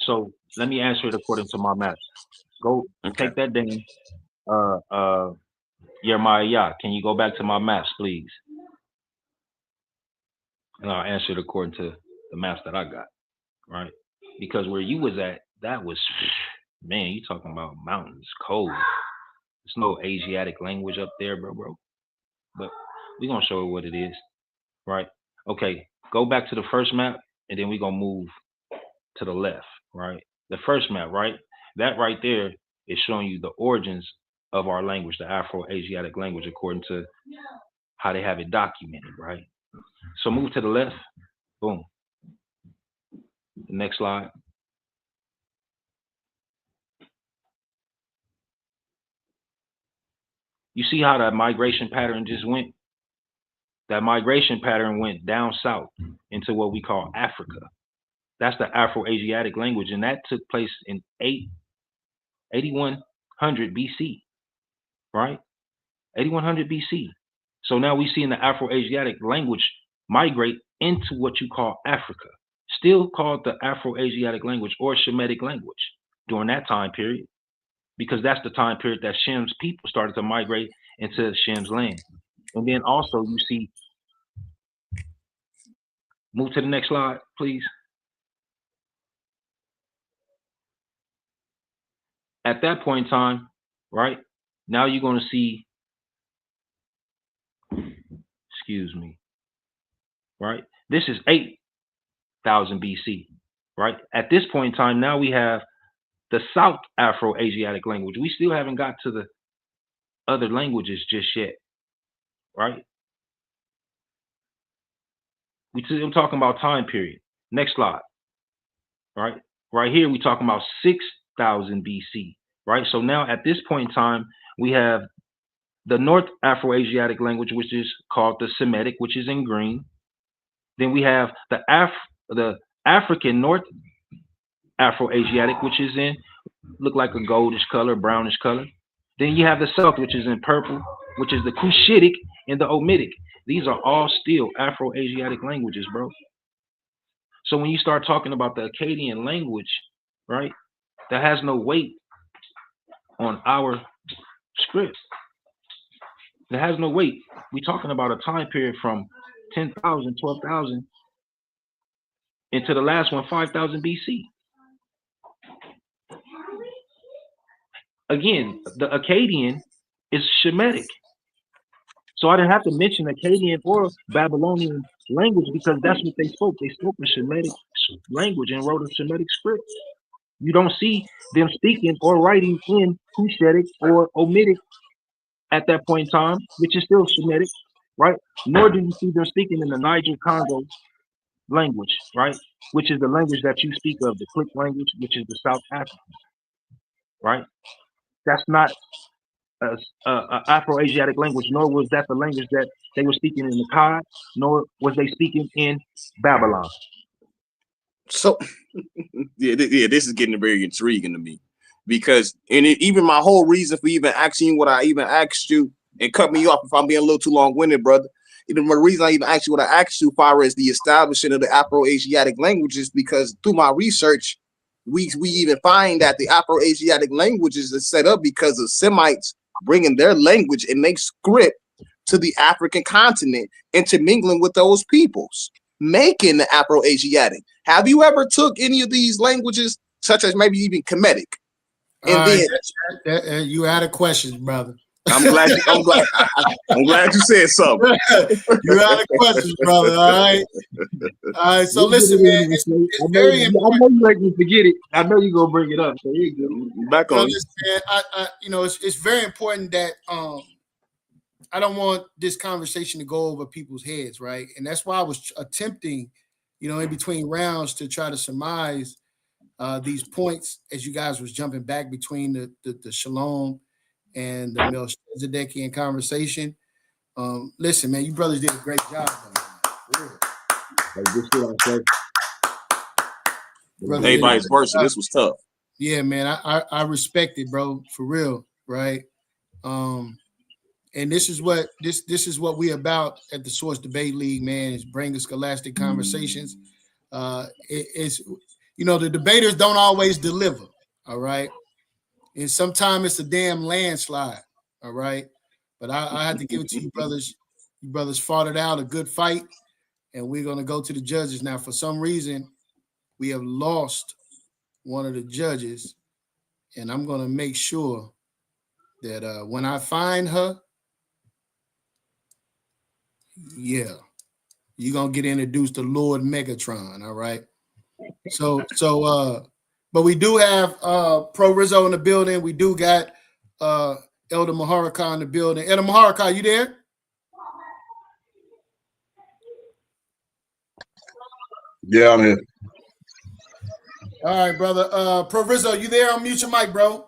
So let me answer it according to my maps. Go Okay. take that down. Jeremiah, can you go back to my maps, please? And I'll answer it according to the maps that I got, right? Because where you was at, that was, man, you talking about mountains, cold. There's no Asiatic language up there, bro. But we're gonna show it what it is, right? Okay, go back to the first map, and then we're gonna move to the left, right? The first map, right? That right there is showing you the origins of our language, the Afro-Asiatic language, according to how they have it documented, right? So move to the left, boom. The next slide. You see how that migration pattern just went? That migration pattern went down south into what we call Africa. That's the Afro-Asiatic language, and that took place in 8100 BC, right? 8100 BC. So now we see in the Afro-Asiatic language migrate into what you call Africa, still called the Afro-Asiatic language or Shemitic language during that time period, because that's the time period that Shem's people started to migrate into Shem's land. And then also you see, move to the next slide, please. At that point in time, right, now you're going to see, excuse me, right, this is 8000 BC, right? At this point in time, now we have the South Afro-Asiatic language. We still haven't got to the other languages just yet, right? I'm talking about time period. Next slide, right? Right here, we're talking about 6000 BC, right? So now at this point in time, we have the North Afro-Asiatic language, which is called the Semitic, which is in green. Then we have the African North Afro-Asiatic, which is in, look like a goldish color, brownish color. Then you have the South, which is in purple, which is the Cushitic and the Omitic. These are all still Afro-Asiatic languages, bro. So when you start talking about the Akkadian language, right, that has no weight on our script. It has no weight. We're talking about a time period from 10,000, 12,000 into the last one, 5,000 BC. Again, the Akkadian is Shemitic. So I didn't have to mention Akkadian or Babylonian language because that's what they spoke. They spoke a Shemitic language and wrote a Shemitic script. You don't see them speaking or writing in Cushitic or Omitic at that point in time, which is still Shemitic, right? Nor do you see them speaking in the Niger-Congo language, right? Which is the language that you speak of, the Click language, which is the South African, right? That's not a Afro-Asiatic language, nor was that the language that they were speaking in the Akkad, nor was they speaking in Babylon. So, this is getting very intriguing to me because, even my whole reason for even asking you what I even asked you, and cut me off if I'm being a little too long-winded, brother. Even the reason I even asked you what I asked you, far as the establishment of the Afro-Asiatic languages, because through my research, we even find that the Afro-Asiatic languages are set up because of Semites bringing their language and make script to the African continent, intermingling with those peoples, making the Afro-Asiatic. Have you ever took any of these languages, such as maybe even Kemetic? And then you had a question, brother. I'm glad you said something. You had a question, brother. All right. All right. So listen, man. It's very important. I know you like me to forget it. I know you're gonna bring it up. So here you go. Back on. Listen, man, it's very important that I don't want this conversation to go over people's heads, right? And that's why I was attempting, in between rounds to try to surmise these points as you guys was jumping back between the Shalom and the Melchizedekian conversation. Listen, man, you brothers did a great job. Hey, vice versa. This was tough. Yeah, man, I respect it, bro, for real. right? And this is what this is what we about at the Source Debate League, man, is bringing scholastic conversations. It's the debaters don't always deliver, all right, and sometimes it's a damn landslide, all right. But I had to give it to you, brothers. You brothers fought it out, a good fight, and we're gonna go to the judges now. For some reason, we have lost one of the judges, and I'm gonna make sure that when I find her, yeah, you're gonna get introduced to Lord Megatron, all right? But we do have Pro Rizzo in the building. We do got Elder Maharaka in the building. Elder Maharaka, you there? Yeah, I'm here. All right, brother. Pro Rizzo, you there? Unmute your mic, bro.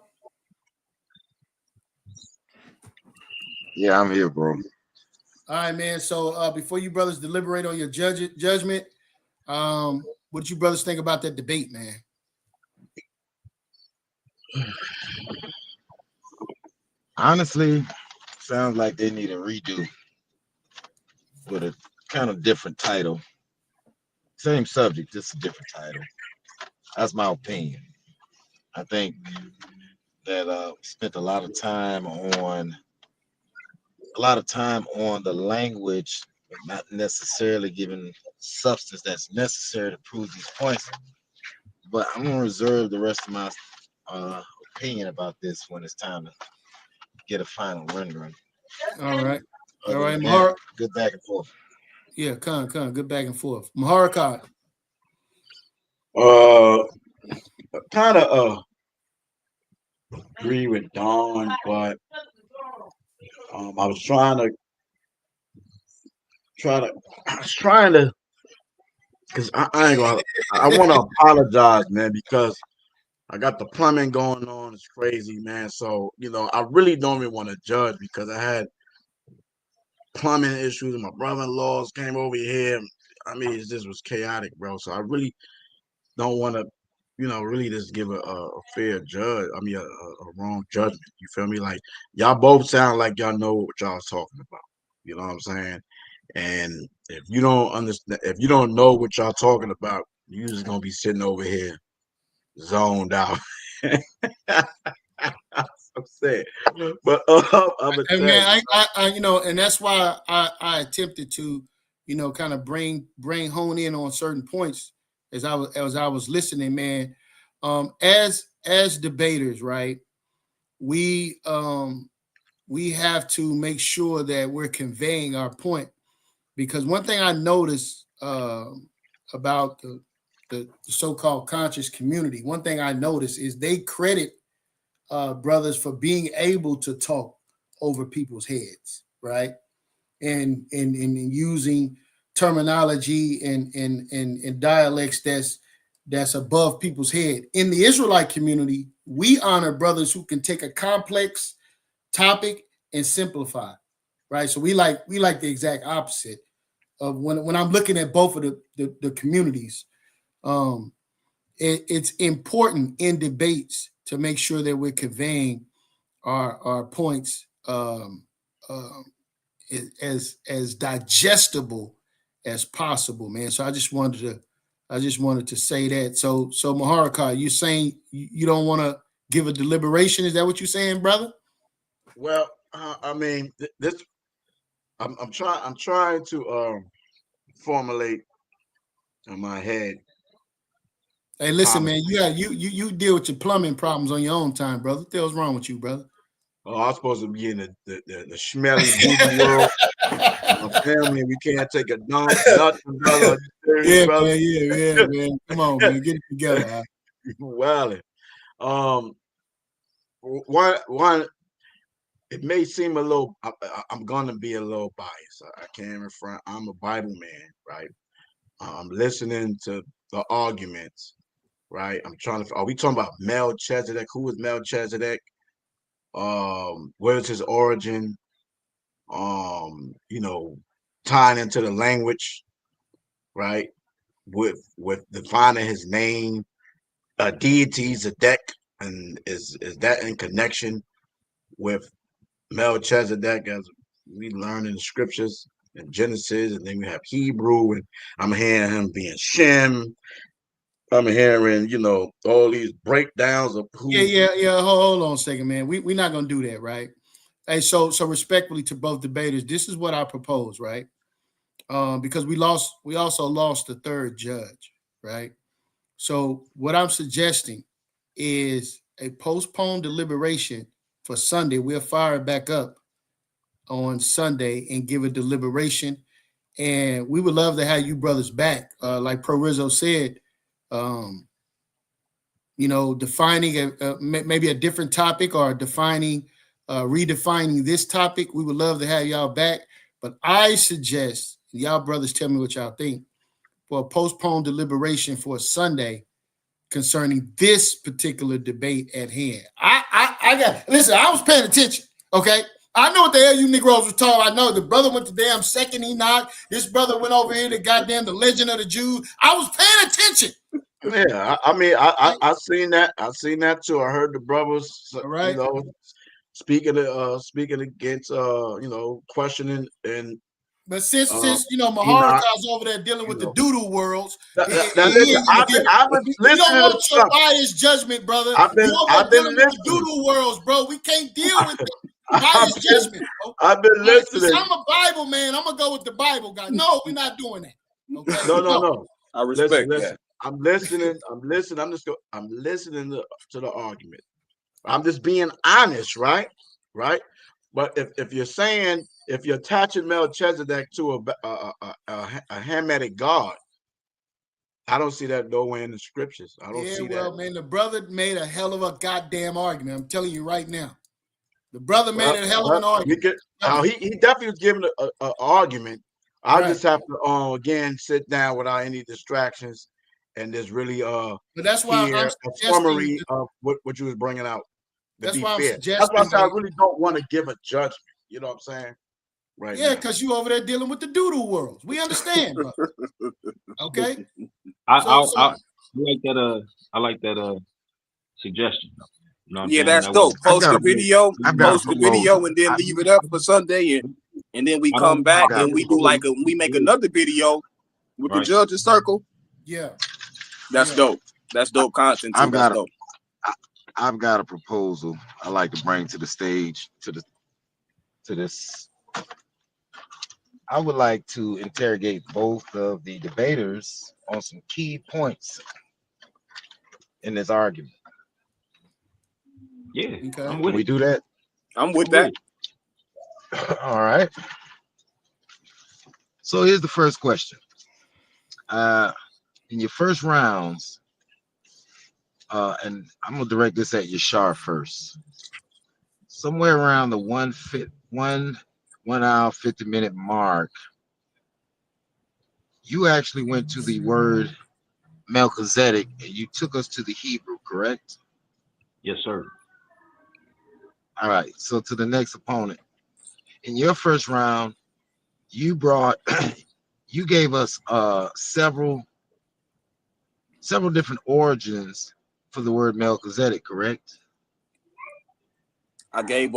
Yeah, I'm here, bro. All right, man. So before you brothers deliberate on your judgment, what did you brothers think about that debate, man? Honestly, sounds like they need a redo with a kind of different title. Same subject, just a different title. That's my opinion. I think that spent a lot of time on the language, but not necessarily giving substance that's necessary to prove these points. But I'm gonna reserve the rest of my opinion about this when it's time to get a final rendering. All right. All Other right, than Mahar. that, good back and forth. Yeah, good back and forth. Maharaka. Kind of agree with Don, but I was trying to, because I ain't gonna, I want to apologize, man, because I got the plumbing going on. It's crazy, man. So, I really don't even want to judge because I had plumbing issues and my brother-in-laws came over here. I mean, it just was chaotic, bro. So I really don't want to, really just give a fair judge. I mean, a wrong judgment. You feel me? Like, y'all both sound like y'all know what y'all's talking about. You know what I'm saying? And if you don't understand, if you don't know what y'all talking about, you just gonna be sitting over here zoned out. I'm saying, but I'm gonna And tell man, you, and that's why I attempted to, kind of hone in on certain points as I was listening, man. As debaters, right? We have to make sure that we're conveying our point, because one thing I noticed about the so-called conscious community, one thing I noticed is they credit brothers for being able to talk over people's heads, right? And using terminology and dialects that's above people's head. In the Israelite community, we honor brothers who can take a complex topic and simplify, right? So we like the exact opposite of when I'm looking at both of the communities. It's important in debates to make sure that we're conveying our points as digestible as possible, man. So I just wanted to say that. So Maharaka, you saying you don't want to give a deliberation? Is that what you're saying, brother? well, I mean, this. I'm trying to formulate in my head. Hey, listen, man. You deal with your plumbing problems on your own time, brother. What the hell's wrong with you, brother? Oh, I'm supposed to be in the smelly booty world. My family, we can't take a dump, nothing, brother. Are you serious, Yeah, brother? man. Yeah, man. Come on, man. Get it together. Huh? Wilding. One, it may seem a little. I'm gonna be a little biased. I can't refrain. I'm a Bible man, right? I'm listening to the arguments, right? I'm trying to. Are we talking about Melchizedek? Who is Melchizedek? Where's his origin? You know, tying into the language, right? With defining his name, deity Zedek, and is that in connection with Melchizedek, as we learn in the scriptures in Genesis, and then we have Hebrew, and I'm hearing him being Shem. I'm hearing, all these breakdowns of who. Yeah. Hold on a second, man. We're not gonna do that, right? Hey, so respectfully to both debaters, this is what I propose, right? Because we also lost the third judge, right? So what I'm suggesting is a postponed deliberation for Sunday. We'll fire it back up on Sunday and give a deliberation. And we would love to have you brothers back. Like Pro Rizzo said, defining maybe a different topic or redefining this topic. We would love to have y'all back. But I suggest, y'all brothers tell me what y'all think, for a postponed deliberation for Sunday concerning this particular debate at hand. Listen, I was paying attention, okay? I know what the hell you Negroes were talking. I know the brother went to damn second Enoch. This brother went over here to goddamn the Legend of the Jews. I was paying attention. Yeah, I seen that. I seen that too. I heard the brothers, right. Speaking against questioning and. But since Maharaka's over there dealing with the doodoo worlds, I've been listening. You don't want your biased judgment, brother. I've been dealing with the doodoo worlds, bro. We can't deal with the biased judgment, bro. I've been listening. I'm a Bible man. I'm gonna go with the Bible guy. No, we're not doing that. Okay? No. I respect that. I'm listening. I'm listening to the argument. I'm just being honest, right? But if you're saying, if you're attaching Melchizedek to a Hamitic God, I don't see that nowhere in the scriptures. I don't see that. Well, man, the brother made a hell of a goddamn argument. I'm telling you right now. The brother made a hell of an argument. He definitely was giving an argument. I just have to again sit down without any distractions and just really but that's why hear a summary of what you was bringing out. That's why I'm suggesting. That's why I said I really don't want to give a judgment. You know what I'm saying? Right. Yeah, because you over there dealing with the doodoo worlds. We understand, bro. Okay. I like that. I like that suggestion. You know that's dope. Post the video, and then leave it up for Sunday, and then we come back and we do we make another video with the judges circle. Yeah, that's dope. That's dope content too. I've got a proposal I like to bring to the stage to this. I would like to interrogate both of the debaters on some key points in this argument. Yeah, okay. Can we do that? I'm with that. All right. So here's the first question. In your first rounds, and I'm gonna direct this at Yashar first. Somewhere around the 1 hour 50-minute mark, you actually went to the word Melchizedek and you took us to the Hebrew, correct? Yes, sir. All right. So to the next opponent, in your first round, you gave us several different origins for the word Melchizedek, correct? I gave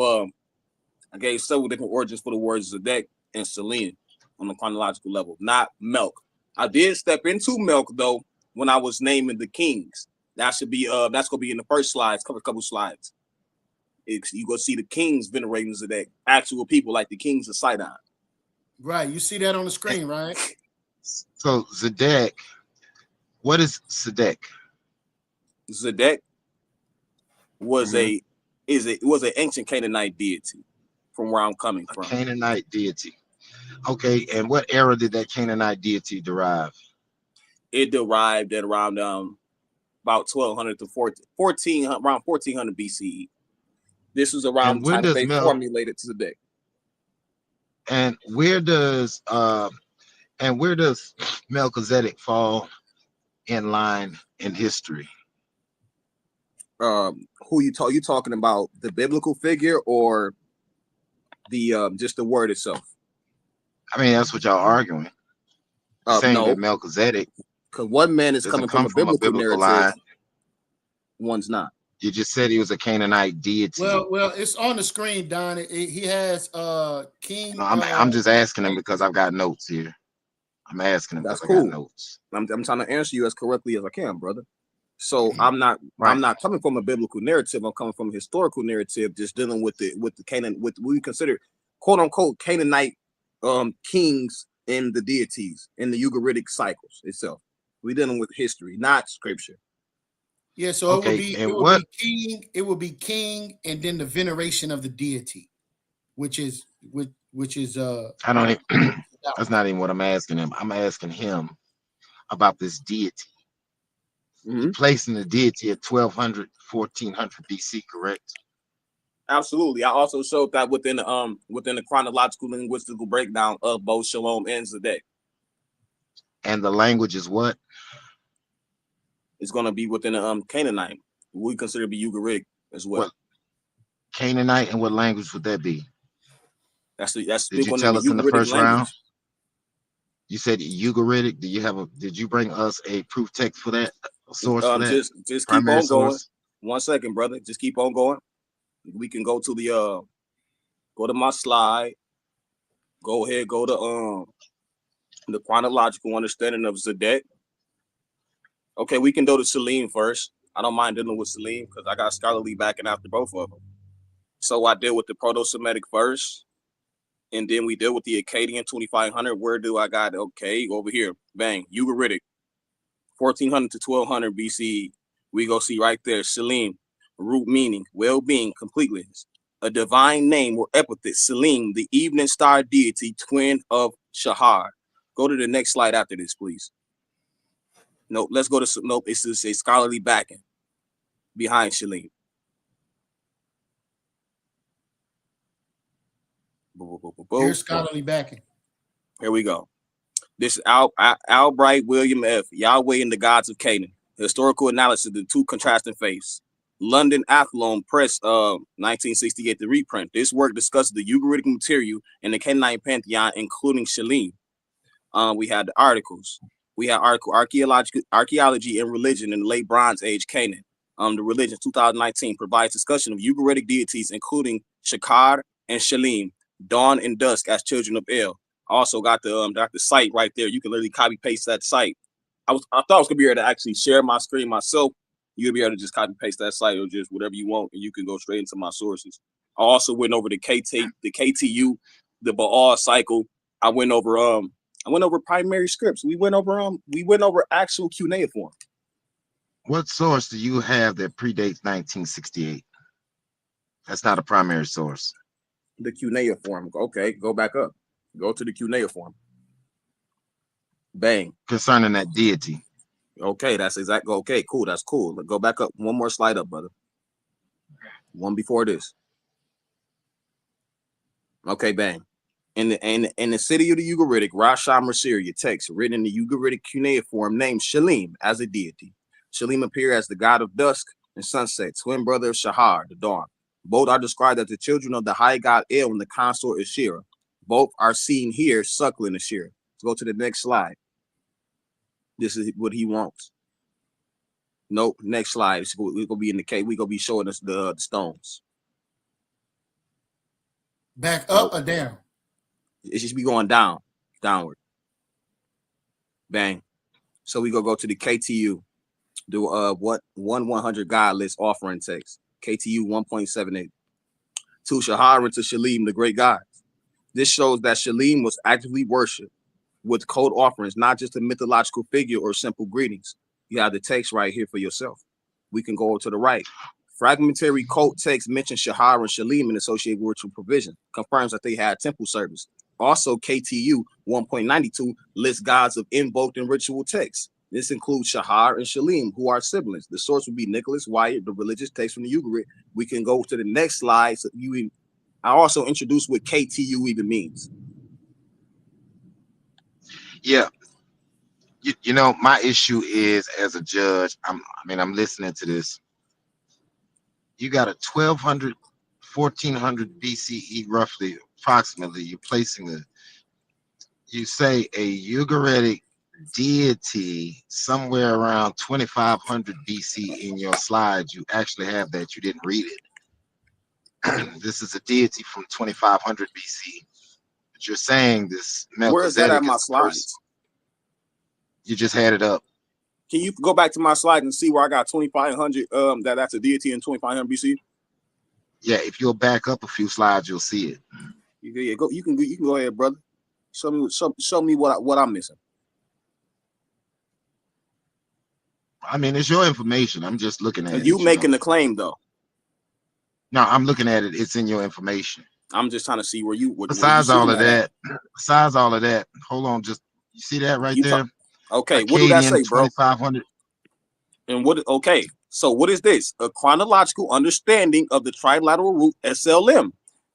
several different origins for the words Zedek and Shalam on the chronological level, not Melch. I did step into Melch though when I was naming the kings. That should be that's gonna be in the first slides, couple slides. You go see the kings venerating Zedek, actual people like the kings of Sidon. Right, you see that on the screen, right? So Zedek, what is Zedek? Zedek was an ancient Canaanite deity from where I'm coming from. Canaanite deity. Okay, and what era did that Canaanite deity derive? It derived at around about 1200 to 1400 BCE. This was around the time that they formulated Zedek. And where does Melchizedek fall in line in history? Who you talking about, the biblical figure or the just the word itself? I mean, that's what y'all arguing. Saying no, that Melchizedek, because one man is coming from a biblical narrative, line. One's not. You just said he was a Canaanite deity. Well, it's on the screen, Don. He has King. No, I'm just asking him because I've got notes here. I'm asking him That's because I got cool. notes. I'm trying to answer you as correctly as I can, brother. So I'm not coming from a biblical narrative. I'm coming from a historical narrative, just dealing with the Canaan, with what we consider quote unquote Canaanite kings and the deities in the Ugaritic cycles itself. We're dealing with history, not scripture. Yeah, so Okay, it would be king, and then the veneration of the deity, which is I don't even, that's not even what I'm asking him. I'm asking him about this deity. Placing the deity at 1200, 1400 BC, correct? Absolutely. I also showed that within the chronological linguistical breakdown of both Shalom and Zedek. And the language is what? It's going to be within the Canaanite. We consider to be Ugaritic as well. What Canaanite, and what language would that be? That's Did you going to tell be us in the Ugaritic first language. round? You said Ugaritic. Did you bring us a proof text for that? A source for that? Just keep primary on going. source? 1 second, brother. Just keep on going. We can go to the go to my slide. Go ahead, go to the chronological understanding of Zedek. Okay, we can go to Shalim first. I don't mind dealing with Shalim because I got scholarly backing after both of them. So I deal with the Proto-Semitic first, and then we deal with the Akkadian 2500. Where do I got? Okay, over here. Bang. Ugaritic, 1400 to 1200 BCE. We go see right there. Shalim, root meaning, well-being, completeness. A divine name or epithet. Shalim, the evening star deity, twin of Shahar. Go to the next slide after this, please. Nope, let's go to, nope, it's just a scholarly backing behind Shalim. Here's scholarly backing. Here we go. This is Albright William F. Yahweh and the Gods of Canaan. Historical analysis of the two contrasting faiths. London Athlone Press, 1968, the reprint. This work discusses the Ugaritic material in the Canaanite pantheon, including Shalim. We had the articles. We had archaeology and religion in the late Bronze Age Canaan. The religion 2019 provides discussion of Ugaritic deities, including Shakar and Shalim, dawn and dusk as children of El. Also got the site right there. You can literally copy paste that site. I thought I was gonna be able to actually share my screen myself. You'll be able to just copy paste that site or just whatever you want, and you can go straight into my sources. I also went over the KTU, the Baal cycle. I went over primary scripts. We went over actual cuneiform. What source do you have that predates 1968? That's not a primary source. The cuneiform. Okay, go back up. Go to the cuneiform. Bang. Concerning that deity. Okay, that's exactly. Okay, cool. That's cool. Go back up. One more slide up, brother. One before this. Okay, bang. In the city of the Ugaritic, Rosh Hashanah text written in the Ugaritic cuneiform named Shalim as a deity. Shalim appeared as the god of dusk and sunset, twin brother of Shahar, the dawn. Both are described as the children of the high god El and the consort Ashira. Both are seen here suckling Ashira. Let's go to the next slide. This is what he wants. Nope. Next slide. We're gonna be in the cave. We're gonna be showing us the stones. Back up or down? It should be going downward. Bang. So we gonna go to the KTU. Do what 100 God list offering text. KTU 1.78. To Shahar and to Shalim, the great gods. This shows that Shalim was actively worshipped with code offerings, not just a mythological figure or simple greetings. You have the text right here for yourself. We can go to the right. Fragmentary cult text mentions Shahar and Shalim in associated ritual provision, confirms that they had temple service. Also, KTU 1.92 lists gods of invoked and ritual texts. This includes Shahar and Shalim, who are siblings. The source would be Nicholas Wyatt, the religious text from the Ugarit. We can go to the next slide. So I also introduced what KTU even means. Yeah. You know, my issue is as a judge, I'm listening to this. You got a 1200, 1400 BCE, roughly, approximately. You're placing you say a Ugaritic deity somewhere around 2500 BC in your slides. You actually have that. You didn't read it. This is a deity from 2500 BC. But you're saying this Where is that at Melchizedek my is a person. slides? You just had it up. Can you go back to my slide and see where I got 2500? That's a deity in 2500 BC. Yeah, if you'll back up a few slides, you'll see it. Yeah, go. You can go ahead, brother. Show me what I'm missing. I mean, it's your information. I'm just looking at it. You making the claim though. No, I'm looking at it. It's in your information. I'm just trying to see where you. Besides all of that, hold on. Just you see that right there? Okay, Akkadian, what do that say, bro? 2500. And what? Okay, so what is this? A chronological understanding of the trilateral root SLM.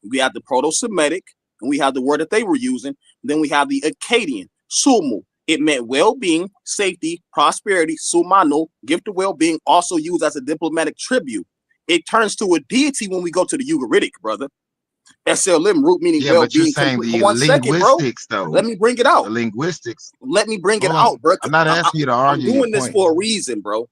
We have the Proto-Semitic, and we have the word that they were using. Then we have the Akkadian, Sumu. It meant well-being, safety, prosperity. Sumano, gift of well-being, also used as a diplomatic tribute. It turns to a deity when we go to the Ugaritic, brother. SLM root meaning well-being. But you're saying the linguistics, though. Let me bring it out. The linguistics. Let me bring it out, bro. I'm not asking you to argue. I'm doing this for a reason, bro.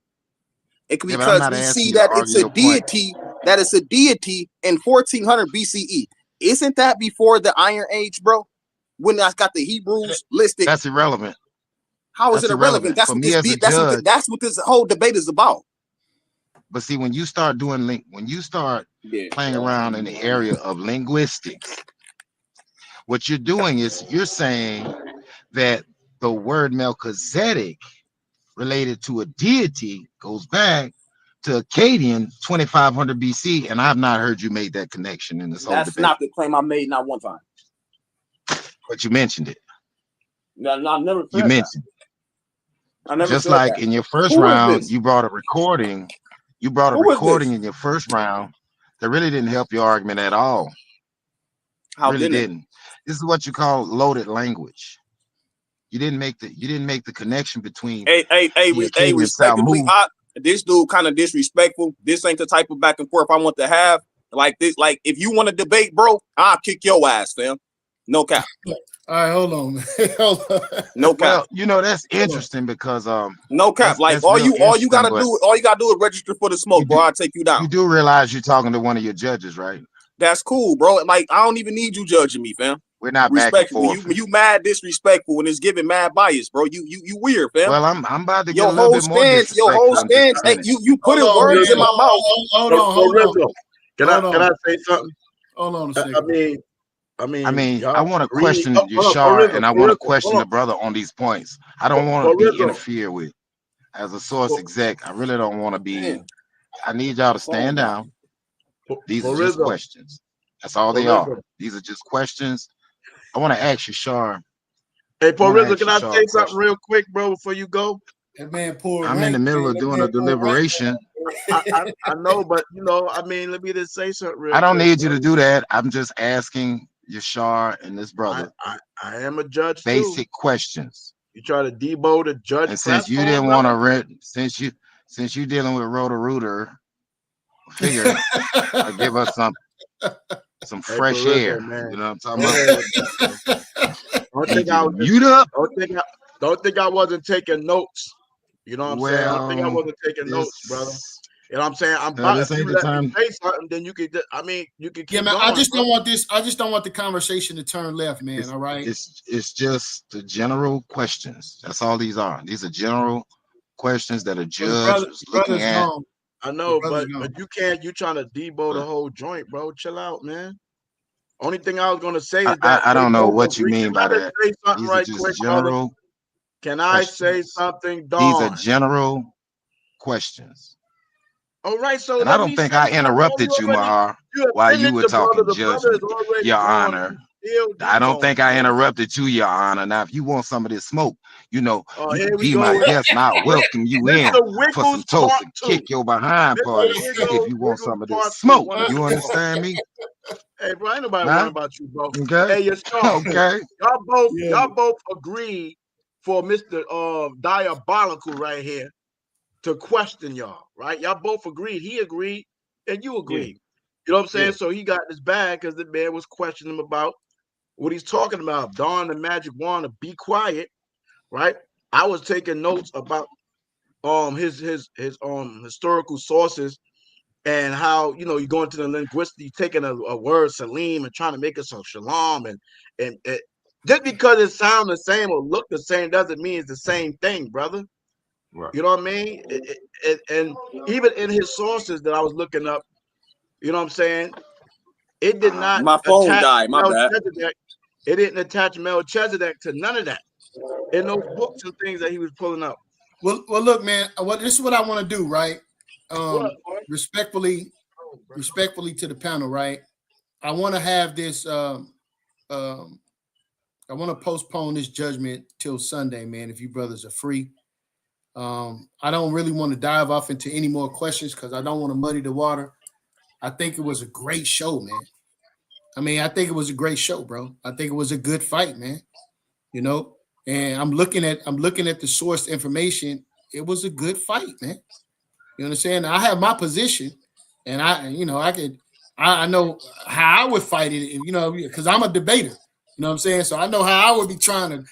Because we see that it's a deity. That is a deity in 1400 BCE. Isn't that before the Iron Age, bro? When I got the Hebrews listed. That's irrelevant. How is it irrelevant? That's what this whole debate is about. But see, when you start playing around in the area of linguistics, what you're doing is you're saying that the word Melchizedek related to a deity goes back to Akkadian 2500 BC, and I've not heard you make that connection in this whole debate. That's not the claim I made, not one time. But you mentioned it. No, I never said you mentioned that. I never just said like that. In your first round, you brought a recording. You brought a recording in your first round that really didn't help your argument at all. How really didn't? This is what you call loaded language. You didn't make the connection between. Respectfully, this dude kind of disrespectful. This ain't the type of back and forth I want to have. Like this, like if you want to debate, bro, I'll kick your ass, fam. No cap. All right, hold on, man. Hold on. No cap. Well, that's interesting because no cap. Like all you gotta do is register for the smoke, bro. I'll take you down. You do realize you're talking to one of your judges, right? That's cool, bro. Like I don't even need you judging me, fam. We're not respectful. You mad disrespectful and it's giving mad bias, bro. You weird, fam. Well, I'm about to get a little bit more disrespectful. Your whole stance. Hey, you putting words in my mouth. Hold on. Can I say something? Hold on a second. I mean, I want to question Yashar, and I want to question the brother on these points. I don't want to be interfered with as a source exec. I really don't want to be. I need y'all to stand down. These are just questions. That's all they are. These are just questions. I want to ask Yashar. Hey, Paul Rizzo, can I say something real quick, bro, before you go? That man poor. I'm in the middle of doing a deliberation. I know, but let me just say something real I don't quick, need you to do that. I'm just asking Yashar and this brother. I am a judge. Basic questions. You try to debo the judge. And since you didn't want to read, since you're dealing with Roto-Rooter, figure give us some fresh air. Man. You know what I'm talking about? Don't think I wasn't taking notes. You know what I'm saying? I don't think I wasn't taking notes, brother. You know what I'm saying? I'm about to say something, then you could. You could. Yeah, man. I just don't want this. I just don't want the conversation to turn left, man. All right. It's just the general questions. That's all these are. These are general questions that a judge is looking at. I know, but you can't. You trying to debo the whole joint, bro? Chill out, man. Only thing I was gonna say is that I don't know what you mean by that. Say something These right are just quick, general. Can I say something, Dawn? These are general questions. All right, so and I don't think I interrupted you, Mahar, while you were talking, Judge, Your Honor. I don't think I interrupted you, Your Honor. Now, if you want some of this smoke, you can be my guest, and I'll welcome you in for some toast and kick your behind party if you want some of this smoke. You understand me? Hey, bro, ain't nobody worrying about you, bro. Okay. Hey, okay. Y'all both agreed for Mr. Diabolical right here to question y'all, right? Y'all both agreed. He agreed, and you agreed. Yeah. You know what I'm saying? Yeah. So he got this bag because the man was questioning him about what he's talking about. Dawn the magic wand to be quiet, right? I was taking notes about his historical sources and how you go into the linguistics, you taking a word Salim and trying to make it so Shalom and just because it sounds the same or look the same doesn't mean it's the same thing, brother. Right. You know what I mean? And even in his sources that I was looking up, you know what I'm saying? It did not My phone attach died. My bad. Melchizedek. It didn't attach Melchizedek to none of that in those books and things that he was pulling up. Well, look, man. This is what I want to do, right? Respectfully to the panel, right? I want to have this. I want to postpone this judgment till Sunday, man. If you brothers are free, I don't really want to dive off into any more questions because I don't want to muddy the water. I think it was a great show, man. I mean, I think it was a great show, bro. I think it was a good fight, man. You know, and I'm looking at the source information. It was a good fight, man. You understand? I have my position, and I know how I would fight it, because I'm a debater. You know what I'm saying? So I know how I would be trying to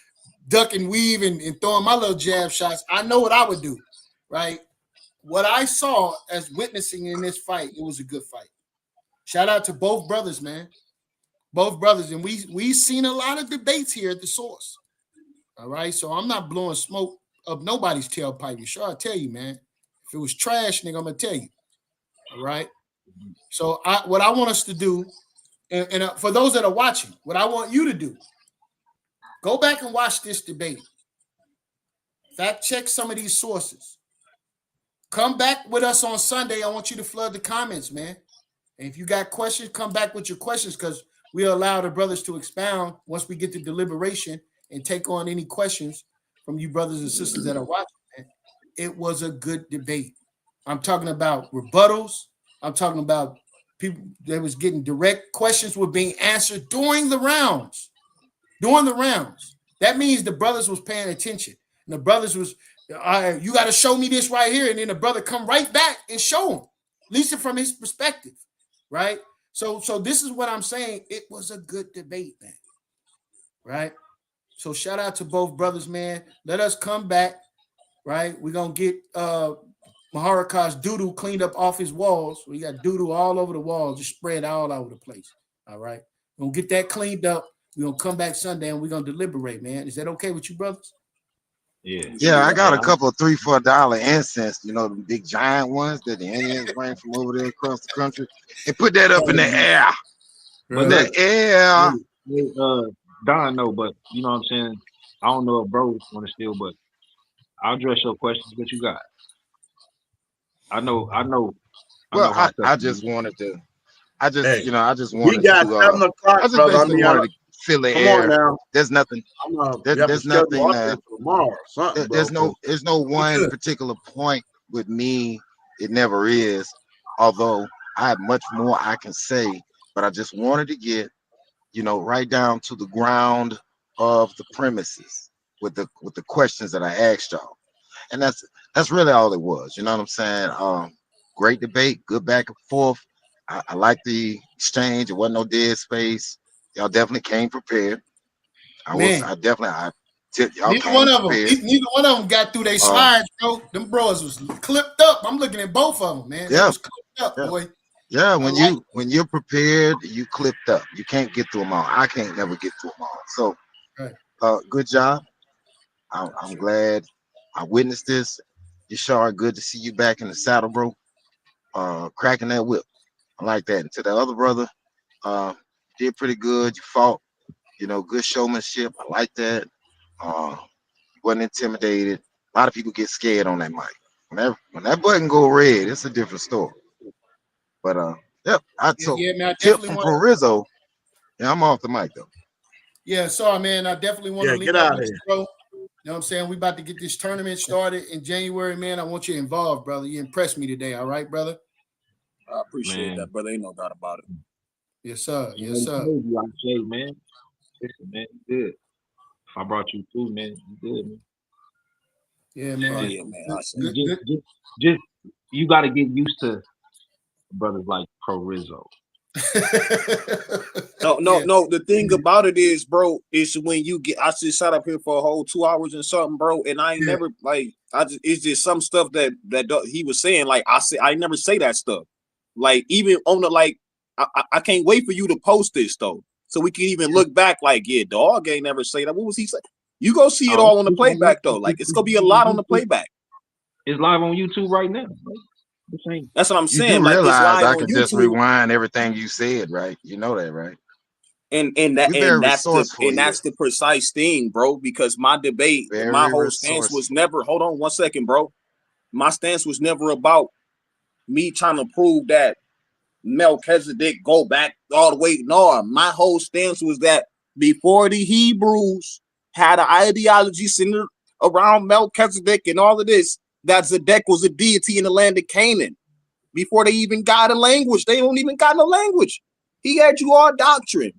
duck and weave and throwing my little jab shots. I know what I would do, right? What I saw as witnessing in this fight, it was a good fight. Shout out to both brothers, man. Both brothers. And we seen a lot of debates here at the source. All right. So I'm not blowing smoke up nobody's tailpipe. You sure? I'll tell you, man. If it was trash, nigga, I'm gonna tell you. All right. So what I want us to do, and for those that are watching, what I want you to do, go back and watch this debate. Fact check some of these sources. Come back with us on Sunday. I want you to flood the comments, man. And if you got questions, come back with your questions because we'll allow the brothers to expound once we get to deliberation and take on any questions from you brothers and sisters that are watching, man. It was a good debate. I'm talking about rebuttals. I'm talking about people that was getting direct questions were being answered during the rounds. That means the brothers was paying attention. And the brothers was, you got to show me this right here. And then the brother come right back and show him, at least from his perspective, right? So this is what I'm saying. It was a good debate, man, right? So shout out to both brothers, man. Let us come back, right? We're going to get Maharaka's doo-doo cleaned up off his walls. We got doo-doo all over the walls, just spread all over the place, all right? We're going to get that cleaned up. We're going to come back Sunday and we're going to deliberate, man. Is that okay with you, brothers? Yeah, I got a couple of $3-4 incense, the big giant ones that the Indians bring from over there across the country. And put that up in the air. But the air. Don, no, but you know what I'm saying? I don't know if bro want to steal, but I'll address your questions. What you got? I know. Well, I just wanted to. I just wanted we got to. 7 o'clock, I just brother. basically wanted to fill the air. Now. There's nothing. There's nothing. Tomorrow, there's no one particular point with me. It never is. Although I have much more I can say, but I just wanted to get, right down to the ground of the premises with the questions that I asked y'all, and that's really all it was. You know what I'm saying? Great debate, good back and forth. I like the exchange. It wasn't no dead space. Y'all definitely came prepared. Neither one of them got through their slides, bro. Them bros was clipped up. I'm looking at both of them, man. Yeah, was clipped up, boy. Yeah, when you're prepared, you clipped up. You can't get through them all. I can't never get through them all. So, good job. I'm glad I witnessed this. Yashar, good to see you back in the saddle, bro. Cracking that whip. I like that. And to the other brother, did pretty good. You fought, good showmanship. I like that. You wasn't intimidated. A lot of people get scared on that mic. When that button go red, it's a different story. But tip from Pro Rizzo. Yeah, I'm off the mic though. Yeah, sorry, man. I definitely want to get out of here, bro. You know what I'm saying? We about to get this tournament started in January, man. I want you involved, brother. You impressed me today, all right, brother? I appreciate that, brother. Ain't no doubt about it. Yes, sir. Yes, sir. Man. Listen, man, you good. If I brought you through, man, you good, man. Yeah, man. Yeah, man. Just you got to get used to brothers like Pro Rizzo. No. The thing about it is, bro, is when you get. I just sat up here for a whole 2 hours and something, bro, and I ain't never like. It's just some stuff that he was saying. Like I never say that stuff. Like even on the like, I can't wait for you to post this though, so we can even look back. Like, yeah, dog ain't never say that. What was he saying? You go see it all on the playback though. Like it's gonna be a lot on the playback. It's live on YouTube right now. That's what I'm saying. You do like, realize it's live I on can YouTube. just rewind everything you said, right? You know that, right? And that's the precise thing, bro. Because my debate, my whole stance was never. Hold on 1 second, bro. My stance was never about me trying to prove that Melchizedek go back all the way. No, my whole stance was that before the Hebrews had an ideology centered around Melchizedek and all of this, that Zedek was a deity in the land of Canaan. Before they even got a language, they don't even got no language. He had you all doctrine.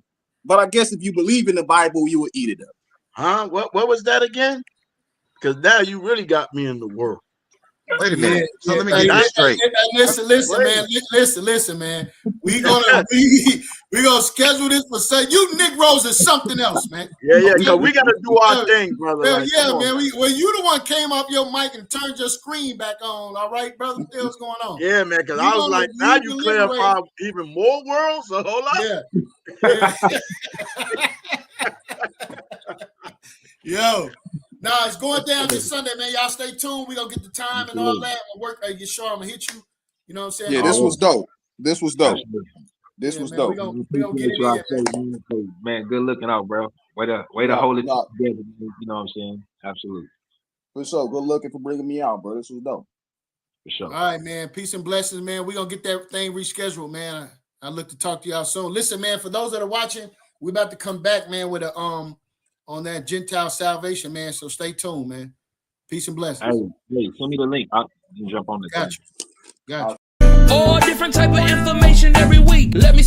But I guess if you believe in the Bible, you would eat it up. Huh? What was that again? Because now you really got me in the world. Wait a minute. So let me get this straight. Listen, man. We gonna schedule this for say you Negroes is something else, man. Yeah, because we gotta do our thing, brother. Man, man. You the one came off your mic and turned your screen back on. All right, brother. What's going on? Yeah, man. Because I was like, now you clarify even more worlds. So hold on. Yo. Nah, it's going down this Sunday, man. Y'all stay tuned. We gonna get the time and all that. We'll work. Yashar, I'm gonna hit you. You know what I'm saying? Yeah, this was dope. This was dope. We gonna get it in, man. Good looking out, bro. Way to hold it together. You know what I'm saying? Absolutely. For sure. Good looking for bringing me out, bro. This was dope. For sure. All right, man. Peace and blessings, man. We gonna get that thing rescheduled, man. I look to talk to y'all soon. Listen, man. For those that are watching, we about to come back, man, with a on that Gentile salvation, man. So stay tuned, man. Peace and blessings. Hey, send me the link. I'll jump on the Got you. All different type of information every week. Let me